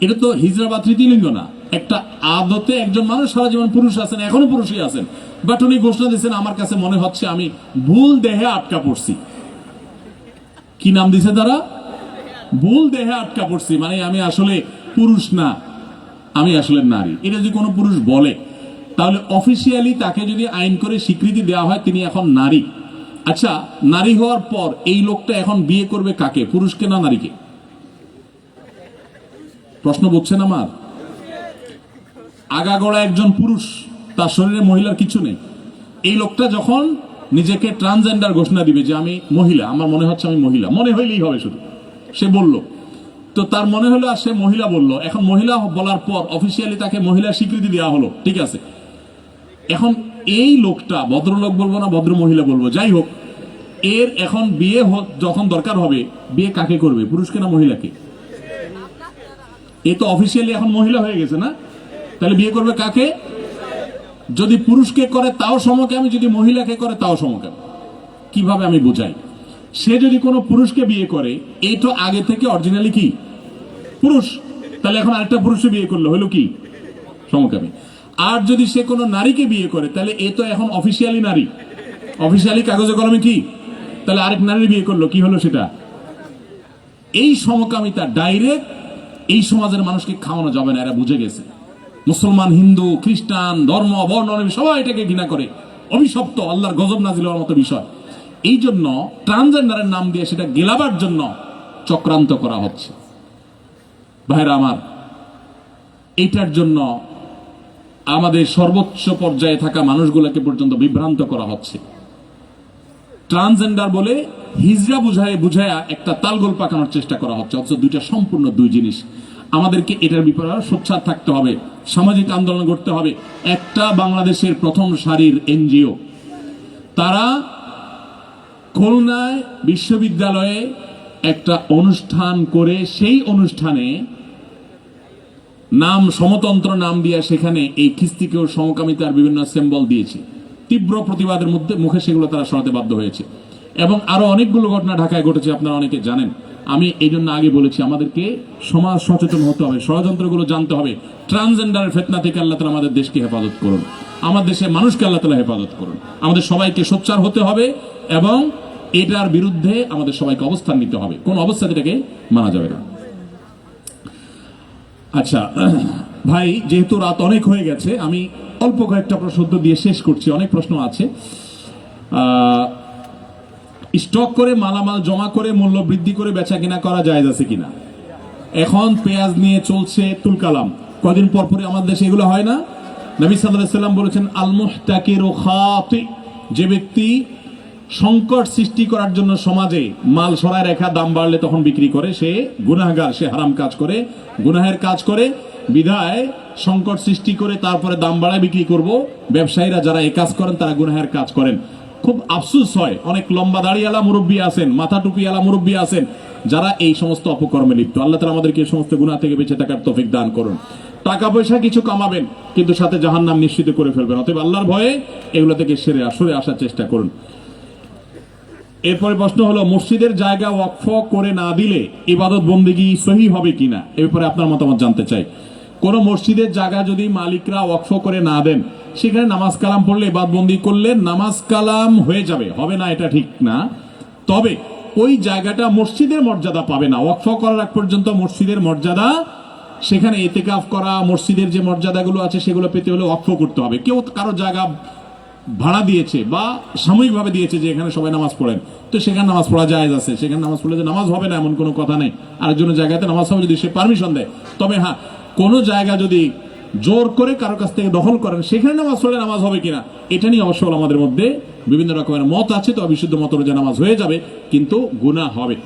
এটা তো হিজড়া বা তৃতীয় লিঙ্গ না। একটা আদতে একজন মানুষ সারা জীবন পুরুষ আছেন, এখনো পুরুষই আছেন, বাট উনি ঘোষণা দিয়েছেন আমার কাছে মনে হচ্ছে আমি ভুল দেহে আটকা পড়ছি। কি নাম দিছে তারা? ভুল দেহে আটকা পড়ছি, মানে আমি আসলে পুরুষ না, আমি আসলে নারী। এটা যদি কোনো পুরুষ বলে, তাহলে অফিসিয়ালি তাকে যদি আইন করে স্বীকৃতি দেওয়া হয় তিনি এখন নারী। আচ্ছা, নারী হওয়ার পর এই লোকটা এখন বিয়ে করবে কাকে? পুরুষকে না নারীকে? প্রশ্ন বুঝছেন আমার? আগাগোড়া একজন পুরুষ, তার শরীরে মহিলার কিছু নেই। এই লোকটা যখন নিজেকে ট্রান্সজেন্ডার ঘোষণা দিবে যে আমি মহিলা, আমার মনে হচ্ছে আমি মহিলা, মনে হইলেই হবে শুধু, সে বলল তো তার মনে হলো আর সে মহিলা বলল। এখন মহিলা বলার পর অফিসিয়ালি তাকে মহিলার স্বীকৃতি দেওয়া হলো, ঠিক আছে। এখন এই লোকটা, ভদ্রলোক বলবো না ভদ্র মহিলা বলবো, যাই হোক, এর এখন বিয়ে যখন দরকার হবে, বিয়ে কাকে করবে? পুরুষকে না মহিলাকে? এ তো অফিসিয়ালি এখন মহিলা হয়ে গেছে না? তাহলে বিয়ে করবে কাকে? যদি পুরুষকে করে তাও সমকামী, যদি মহিলাকে করে তাও সমকামী। কিভাবে আমি বুঝাই? সে যদি কোনো পুরুষকে বিয়ে করে, এই তো আগে থেকে অরিজিনালি কি পুরুষ, তাহলে এখন আরেকটা পুরুষকে বিয়ে করলো, হলো কি সমকামী। আর যদি সে কোনো নারীকে বিয়ে করে, তাহলে এ তো এখন অফিসিয়ালি নারী, অফিসিয়ালি কাগজে কলমে কি, তাহলে আরেক নারীর বিয়ে করলো, কি হলো সেটা? এই সমকামিতা ডাইরেক্ট এই সমাজের মানুষকে খাওয়ানো যাবে না, এরা বুঝে গেছে। মুসলমান, হিন্দু, খ্রিস্টান, ধর্ম, বর্ণ সবাই এটাকে ঘৃণা করে, অভিশপ্ত, আল্লাহর গজব নাজিল হওয়ার মতো বিষয়। এই জন্য ট্রান্সজেন্ডারের নাম দিয়ে সেটা গেলাবার জন্য চক্রান্ত করা হচ্ছে। ভাইরা আমার, এটার জন্য আমাদের সর্বোচ্চ পর্যায়ে থাকা মানুষগুলোকে পর্যন্ত বিভ্রান্ত করা হচ্ছে। ট্রান্সজেন্ডার বলে হিজড়া বুঝায়া একটা তালগোল পাকানোর চেষ্টা করা হচ্ছে, অথচ দুইটা সম্পূর্ণ দুই জিনিস। আমাদেরকে এটার ব্যাপারে সোচ্চার থাকতে হবে, সামাজিক আন্দোলন করতে হবে। একটা বাংলাদেশের প্রথম সারির এনজিও, তারা খুলনায় বিশ্ববিদ্যালয়ে একটা অনুষ্ঠান করে সেই অনুষ্ঠানে নাম সমতন্ত্র নাম দিয়ে সেখানে এই খিস্তিকেও সমকামিতার বিভিন্ন সিম্বল দিয়েছে। তীব্র প্রতিবাদের মুখে সেগুলো তারা সরাতে বাধ্য হয়েছে। এবং আরো অনেকগুলো ঘটনা ঢাকায় ঘটেছে, আপনারা অনেকে জানেন। আমি এই জন্য আগে বলেছি, আমাদেরকে সমাজ সচেতন হতে হবে, ষড়যন্ত্রগুলো জানতে হবে। ট্রান্সজেন্ডারের ফিতনা থেকে আল্লাহ তাআলা আমাদের দেশকে হেফাজত করুন, আমাদের দেশের মানুষকে আল্লাহ তাআলা হেফাজত করুন। আমাদের সবাইকে সোচ্চার হতে হবে এবং এটার বিরুদ্ধে আমাদের সবাইকে অবস্থান নিতে হবে, কোন অবস্থাতে এটাকে মানা যাবে না। আচ্ছা ভাই, যেহেতু রাত অনেক হয়ে গেছে, আমি অল্প কয়েকটা প্রশ্ন দিয়ে শেষ করছি, অনেক প্রশ্ন আছে। স্টক করে মালামাল জমা করে মূল্য বৃদ্ধি করে বেচা কিনা করা জায়েজ আছে কিনা? এখন পেঁয়াজ নিয়ে চলছে তুলকালাম, কদিন পর পরে আমাদের দেশে এগুলো হয় না? নবী সাল্লাল্লাহু আলাইহি ওয়াসাল্লাম বলেছেন, আল মুহতাকিরু খাতি, যে ব্যক্তি সংকট সৃষ্টি করার জন্য সমাজে মাল সরায় রেখা দাম বাড়লে তখন বিক্রি করে, সে গুনাহগার, সে হারাম কাজ করে, গুনাহের কাজ করে। বিধায় সংকট সৃষ্টি করে তারপরে দাম বাড়ায় বিক্রি করব। ব্যবসায়ীরা যারা এই কাজ করেন তারা গুনাহের কাজ করেন। খুব আফসোস হয়, অনেক লম্বা দাড়িওয়ালা মুরব্বী আছেন, মাথা টুপিওয়ালা মুরব্বী আছেন, যারা এই সমস্ত অপকর্মে লিপ্ত। আল্লাহ তাআলা আমাদেরকে এই সমস্ত গুনাহ থেকে বেঁচে থাকার তৌফিক দান করুন। টাকা পয়সা কিছু কামাবেন, কিন্তু সাথে জাহান্নাম নিশ্চিত করে ফেলবেন। অতএব আল্লাহর ভয়ে এগুলো থেকে সরে আসার চেষ্টা করুন। এরপরে প্রশ্ন হলো, মসজিদের জায়গা ওয়াকফ করে না দিলে ইবাদত বন্দেগী সহি হবে কিনা, এ ব্যাপারে আপনার মতামত জানতে চাই। কোন মসজিদের জায়গা যদি মালিকরা ওয়াকফ করে না দেন, সেখানে নামাজ কালাম পড়লে, ইবাদত বন্দি করলে নামাজ কালাম হয়ে যাবে, হবে না এটা ঠিক না। তবে ওই জায়গাটা মসজিদের মর্যাদা পাবে না। ওয়াকফ করার আগ পর্যন্ত মসজিদের মর্যাদা, সেখানে ইতিকাফ করা, মসজিদের যে মর্যাদাগুলো আছে সেগুলো পেতে হলে ওয়াকফ করতে হবে। কেউ কারো জায়গা ভাড়া দিয়েছে বা সাময়িকভাবে দিয়েছে যে এখানে সবাই নামাজ পড়েন, তো সেখানে নামাজ পড়া জায়েজ আছে। সেখানে নামাজ পড়লে যে নামাজ হবে না এমন কোনো কথা নেই। আরেকজনের জায়গাতে নামাজ হবে যদি সে পারমিশন দেয়। তবে হ্যাঁ, কোন জায়গা যদি জোর করে কারো কাছ থেকে দখল করেন, সেখানে নামাজ পড়লে নামাজ হবে কিনা, এটা নিয়ে অবশ্য আমাদের মধ্যে বিভিন্ন রকমের মত আছে। তো বিশুদ্ধ মত অনুযায়ী নামাজ হয়ে যাবে, কিন্তু গুনাহ হবে।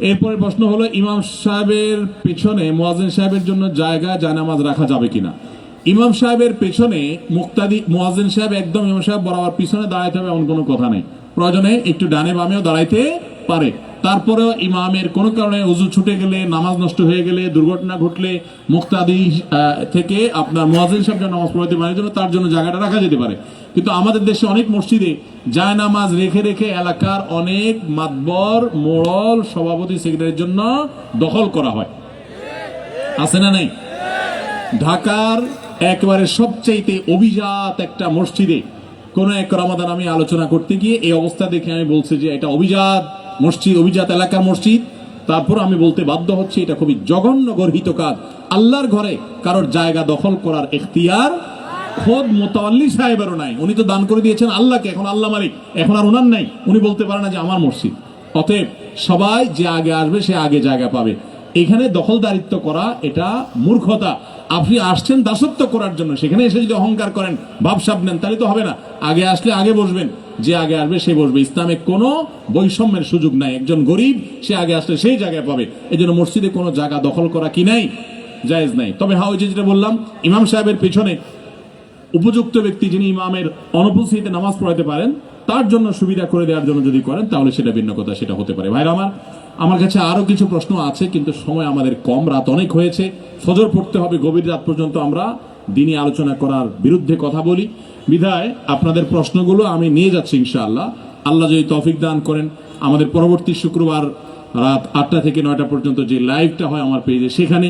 এরপরে প্রশ্ন হলো, ইমাম সাহেবের পেছনে মুয়াজ্জিন সাহেবের জন্য জায়গা জায়নামাজ রাখা যাবে কিনা? ইমাম সাহেবের পেছনে মুক্তাদি মুয়াজ্জিন সাহেব একদম ইমাম সাহেব বরাবর পিছনে দাঁড়াইতে হবে এমন কোনো কথা নেই। প্রয়োজনে একটু ডানে বামেও দাঁড়াইতে পারে। তারপরেও ইমামের কোনো কারণে ওযু ছুটে গেলে, নামাজ নষ্ট হয়ে গেলে, দুর্ঘটনা ঘটলে মুক্তাদি থেকে আপনার মুয়াজ্জিন সাহেব যেন নামাজ পড়াতে পারে, জন্য তার জন্য জায়গাটা রাখা যেতে পারে। কিন্তু আমাদের দেশে অনেক মসজিদে জায়নামাজ রেখে রেখে এলাকার অনেক মাতবর, মোড়ল, সভাপতি, সেক্রেটারির জন্য দখল করা হয়, আছে না নেই? ঢাকার একেবারে সবচাইতে অভিজাত একটা মসজিদে কোন এক রমাদান আমি আলোচনা করতে গিয়ে এই অবস্থা দেখে আমি বলছি যে এটা অভিজাত মসজিদ, অভিজাত এলাকার মসজিদ। তারপর আমি বলতে বাধ্য হচ্ছি এটা খুবই জঘন্য গর্হিত কাজ। আল্লাহর ঘরে কারোর জায়গা দখল করার এখতিয়ার খোদ মুতাওয়াল্লি সাহেবেরও নাই। উনি তো দান করে দিয়েছেন আল্লাহকে, এখন আল্লাহ মালিক, এখন আর ওনার নাই। উনি বলতে পারে না যে আমার মসজিদ। অতএব সবাই যে আগে আসবে সে আগে জায়গা পাবে। এখানে দখলদারিত্ব করা এটা মূর্খতা। আপনি আসছেন দাসত্ব করার জন্য, সেখানে এসে যদি অহংকার করেন, ভাবসাব নেন, তাহলে তো হবে না। আগে আসলে আগে বসবেন, যে আগে আসবে সে বসবে। ইসলামে কোনো বৈষম্যের সুযোগ নাই। একজন গরিব সে আগে আসলে সেই জায়গায় পাবে। এই জন্য মসজিদে কোনো জায়গা দখল করা কি নাই, জায়েজ নাই। তবে হ্যাঁ, ওই যেটা বললাম, ইমাম সাহেবের পেছনে উপযুক্ত ব্যক্তি যিনি ইমামের অনুপস্থিতিতে নামাজ পড়াতে পারেন, তার জন্য সুবিধা করে দেওয়ার জন্য যদি করেন তাহলে সেটা ভিন্ন কথা, সেটা হতে পারে। ভাইরা আমার, আমার কাছে আরো কিছু প্রশ্ন আছে, কিন্তু সময় আমাদের কম, রাত অনেক হয়েছে, ফজর পড়তে হবে, গভীর রাত পর্যন্ত আমরা দিনী আলোচনা করার বিরুদ্ধে কথা বলি। বিধায় আপনাদের প্রশ্নগুলো আমি নিয়ে যাচ্ছি ইনশাআল্লাহ। আল্লাহ যদি তৌফিক দান করেন, আমাদের পরবর্তী শুক্রবার রাত 8টা থেকে 9টা পর্যন্ত যে লাইভটা হয় আমার পেজে, সেখানে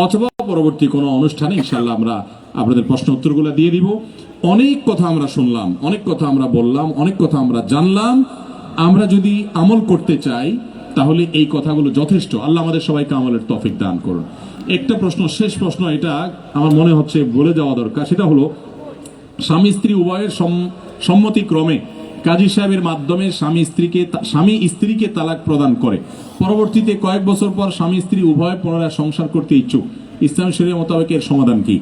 অথবা পরবর্তী কোনো অনুষ্ঠানে ইনশাআল্লাহ আমরা আপনাদের প্রশ্ন উত্তরগুলো দিয়ে দিব। অনেক কথা আমরা শুনলাম, অনেক কথা আমরা বললাম, অনেক কথা আমরা জানলাম। আমরা যদি আমল করতে চাই তাহলে এই কথাগুলো যথেষ্ট। আল্লাহ আমাদের সবাইকে আমলের তৌফিক দান করুন। একটা প্রশ্ন, শেষ প্রশ্ন, এটা আমার মনে হচ্ছে বলে দেওয়া দরকার। সেটা হলো, স্বামী স্ত্রী উভয়ের সম্মতিক্রমে কাজী সাহেবের মাধ্যমে স্বামী স্ত্রীকে তালাক প্রদান করে, পরবর্তীতে কয়েক বছর পর স্বামী স্ত্রী উভয় পুনরায় সংসার করতে ইচ্ছুক, ইসলাম শরীয়ত মোতাবেক এর সমাধান কি?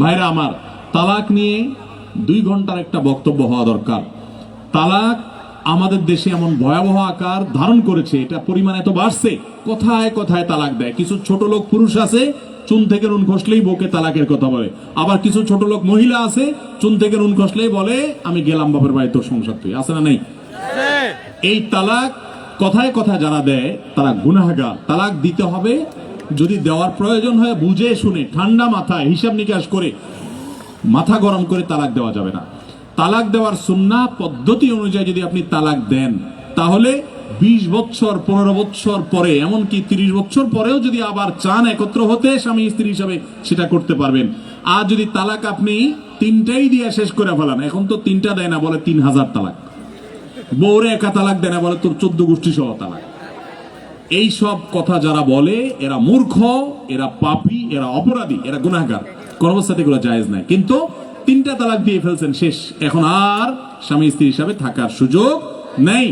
ভাইরা আমার, তালাক নিয়ে 2 ঘন্টার একটা বক্তব্য হওয়া দরকার। তালাক আমাদের দেশে এমন ভয়াবহ আকার ধারণ করেছে, এটা পরিমাণ এত বাড়ছে, কোথায় কোথায় তালাক দেয়। কিছু ছোট লোক পুরুষ আছে, চুন থেকে নুন খসলেই বউকে তালাকের কথা বলে। আবার কিছু ছোট লোক মহিলা আছে, চুন থেকে নুন খসলেই বলে আমি গেলাম বাপের বাড়ি, তোর সংসার তুই। আছে না নেই? এই তালাক কথায় কথায় যারা দেয় তারা গুনাহগার। তালাক দিতে হবে, যদি দেওয়ার প্রয়োজন হয় বুঝে শুনে ঠান্ডা মাথায় হিসাব নিকাশ করে, মাথা গরম করে তালাক দেওয়া যাবে না। তালাক দেওয়ার সুন্নাহ পদ্ধতি অনুযায়ী যদি আপনি তালাক দেন, তাহলে 20 বছর 15 বছর পরে, এমনকি 30 বছর পরেও যদি আবার চান একত্র হতে স্বামী স্ত্রী হিসাবে, সেটা করতে পারবেন। আর যদি তালাক আপনি 3টাই দিয়ে শেষ করে ফেলান, এখন তো 3টা দেয় না, বলে 3000 তালাক, বউরে একা তালাক দেয় না, বলে তোর 14 গোষ্ঠী সহ তালাক। এই সব কথা যারা বলে এরা মূর্খ, এরা পাপী, এরা অপরাধী, এরা গুনাহগার। কোন অবস্থাতে এগুলো জায়েজ নাই। কিন্তু 3টা তালাক দিয়ে ফেলছেন, শেষ, এখন আর স্বামী স্ত্রী হিসাবে থাকার সুযোগ নেই।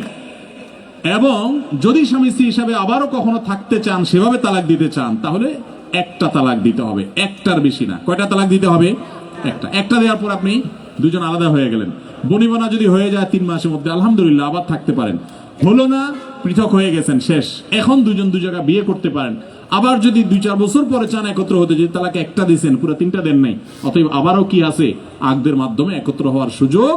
এবং যদি স্বামী স্ত্রী হিসাবে আবারও কখনো থাকতে চান, সেভাবে তালাক দিতে চান, তাহলে একটা তালাক দিতে হবে, একটার বেশি না। কয়টা তালাক দিতে হবে? একটা দেওয়ার পর আপনি দুজন আলাদা হয়ে গেলেন। বনিবনা যদি হয়ে যায় 3 মাসের মধ্যে, আলহামদুলিল্লাহ, আবার থাকতে পারেন। হলো না, পৃথক হয়ে গেছেন, শেষ। এখন দুজন 2 জায়গা বিয়ে করতে পারেন। আবার যদি 2-4 বছর পরে চান একত্র হতে, যদি তালাক একটা দিয়েছেন, পুরো 3টা দেন নাই, অতএব আবারও কি আছে? আকদের মাধ্যমে একত্র হওয়ার সুযোগ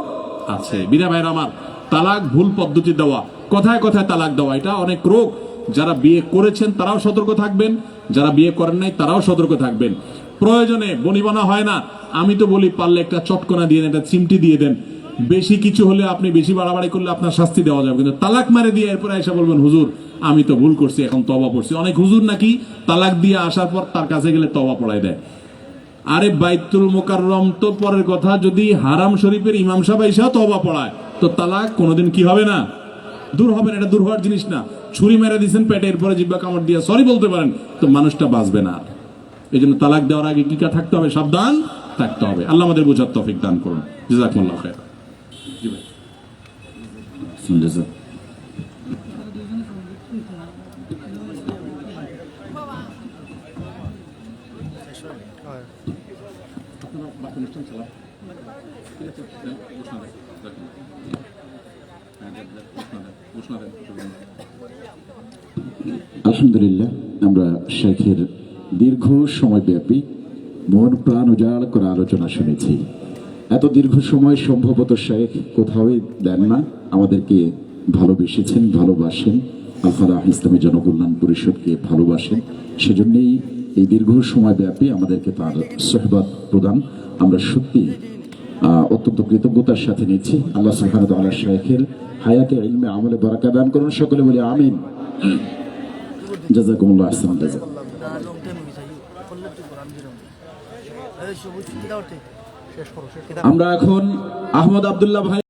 আছে। বিনা ভাইরা আমার, তালাক ভুল পদ্ধতি দেওয়া, কথায় কথায় তালাক দেওয়া, এটা অনেক রোগ। যারা বিয়ে করেছেন তারাও সতর্ক থাকবেন, যারা বিয়ে করেন নাই তারাও সতর্ক থাকবেন। প্রয়োজনে বনিবনা হয় না, আমি তো বলি পারলে একটা চটকনা দিয়ে দেন, একটা চিমটি দিয়ে দেন। বেশি কিছু হলে আপনি বেশি বাড়াবাড়ি করলে আপনার শাস্তি দেওয়া যাবে, কিন্তু তালাক মারে দিয়ে এরপরে এসে বলবেন হুজুর আমি তো ভুল করছি, এখন তওবা পড়ছি। অনেক হুজুর নাকি তালাক দিয়ে আসার পর তার কাছে গেলে তওবা পড়ায় দেয়। আরে বাইতুল মুকাররম তো পরের কথা, যদি হারাম শরীফের ইমাম সাহেব এসে তওবা পড়ায়, তো তালাক কোনোদিন কি হবে না? দূর হবে না। এটা দূর হওয়ার জিনিস না। ছুরি মেরে দিয়েছেন পেটে, এরপরে জিহ্বা কামড় দিয়ে সরি বলতে পারেন, তো মানুষটা বাঁচবে না। এই জন্য তালাক দেওয়ার আগে কি থাকতে হবে? সাবধান থাকতে হবে। আল্লাহ আমাদের বোঝার তৌফিক দান করুন। জাযাকুমুল্লাহ খায়র। জি ভাই। আলহামদুলিল্লাহ, আমরা শেখের দীর্ঘ সময়ব্যাপী মন প্রাণ উজাড় করে আলোচনা শুনেছি। এত দীর্ঘ সময় সম্ভবত শেখ কোথাও দেন না। আমাদেরকে ভালোবেসেছেন, ভালোবাসেন, আল ফালাহ ইসলামী জনকল্যাণ পরিষদকে ভালোবাসেন। সেজন্যই এই দীর্ঘ সময়ব্যাপী আমাদেরকে তার সোহবত প্রদান আমরা সত্যি অত্যন্ত কৃতজ্ঞতার সাথে নিচ্ছি। আল্লাহ সুবহানাহু ওয়া তাআলা শেখের হায়াতে ইলমে আমলে বারাকা দান করুন। সকলে বলি আমিন। জাযাকুমুল্লাহ আহসান জাযা। আমরা এখন আহমদ আব্দুল্লাহ ভাই